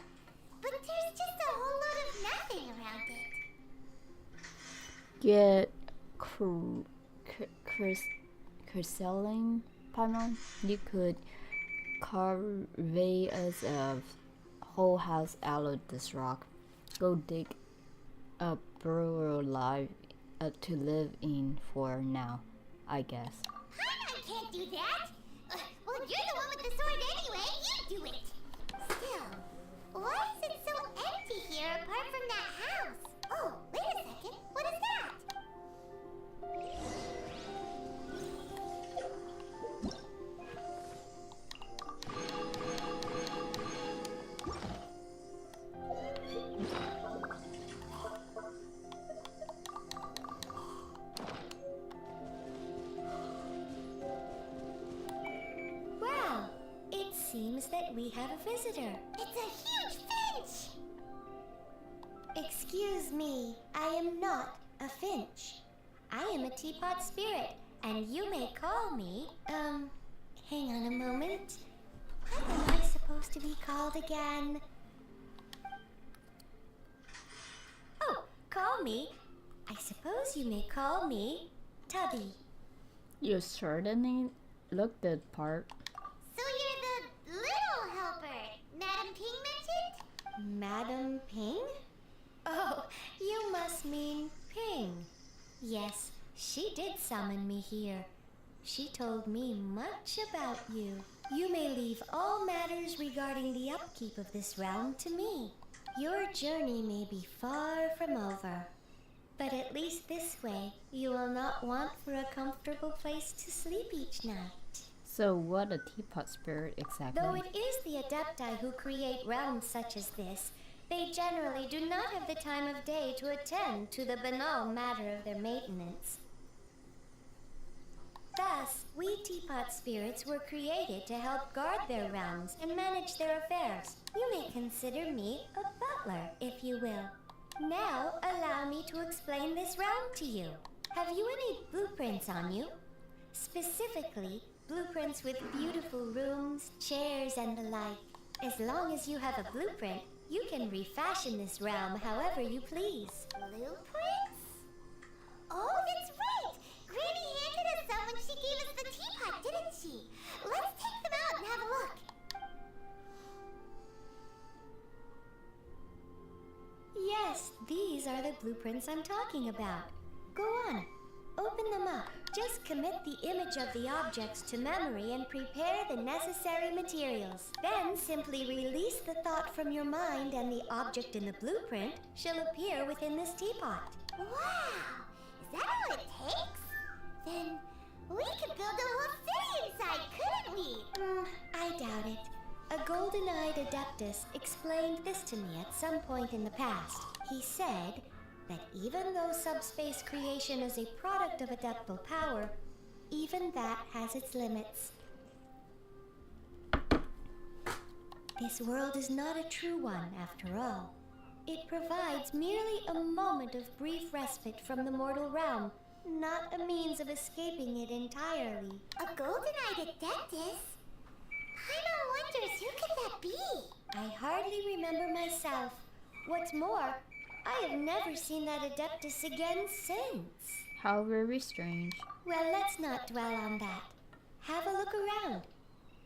S4: But there's just a whole lot of nothing around it.
S1: Get Crystalline Paimon. You could carve us a whole house out of this rock. Go dig a burrow alive to live in for now, I guess.
S4: I can't do that. Well, you're the one with the sword anyway. You do it. Still, why is it so empty here apart from that house? Oh, wait a second. What is that?
S11: Wow, it seems that we have a visitor.
S4: It's a huge finch!
S11: Excuse me, I am not a finch. I am a teapot spirit, and you may call me, hang on a moment. What am I supposed to be called again? Oh, call me. I suppose you may call me Tubby.
S1: You certainly look the part.
S4: So you're the little helper Madame Ping mentioned?
S11: Madam Ping? Oh, you must mean Ping. Yes, she did summon me here. She told me much about you. You may leave all matters regarding the upkeep of this realm to me. Your journey may be far from over, but at least this way you will not want for a comfortable place to sleep each night.
S1: So what a teapot spirit exactly?
S11: Though it is the Adepti who create realms such as this, they generally do not have the time of day to attend to the banal matter of their maintenance. Thus, we teapot spirits were created to help guard their realms and manage their affairs. You may consider me a butler, if you will. Now, allow me to explain this realm to you. Have you any blueprints on you? Specifically, blueprints with beautiful rooms, chairs, and the like. As long as you have a blueprint, you can refashion this realm however you please.
S4: Blueprints? Oh, that's right! Granny handed us some when she gave us the teapot, didn't she? Let's take them out and have a look.
S11: Yes, these are the blueprints I'm talking about. Go on, open them up. Just commit the image of the objects to memory and prepare the necessary materials. Then simply release the thought from your mind and the object in the blueprint shall appear within this teapot.
S4: Wow! Is that all it takes? Then we could build a whole city inside, couldn't we?
S11: I doubt it. A golden-eyed adeptus explained this to me at some point in the past. He said that even though subspace creation is a product of adeptal power, even that has its limits. This world is not a true one, after all. It provides merely a moment of brief respite from the mortal realm, not a means of escaping it entirely.
S4: A golden-eyed adeptus? Paimon wonders who could that be?
S11: I hardly remember myself. What's more, I have never seen that adeptus again since.
S1: How very strange.
S11: Well, let's not dwell on that. Have a look around.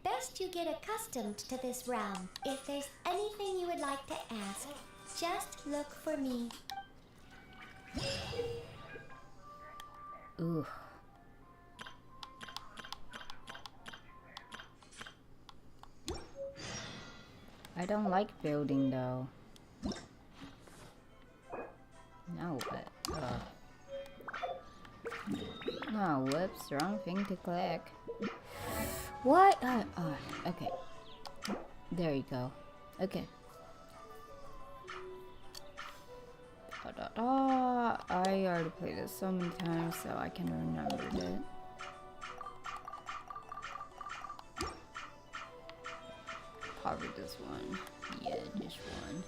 S11: Best you get accustomed to this realm. If there's anything you would like to ask, just look for me.
S1: Ooh. I don't like building though. Now what? Oh, whoops, wrong thing to click. What? Okay. There you go. Okay. I already played this so many times, so I can remember it. Probably this one. Yeah, this one.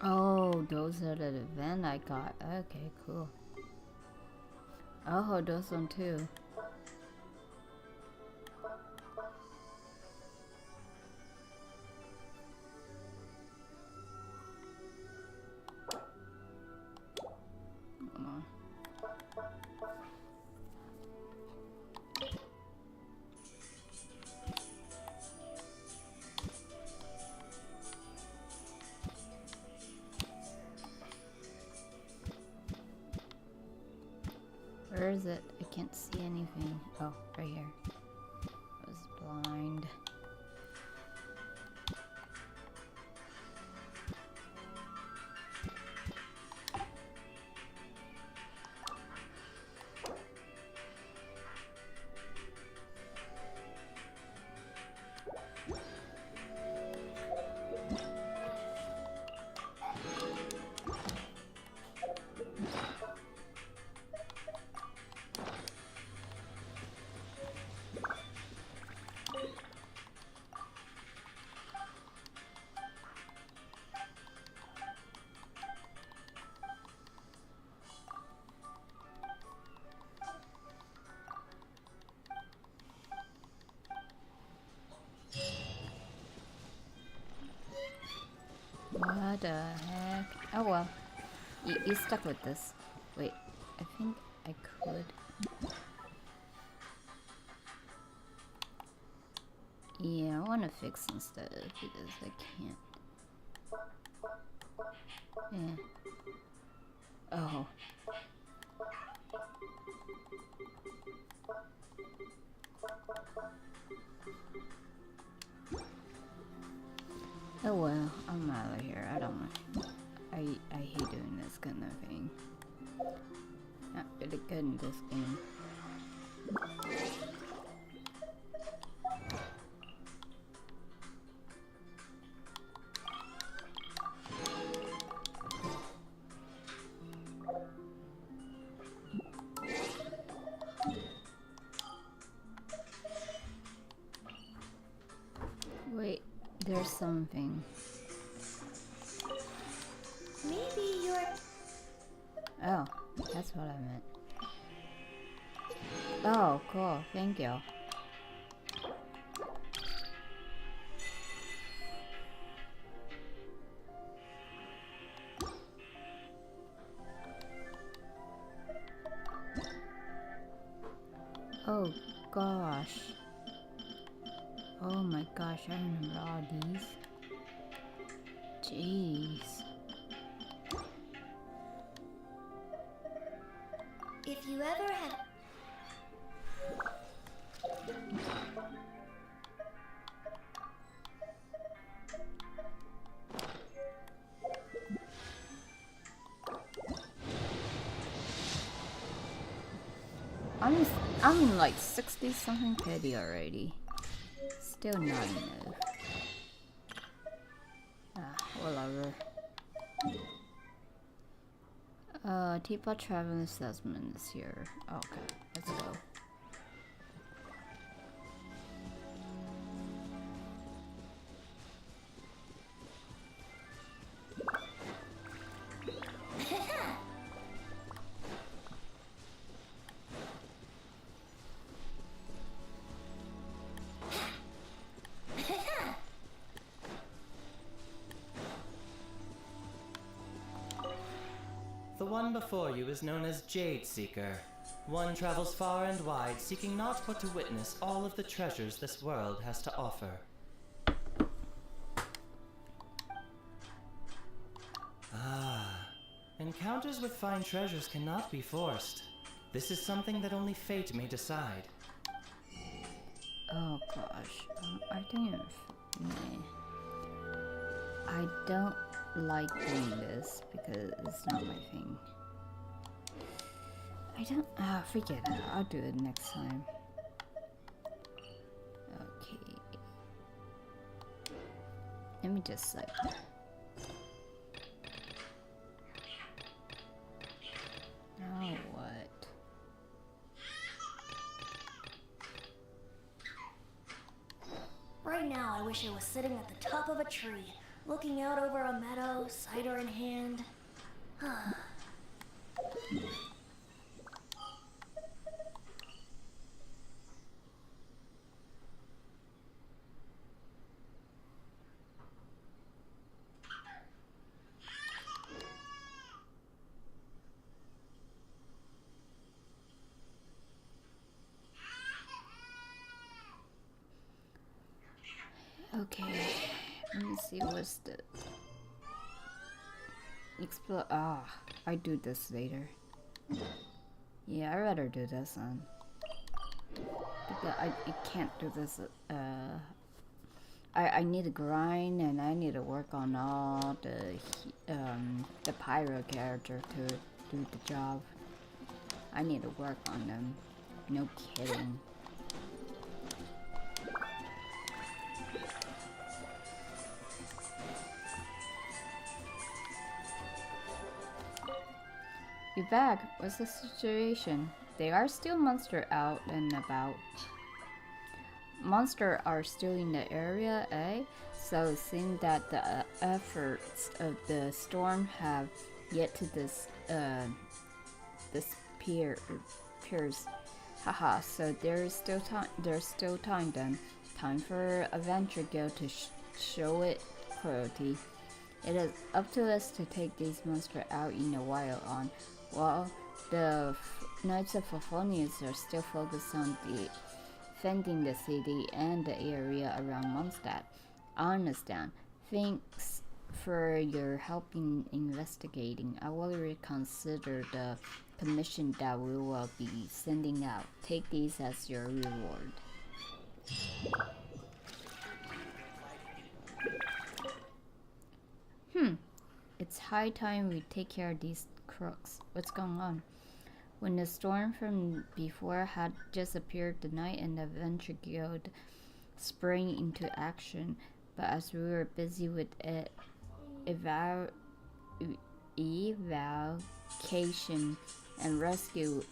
S1: Oh, those are the event I got. Okay, cool. Oh, those one too. Where is it? I can't see anything. Oh, right here. I was blind. What the heck? Oh well. You stuck with this. Wait, I think I could. Yeah, I want to fix some stuff because I can't. Yeah. Oh. Oh well, I'm out of here. I don't want. I hate doing this kind of thing. Not really good in this game. Wait, there's something.
S11: Maybe you're...
S1: Oh, that's what I meant. Oh, cool. Thank you. Oh, gosh. Oh my gosh, I remember all these. Jeez.
S11: If you ever had...
S1: I'm like 60 something petty already. Still not enough. Whatever. Teapot traveling salesman is here. Okay, let's go.
S12: The one before you is known as Jade Seeker. One travels far and wide, seeking naught but to witness all of the treasures this world has to offer. Ah, encounters with fine treasures cannot be forced. This is something that only fate may decide.
S1: Oh gosh, I think I don't like doing this because it's not my thing. I don't. Forget it. I'll do it next time. Okay. Let me just like. Now what?
S11: Right now, I wish I was sitting at the top of a tree, looking out over a meadow, cider in hand.
S1: Okay, let me see what's the explore. I do this later. Yeah, I'd rather do this one because I can't do this. I need to grind and I need to work on all the pyro character to do the job. I need to work on them. No kidding. You back? What's the situation? They are still monster out and about. Monster are still in the area, eh? So it seems that the efforts of the storm have yet to disappears. Haha, so there's still time then. Time for Adventure Guild to show it cruelty. It is up to us to take these monsters out in the wild on. While the Knights of Favonius are still focused on defending the city and the area around Mondstadt. I understand. Thanks for your help in investigating. I will reconsider the commission that we will be sending out. Take these as your reward. It's high time we take care of these crooks. What's going on? When the storm from before had just appeared, the Knight and the Adventure Guild sprang into action. But as we were busy with evacuation and rescue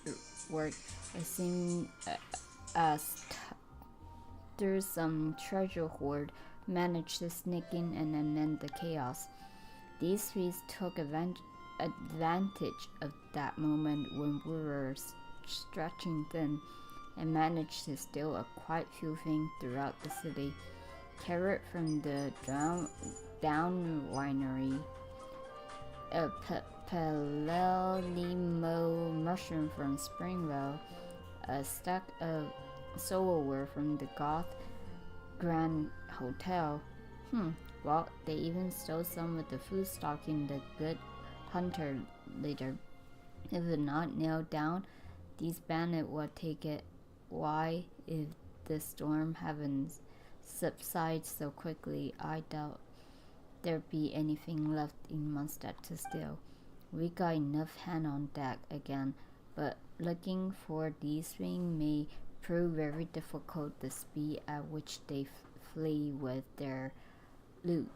S1: work, it seemed as there's some treasure hoard managed to sneak in and amend the chaos. These thieves took advantage of that moment when we were stretching thin and managed to steal a quite few things throughout the city. Carrot from the down winery, a Palelimo mushroom from Springvale, a stack of silverware from the Goth Grand Hotel. Well, they even stole some of the food stock in the Good Hunter later. If not nailed down, these bandits will why, if the storm haven't subsided so quickly, I doubt there'd be anything left in Mondstadt to steal. We got enough hand on deck again, but looking for these things may prove very difficult. The speed at which they flee with their loot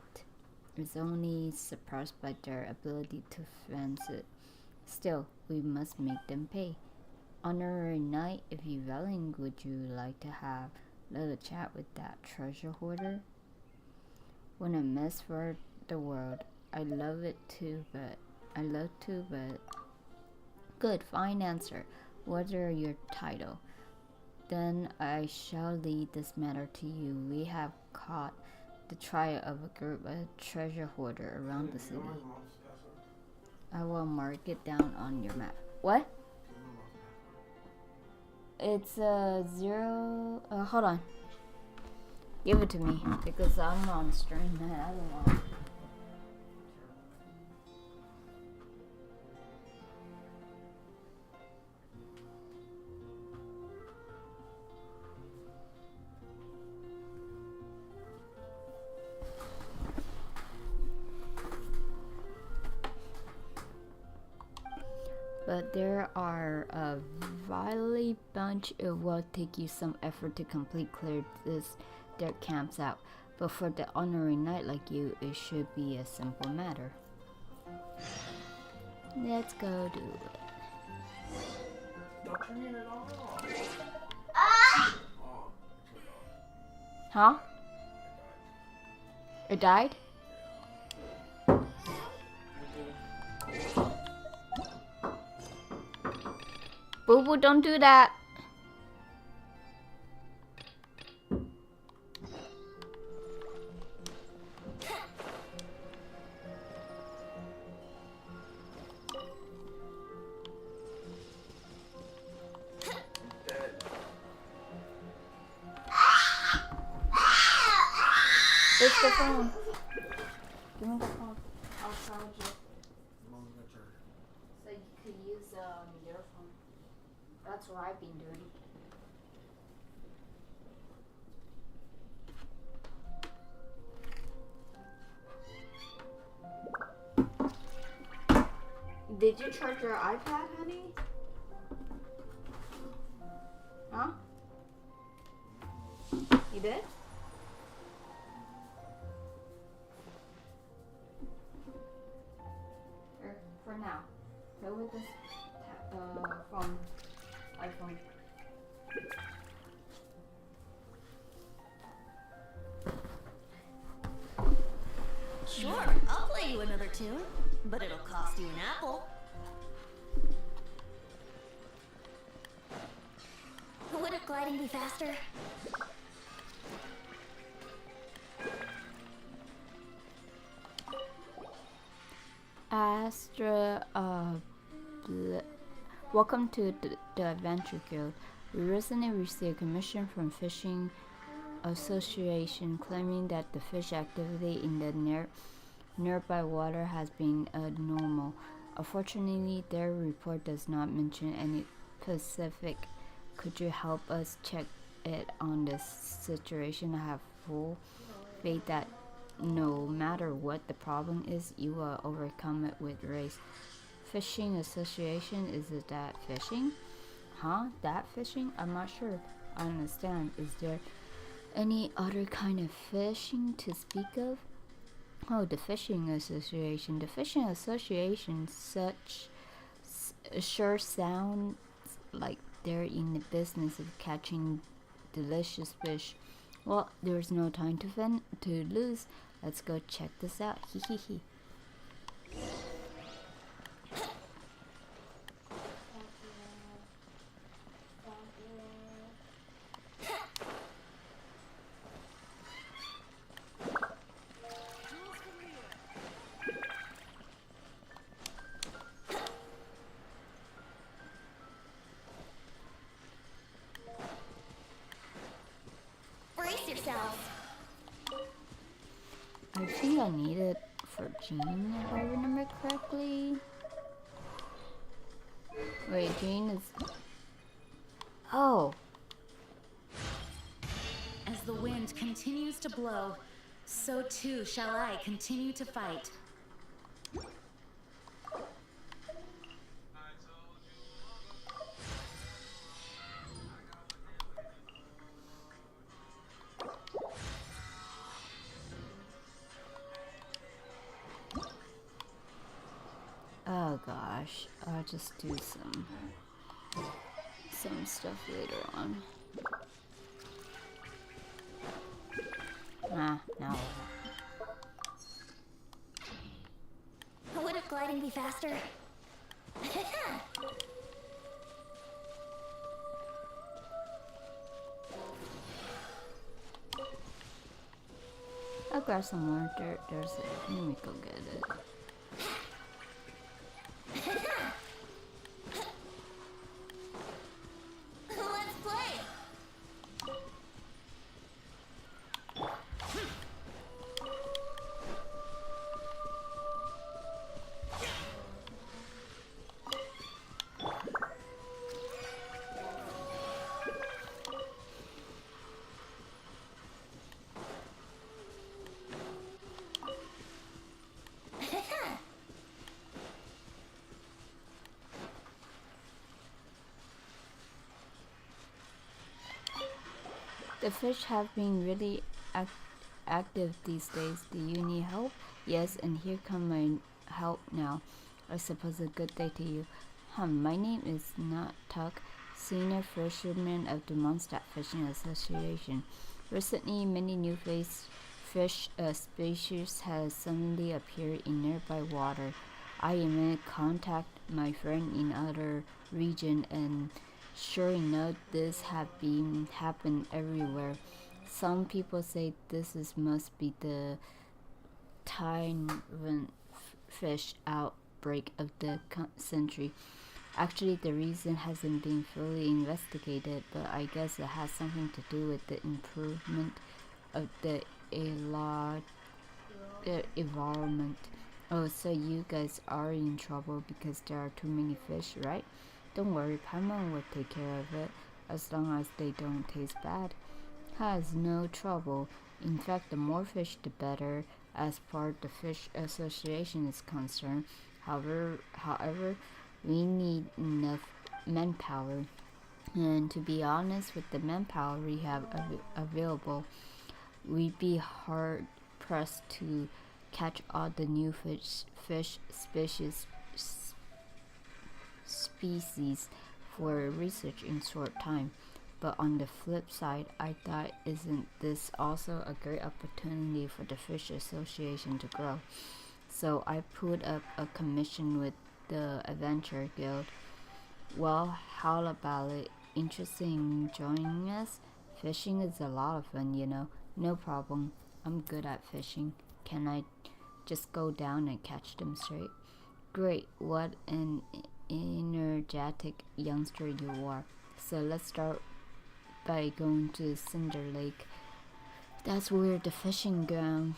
S1: is only surpassed by their ability to fence it. Still, we must make them pay. Honorary Knight, if you're willing, would you like to have a little chat with that treasure hoarder? When a mess for the world, I love to, but good, fine answer. What are your title? Then I shall lead this matter to you. We have caught the trial of a group of treasure hoarder around the city. I will mark it down on your map. What? It's 0. Hold on. Give it to me because I'm on stream. I don't want. But there are a violent bunch. It will take you some effort to clear their camps out. But for the honorary knight like you, it should be a simple matter. Let's go do it. Huh? It died? Boo boo, don't do that. It's the phone. Give me the phone. I'll charge it. So you could use your phone. That's what I've been doing. Did you charge your iPad, honey? Huh? You did? For now. Go with this phone. iPhone.
S3: Sure, I'll play you another tune, but it'll cost you an apple.
S11: Wouldn't gliding be faster?
S1: Astra, welcome to the Adventure Guild. We recently received a commission from Fishing Association claiming that the fish activity in the nearby water has been abnormal. Unfortunately, their report does not mention any specific. Could you help us check it on this situation? I have full faith that no matter what the problem is, you will overcome it with grace. Fishing Association, is it that fishing? Huh? That fishing? I'm not sure. I understand. Is there any other kind of fishing to speak of? Oh, the Fishing Association. The Fishing Association sure sounds like they're in the business of catching delicious fish. Well, there's no time to lose. Let's go check this out. Hee hee hee.
S11: Brace yourselves.
S1: I think I need it for Jean, if I remember correctly. Wait, Jean is... Oh!
S8: the wind continues to blow, so too shall I continue to fight.
S1: Oh gosh, I'll just do some stuff later on. No.
S11: Wouldn't gliding be faster?
S1: I'll grab some more. There's it. Let me go get it.
S11: Let's play!
S1: The fish have been really active these days. Do you need help? Yes, and here come my help now. I suppose a good day to you. My name is Not Tuck, Senior Fisherman of the Mondstadt Fishing Association. Recently, many new fish species have suddenly appeared in nearby water. I am contact my friend in other region, and sure enough, this have been happen everywhere. Some people say must be the Taiwan fish outbreak of the century. Actually, the reason hasn't been fully investigated, but I guess it has something to do with the improvement of the environment. Oh, so you guys are in trouble because there are too many fish, right? Don't worry, Paimon will take care of it, as long as they don't taste bad. Has no trouble. In fact, the more fish, the better, as far as the Fish Association is concerned. However, we need enough manpower. And to be honest, with the manpower we have available, we'd be hard pressed to catch all the new fish species for research in short time. But on the flip side, I thought, isn't this also a great opportunity for the Fish Association to grow? So I put up a commission with the Adventure Guild. Well, how about it? Interested in joining us? Fishing is a lot of fun, you know. No problem. I'm good at fishing. Can I just go down and catch them straight? Great. What an energetic youngster you are. So let's start by going to Cinder Lake. That's where the fishing ground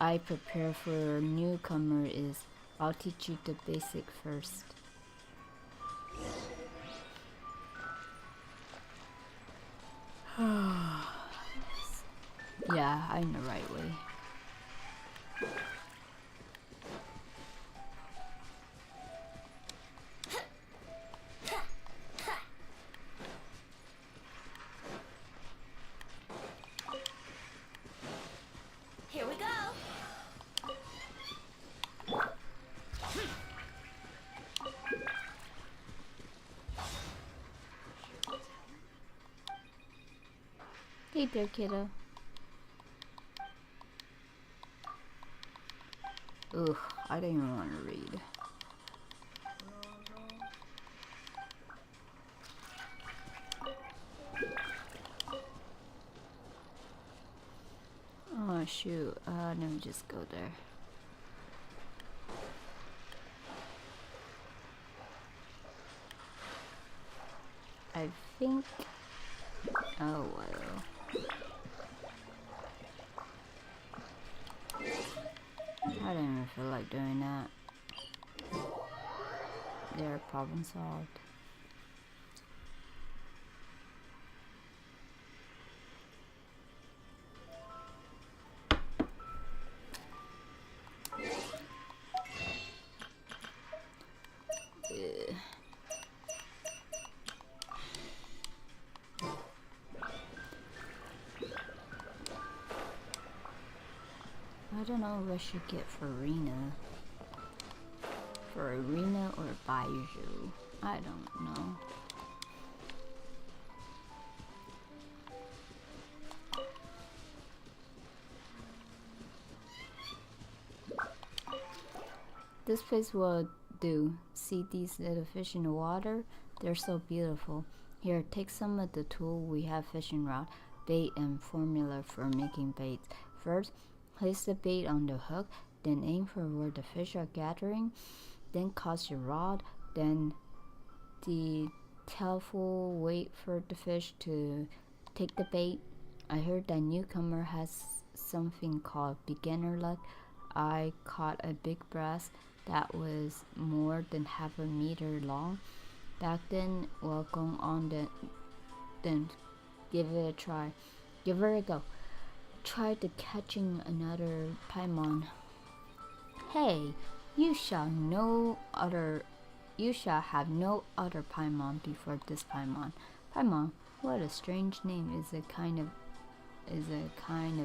S1: I prepare for a newcomer is. I'll teach you the basic first. Yeah, I'm the right way.
S11: Here we go!
S1: Hey there, kiddo. Ugh, I don't even want to read. Oh shoot, let me just go there. I think... Oh well. I don't even feel like doing that. There, problem solved. I don't know what I should get for Arena. For Arena or Baiju. I don't know. This place will do. See these little fish in the water? They're so beautiful. Here, take some of the tool we have: fishing rod, bait, and formula for making baits. First, place the bait on the hook, then aim for where the fish are gathering, then cast your rod, then the tailful wait for the fish to take the bait. I heard that newcomer has something called beginner luck. I caught a big bass that was more than half a meter long. Back then, well, go on then give it a try. Give it a go. Try to catching another paimon. Hey, you shall have no other paimon before this paimon. Paimon, what a strange name. Is a kind of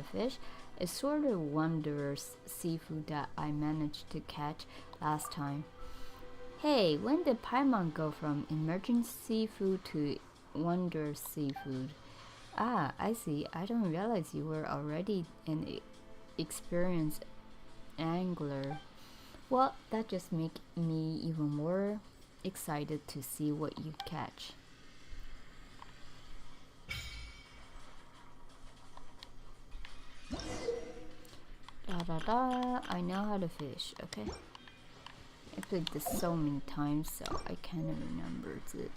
S1: fish. A sort of wondrous seafood that I managed to catch last time. Hey, when did paimon go from emergent seafood to wondrous seafood? Ah, I see. I don't realize you were already an experienced angler. Well, that just makes me even more excited to see what you catch. I know how to fish, okay? I played this so many times, so I kind of remembered it.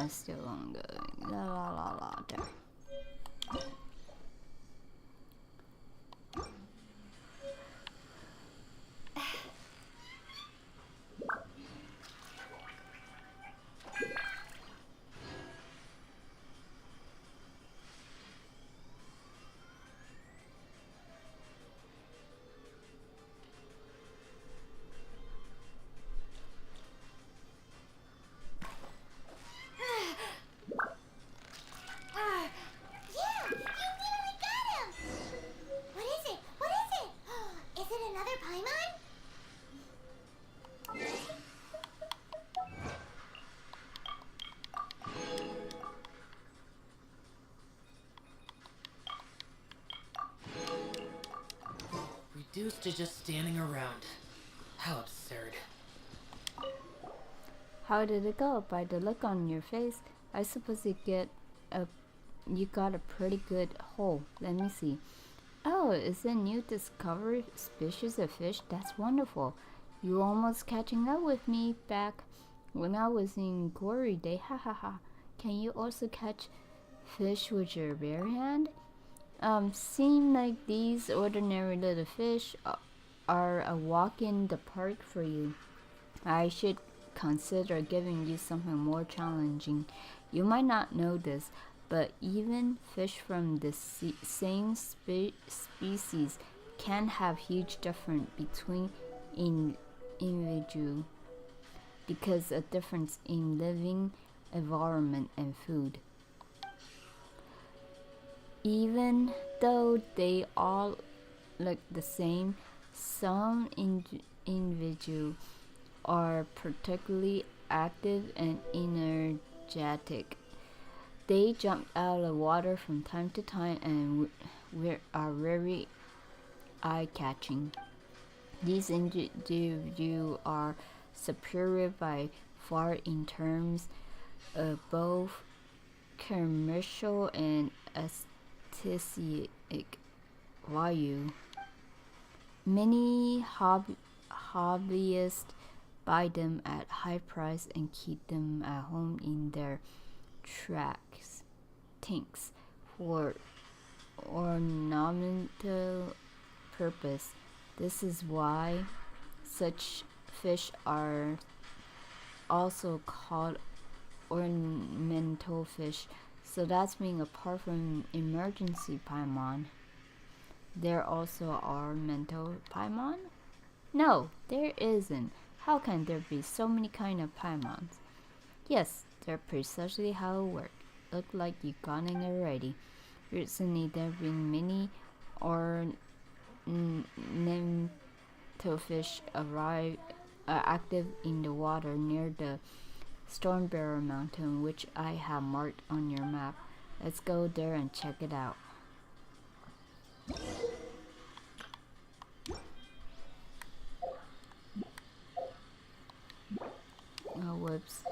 S1: Still ongoing. There.
S13: Reduced to just standing around. How absurd.
S1: How did it go? By the look on your face, I suppose you got a pretty good haul. Let me see. Oh, is a new discovery species of fish? That's wonderful. You almost catching up with me back when I was in Glory Day. Ha ha ha. Can you also catch fish with your bare hand? Seem like these ordinary little fish are a walk in the park for you. I should consider giving you something more challenging. You might not know this, but even fish from the same species can have huge difference between individuals because of difference in living environment and food. Even though they all look the same, some individuals are particularly active and energetic. They jump out of the water from time to time and are very eye-catching. These individuals are superior by far in terms of both commercial and aesthetic value. Many hobbyists buy them at high price and keep them at home in their tanks for ornamental purpose. This is why such fish are also called ornamental fish. So that's mean apart from emergency paimon, there also are ornamental paimon? No, there isn't. How can there be so many kind of paimons? Yes, they're precisely how it works. Look like you got it already. Recently there have been many or nymphofish active in the water near the Stormbearer Mountain, which I have marked on your map. Let's go there and check it out. Oh, whoops.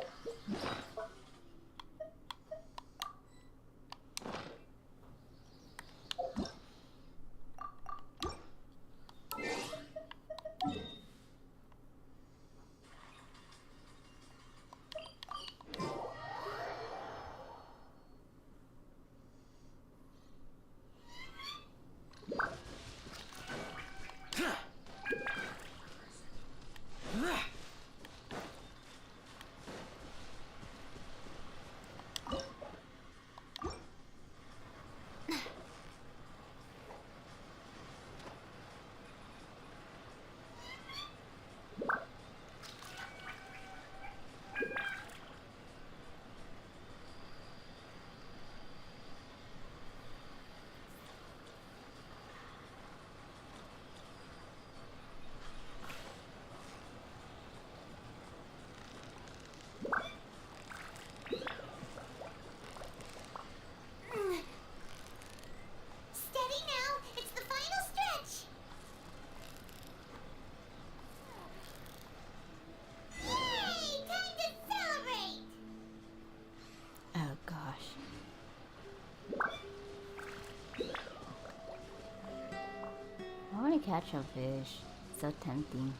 S4: Steady now. It's the final stretch. Yay! Time to celebrate.
S1: Oh gosh. I want to catch a fish. So tempting.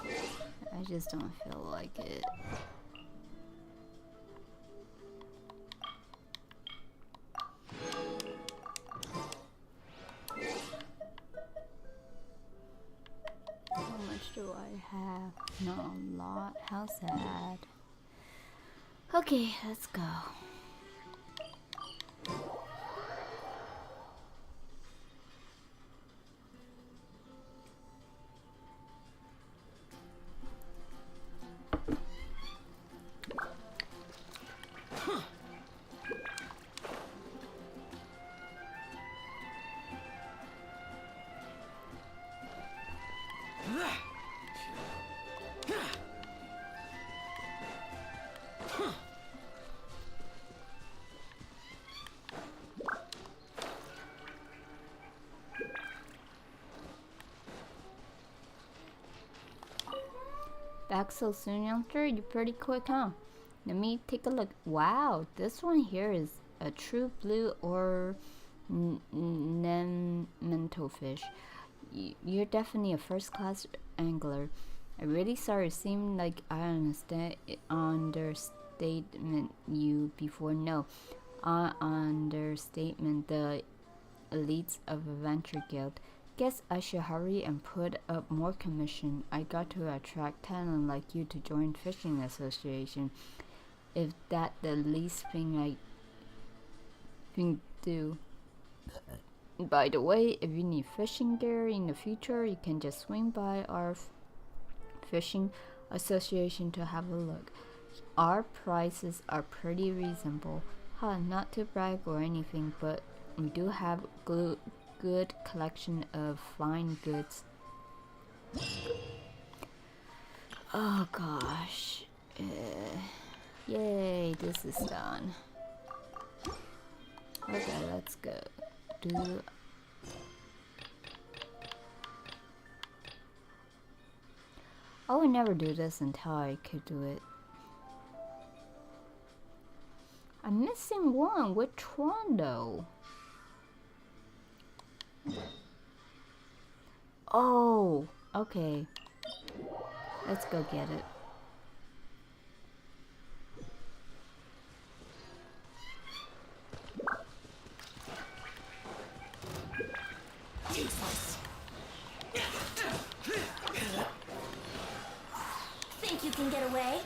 S1: I just don't feel like it. How much do I have? Not a lot. How sad. Okay, let's go. Back so soon, youngster? You're pretty quick, huh? Let me take a look. Wow, this one here is a true blue or mental fish. You're definitely a first-class angler. I'm really sorry. It seemed like I understatement you before. No, understatement the elites of Adventure Guild. Guess I should hurry and put up more commission. I got to attract talent like you to join fishing association. If that the least thing I can do. By the way, if you need fishing gear in the future, you can just swing by our fishing association to have a look. Our prices are pretty reasonable. Not to brag or anything, but we do have good collection of fine goods. Oh gosh. Yay, this is done. Okay, let's go. I would never do this until I could do it. I'm missing one. Which one though? Oh, okay. Let's go get it.
S3: Useless. Think you can get away?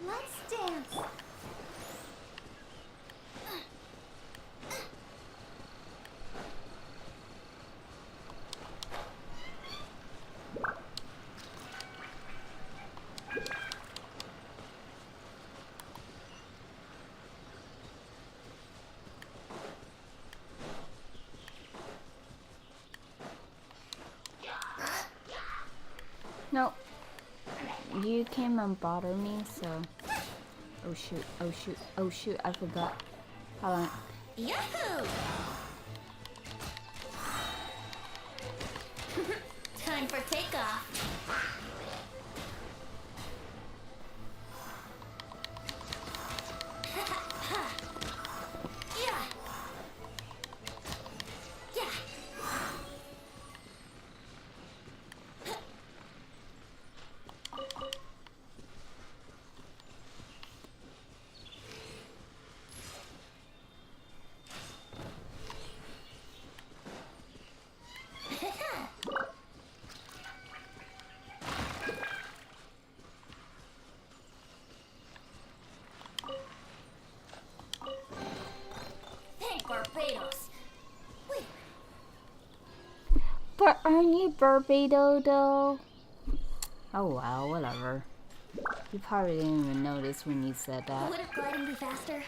S4: Let's dance.
S1: it came and bothered me, so... Oh shoot, oh shoot, oh shoot, I forgot. Hold on.
S6: Yahoo! Time for takeoff. Yeah. Yeah. Thank Barbados. Wait.
S1: But aren't you Barbados though? Oh wow, whatever. You probably didn't even notice when you said that.
S6: Wouldn't gliding be faster?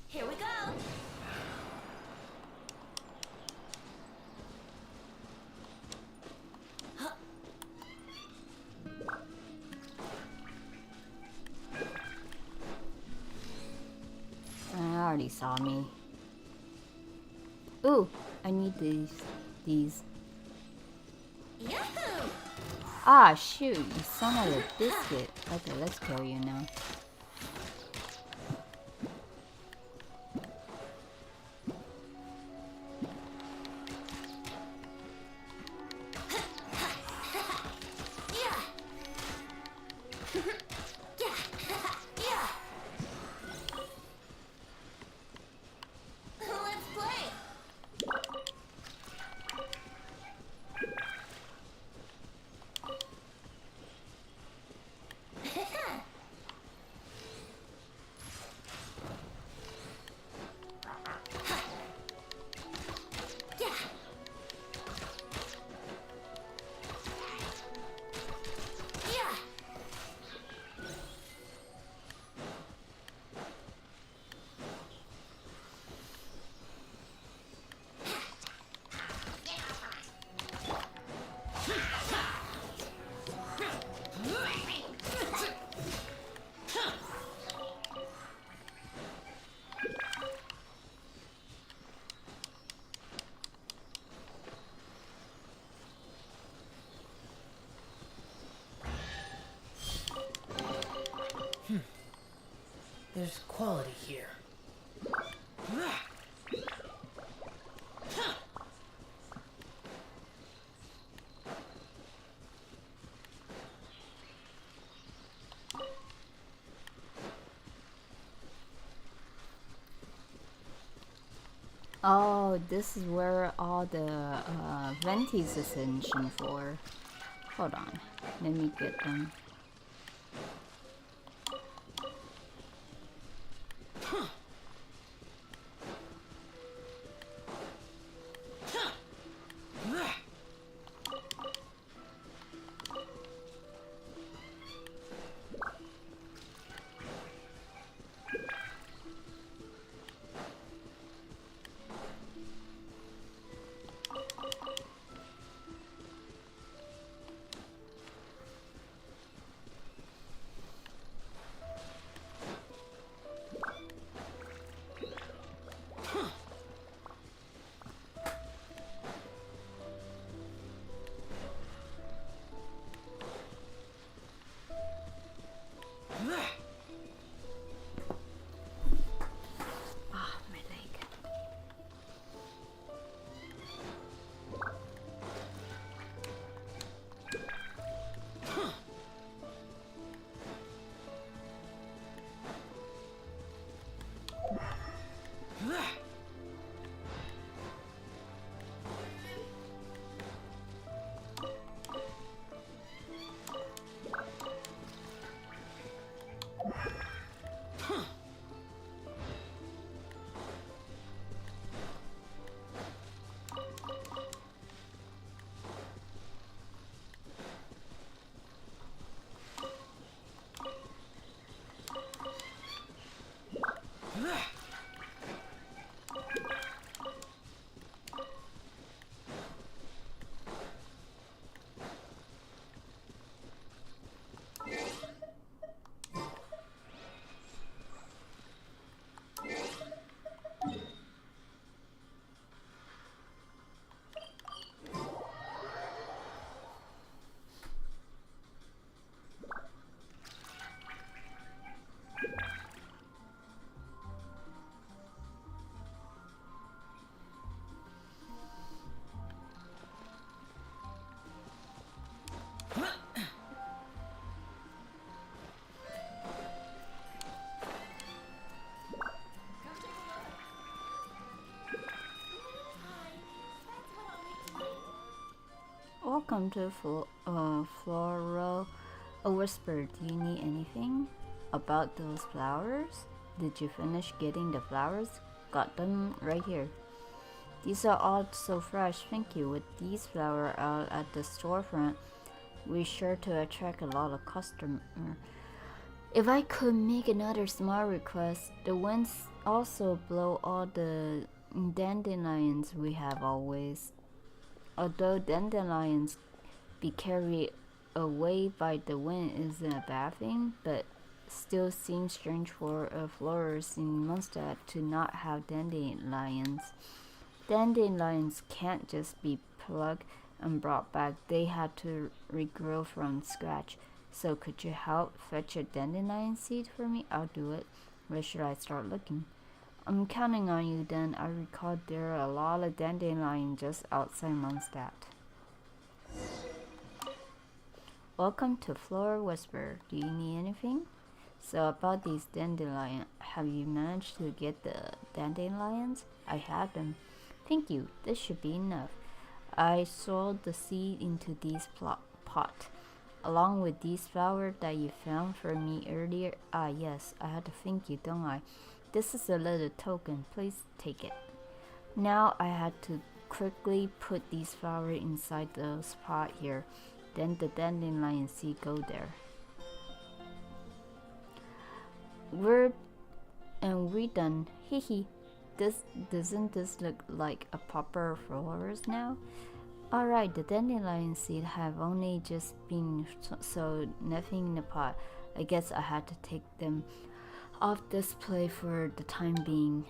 S6: Here we go.
S1: Already saw me. Ooh, I need these.
S6: Yahoo!
S1: Ah, shoot, you son of a biscuit. Okay, let's kill you now.
S6: Let's play.
S13: There's quality here.
S1: Oh, this is where all the Venti's ascension for. Hold on, let me get them. Welcome to Floral. A whisper. Do you need anything? About those flowers? Did you finish getting the flowers? Got them right here. These are all so fresh, thank you. With these flowers out at the storefront, we're sure to attract a lot of customers. If I could make another small request, the winds also blow all the dandelions we have always. Although dandelions be carried away by the wind isn't a bad thing, but still seems strange for a florist in Mondstadt to not have dandelions. Dandelions can't just be plucked and brought back, they had to regrow from scratch. So could you help fetch a dandelion seed for me? I'll do it. Where should I start looking? I'm counting on you then. I recall there are a lot of dandelions just outside Mondstadt. Welcome to Floral Whisper. Do you need anything? So about these dandelions, have you managed to get the dandelions? I have them. Thank you. This should be enough. I sowed the seed into this pot, along with these flowers that you found for me earlier. Ah yes, I had to thank you, don't I? This is a little token. Please take it. Now I had to quickly put these flowers inside this pot here. Then the dandelion seed go there. We're done. Hehe. Doesn't this look like a proper florist now? Alright, the dandelion seed have only just been sowed, nothing in the pot. I guess I had to take them off display for the time being.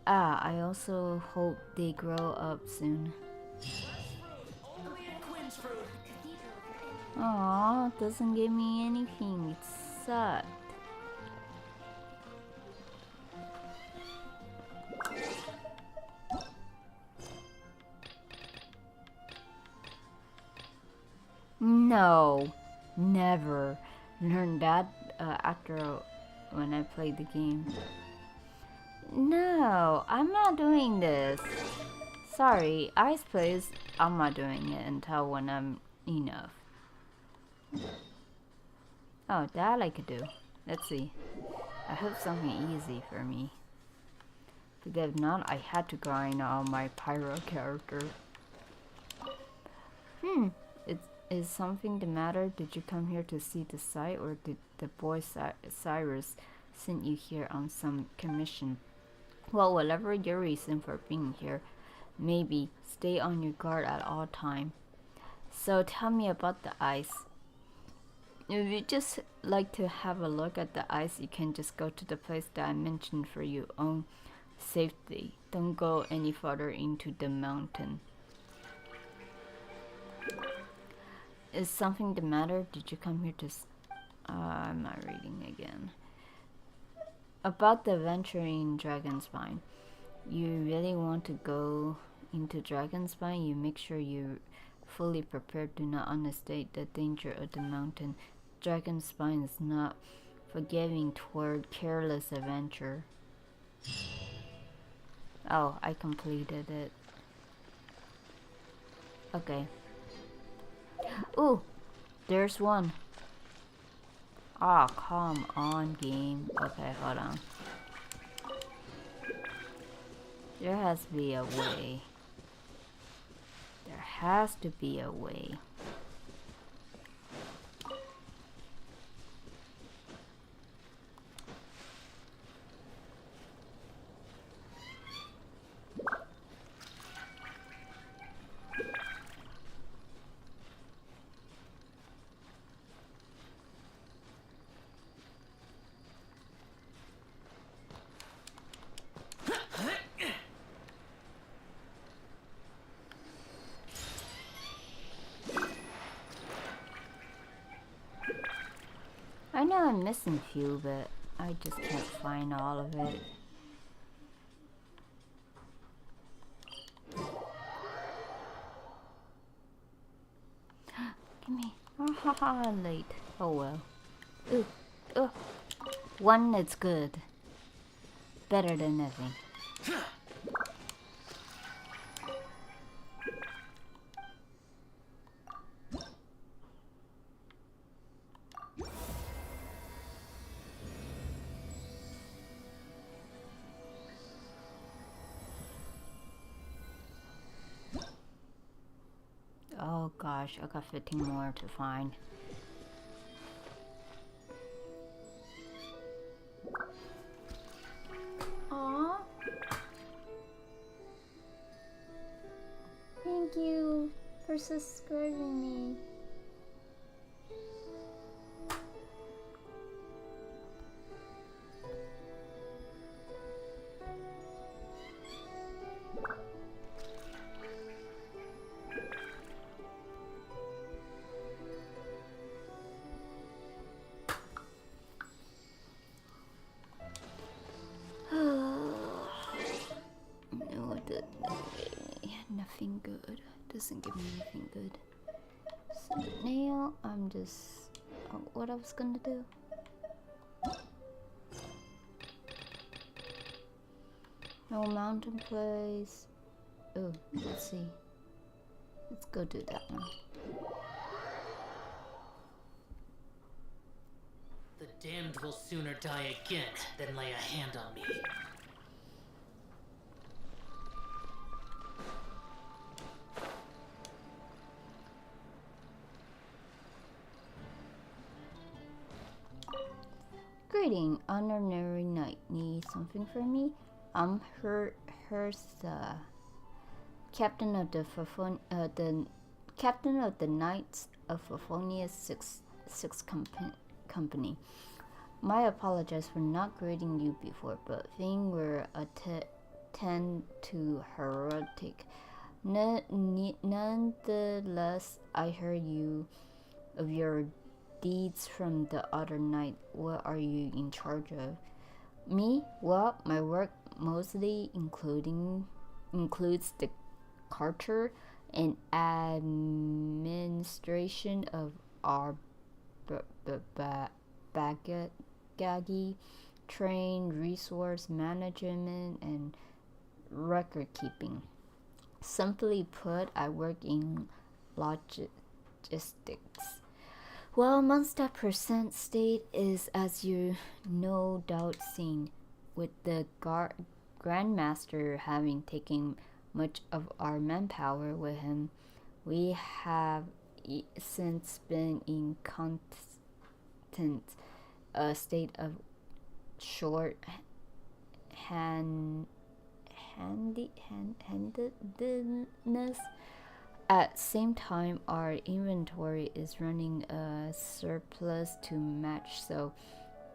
S1: Ah, I also hope they grow up soon. Aw, doesn't give me anything. It sucked. No, never. Learned that after when I played the game. No, I'm not doing this. Sorry, Ice plays. I'm not doing it until when I'm enough. Oh, that I could do. Let's see. I hope something easy for me. Because if not, I had to grind on my pyro character. Is something the matter? Did you come here to see the site, or did the boy Cyrus send you here on some commission? Well, whatever your reason for being here, maybe stay on your guard at all time. So tell me about the ice. If you just like to have a look at the ice, you can just go to the place that I mentioned for your own safety. Don't go any further into the mountain. Is something the matter? Did you come here to I'm not reading again. About the adventure in Dragonspine. You really want to go into Dragonspine? You make sure you're fully prepared. Do not understate the danger of the mountain. Dragonspine is not forgiving toward careless adventure. Oh, I completed it. Okay. Ooh, there's one. Ah, oh, come on, game. Okay, hold on. There has to be a way. There has to be a way. I know I'm missing a few, but I just can't find all of it. Give me. Oh, haha, late. Oh well. Ooh, oh. One that's good. Better than nothing. Oh gosh, I got 15 more to find. Aww. Thank you for subscribing me. No, it doesn't give me nothing good. Doesn't give me anything good. So now I'm just what I was gonna do. No mountain place. Oh, let's see. Let's go do that one.
S13: The damned will sooner die again than lay a hand on me.
S1: Greeting, honorary knight. Need something for me? I'm Hersa, captain of the captain of the Knights of Favonia's sixth company. My apologies for not greeting you before, but things were tend to heroic. Nonetheless, I heard of your deeds from the other night. What are you in charge of? Me? Well, my work mostly includes the culture and administration of our bagagi, train, resource management, and record keeping. Simply put, I work in logistics. Well, amongst that percent state is, as you no doubt seen, with the Grandmaster having taken much of our manpower with him, we have since been in constant state of short-handedness. At the same time, our inventory is running a surplus to match, so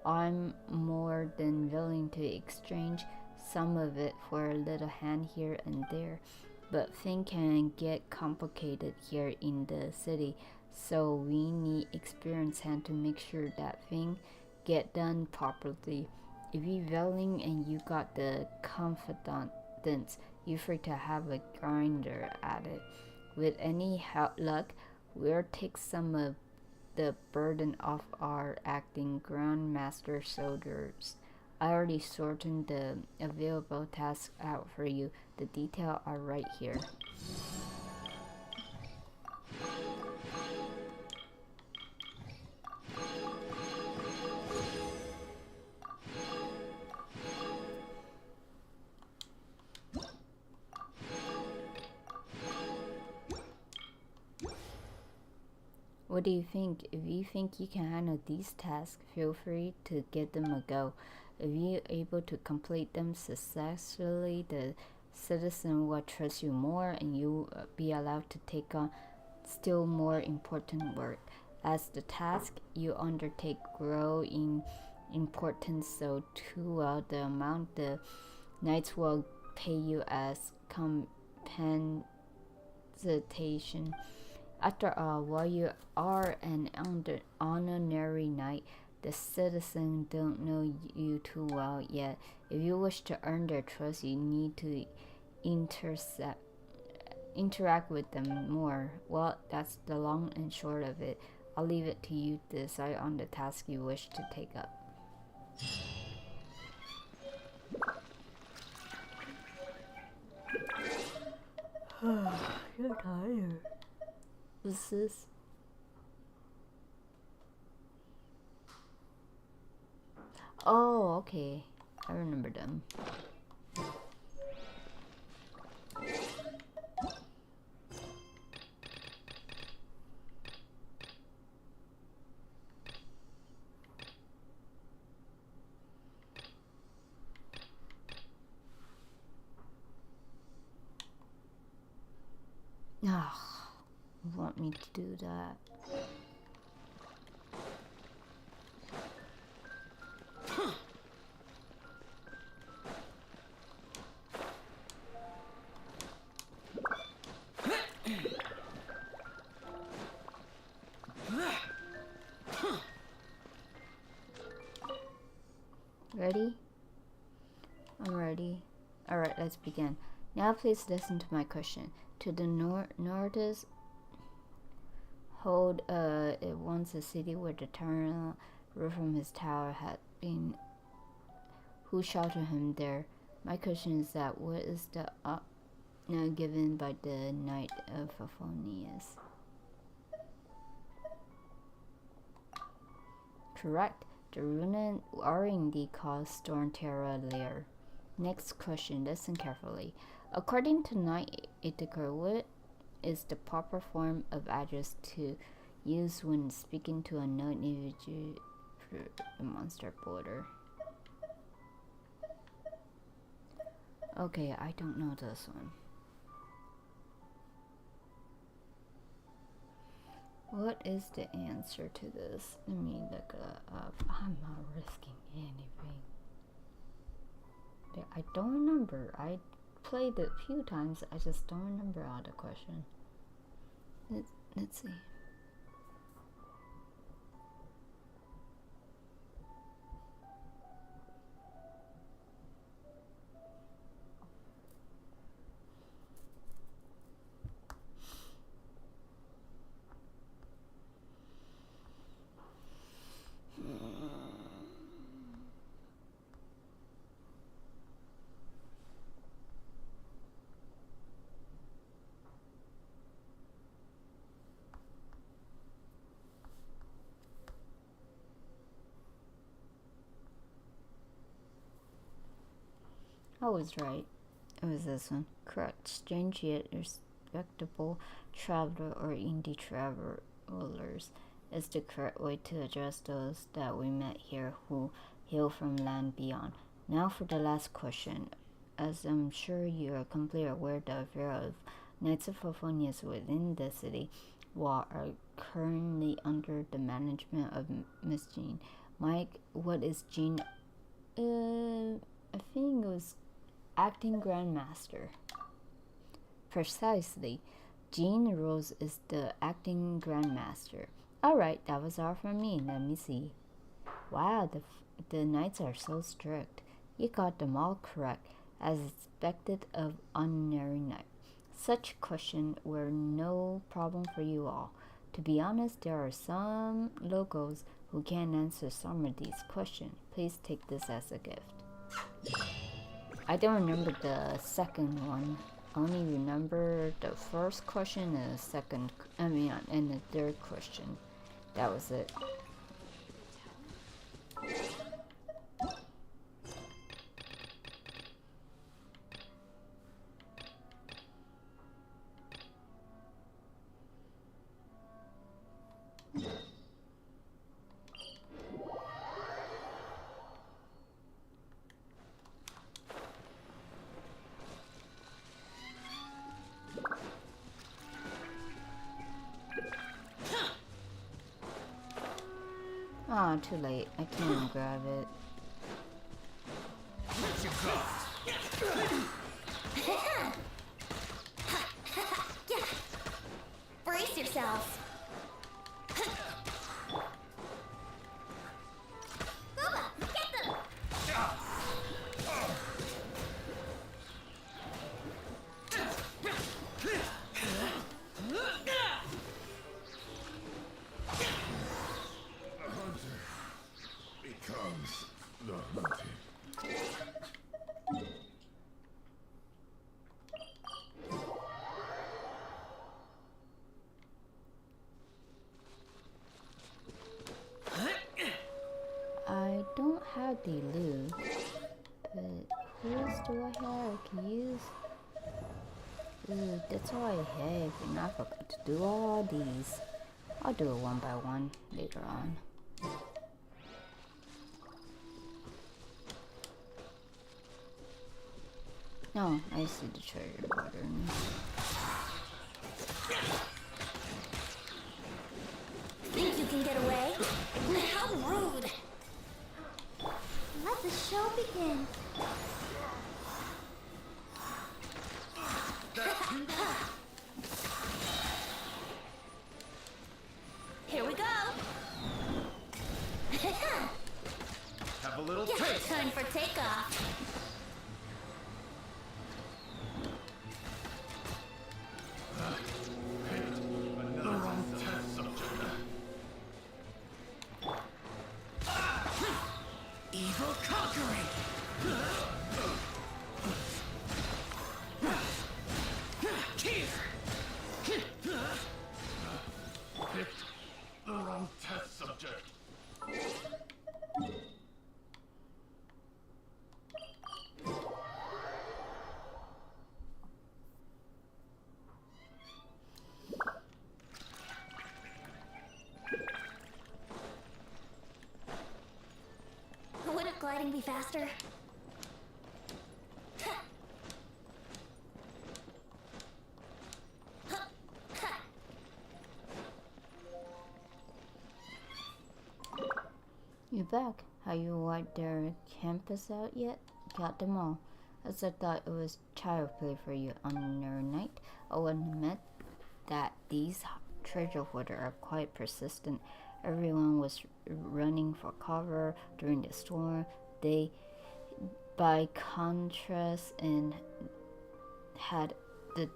S1: I'm more than willing to exchange some of it for a little hand here and there. But things can get complicated here in the city, so we need experienced hand to make sure that things get done properly. If you're willing and you got the confidence, you're free to have a grinder at it. With any luck, we'll take some of the burden off our acting Grandmaster soldiers. I already sorted the available tasks out for you. The details are right here. What do you think? If you think you can handle these tasks, feel free to give them a go. If you're able to complete them successfully, the citizen will trust you more and you'll be allowed to take on still more important work. As the task you undertake grow in importance, so too will the amount the knights will pay you as compensation. After all, while you are an honorary knight, the citizens don't know you too well yet. If you wish to earn their trust, you need to interact with them more. Well, that's the long and short of it. I'll leave it to you to decide on the task you wish to take up. You're tired. What's this? Oh, okay. I remember them. want me to do that. Ready? I'm ready. Alright, let's begin. Now please listen to my question. To the northeast, hold it once a city where the eternal roof from his tower had been. Who sheltered him there? My question is that what is the now given by the Knight of Favonius? Correct. The runen are indeed called Stormterra Lair. Next question, listen carefully. According to Knight Ithaca, what is the proper form of address to use when speaking to a known individual for the monster border? Okay, I don't know this one. What is the answer to this? Let me look it up. I'm not risking anything. I don't remember. I played it a few times. I just don't remember all the question. Let's see. I was right. It was this one. Correct. Strange yet respectable traveler or indie travelers is the correct way to address those that we met here who hail from land beyond. Now for the last question. As I'm sure you are completely aware, the affair of Knights of Favonius within the city wall are currently under the management of Miss Jean. Mike, what is Jean? I think it was acting Grandmaster. Precisely. Jean Rose is the acting Grandmaster. Alright, that was all from me. Let me see. Wow, the knights are so strict. You got them all correct, as expected of ordinary knight. Such questions were no problem for you all. To be honest, there are some locals who can answer some of these questions. Please take this as a gift. I don't remember the second one. I only remember the first question and the second, and the third question. That was it. Oh, too late. I can't even grab it.
S11: Brace yourselves. Booba, get them!
S14: Becomes the hunted.
S1: I don't have the loot, but who else do I have I can use? Ooh, that's all I have, and I forgot to do all these. I'll do it one by one later on. No, I see the treasure button.
S4: begin.
S3: Here we go.
S7: Have a little taste.
S3: Time for takeoff.
S13: Evil conquering! Here!
S14: Picked the wrong test subject.
S3: Wouldn't gliding be faster?
S1: You back? Have you wiped their campus out yet? Got them all. As I thought it was child play for you on your night. I'll admit that these treasure hoarders are quite persistent. Everyone was running for cover during the storm. They, by contrast, and had the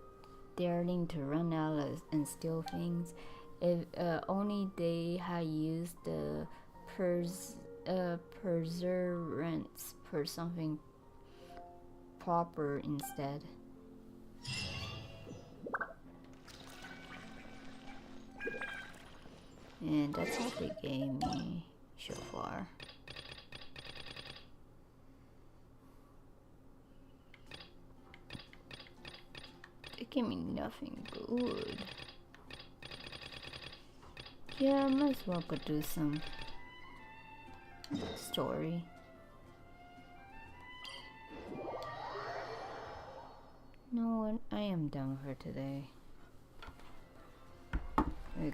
S1: daring to run out and steal things. If only they had used the perseverance for something proper instead. And that's all they gave me so far. They gave me nothing good. Yeah, I might as well go do some story. You know what? I am done for today.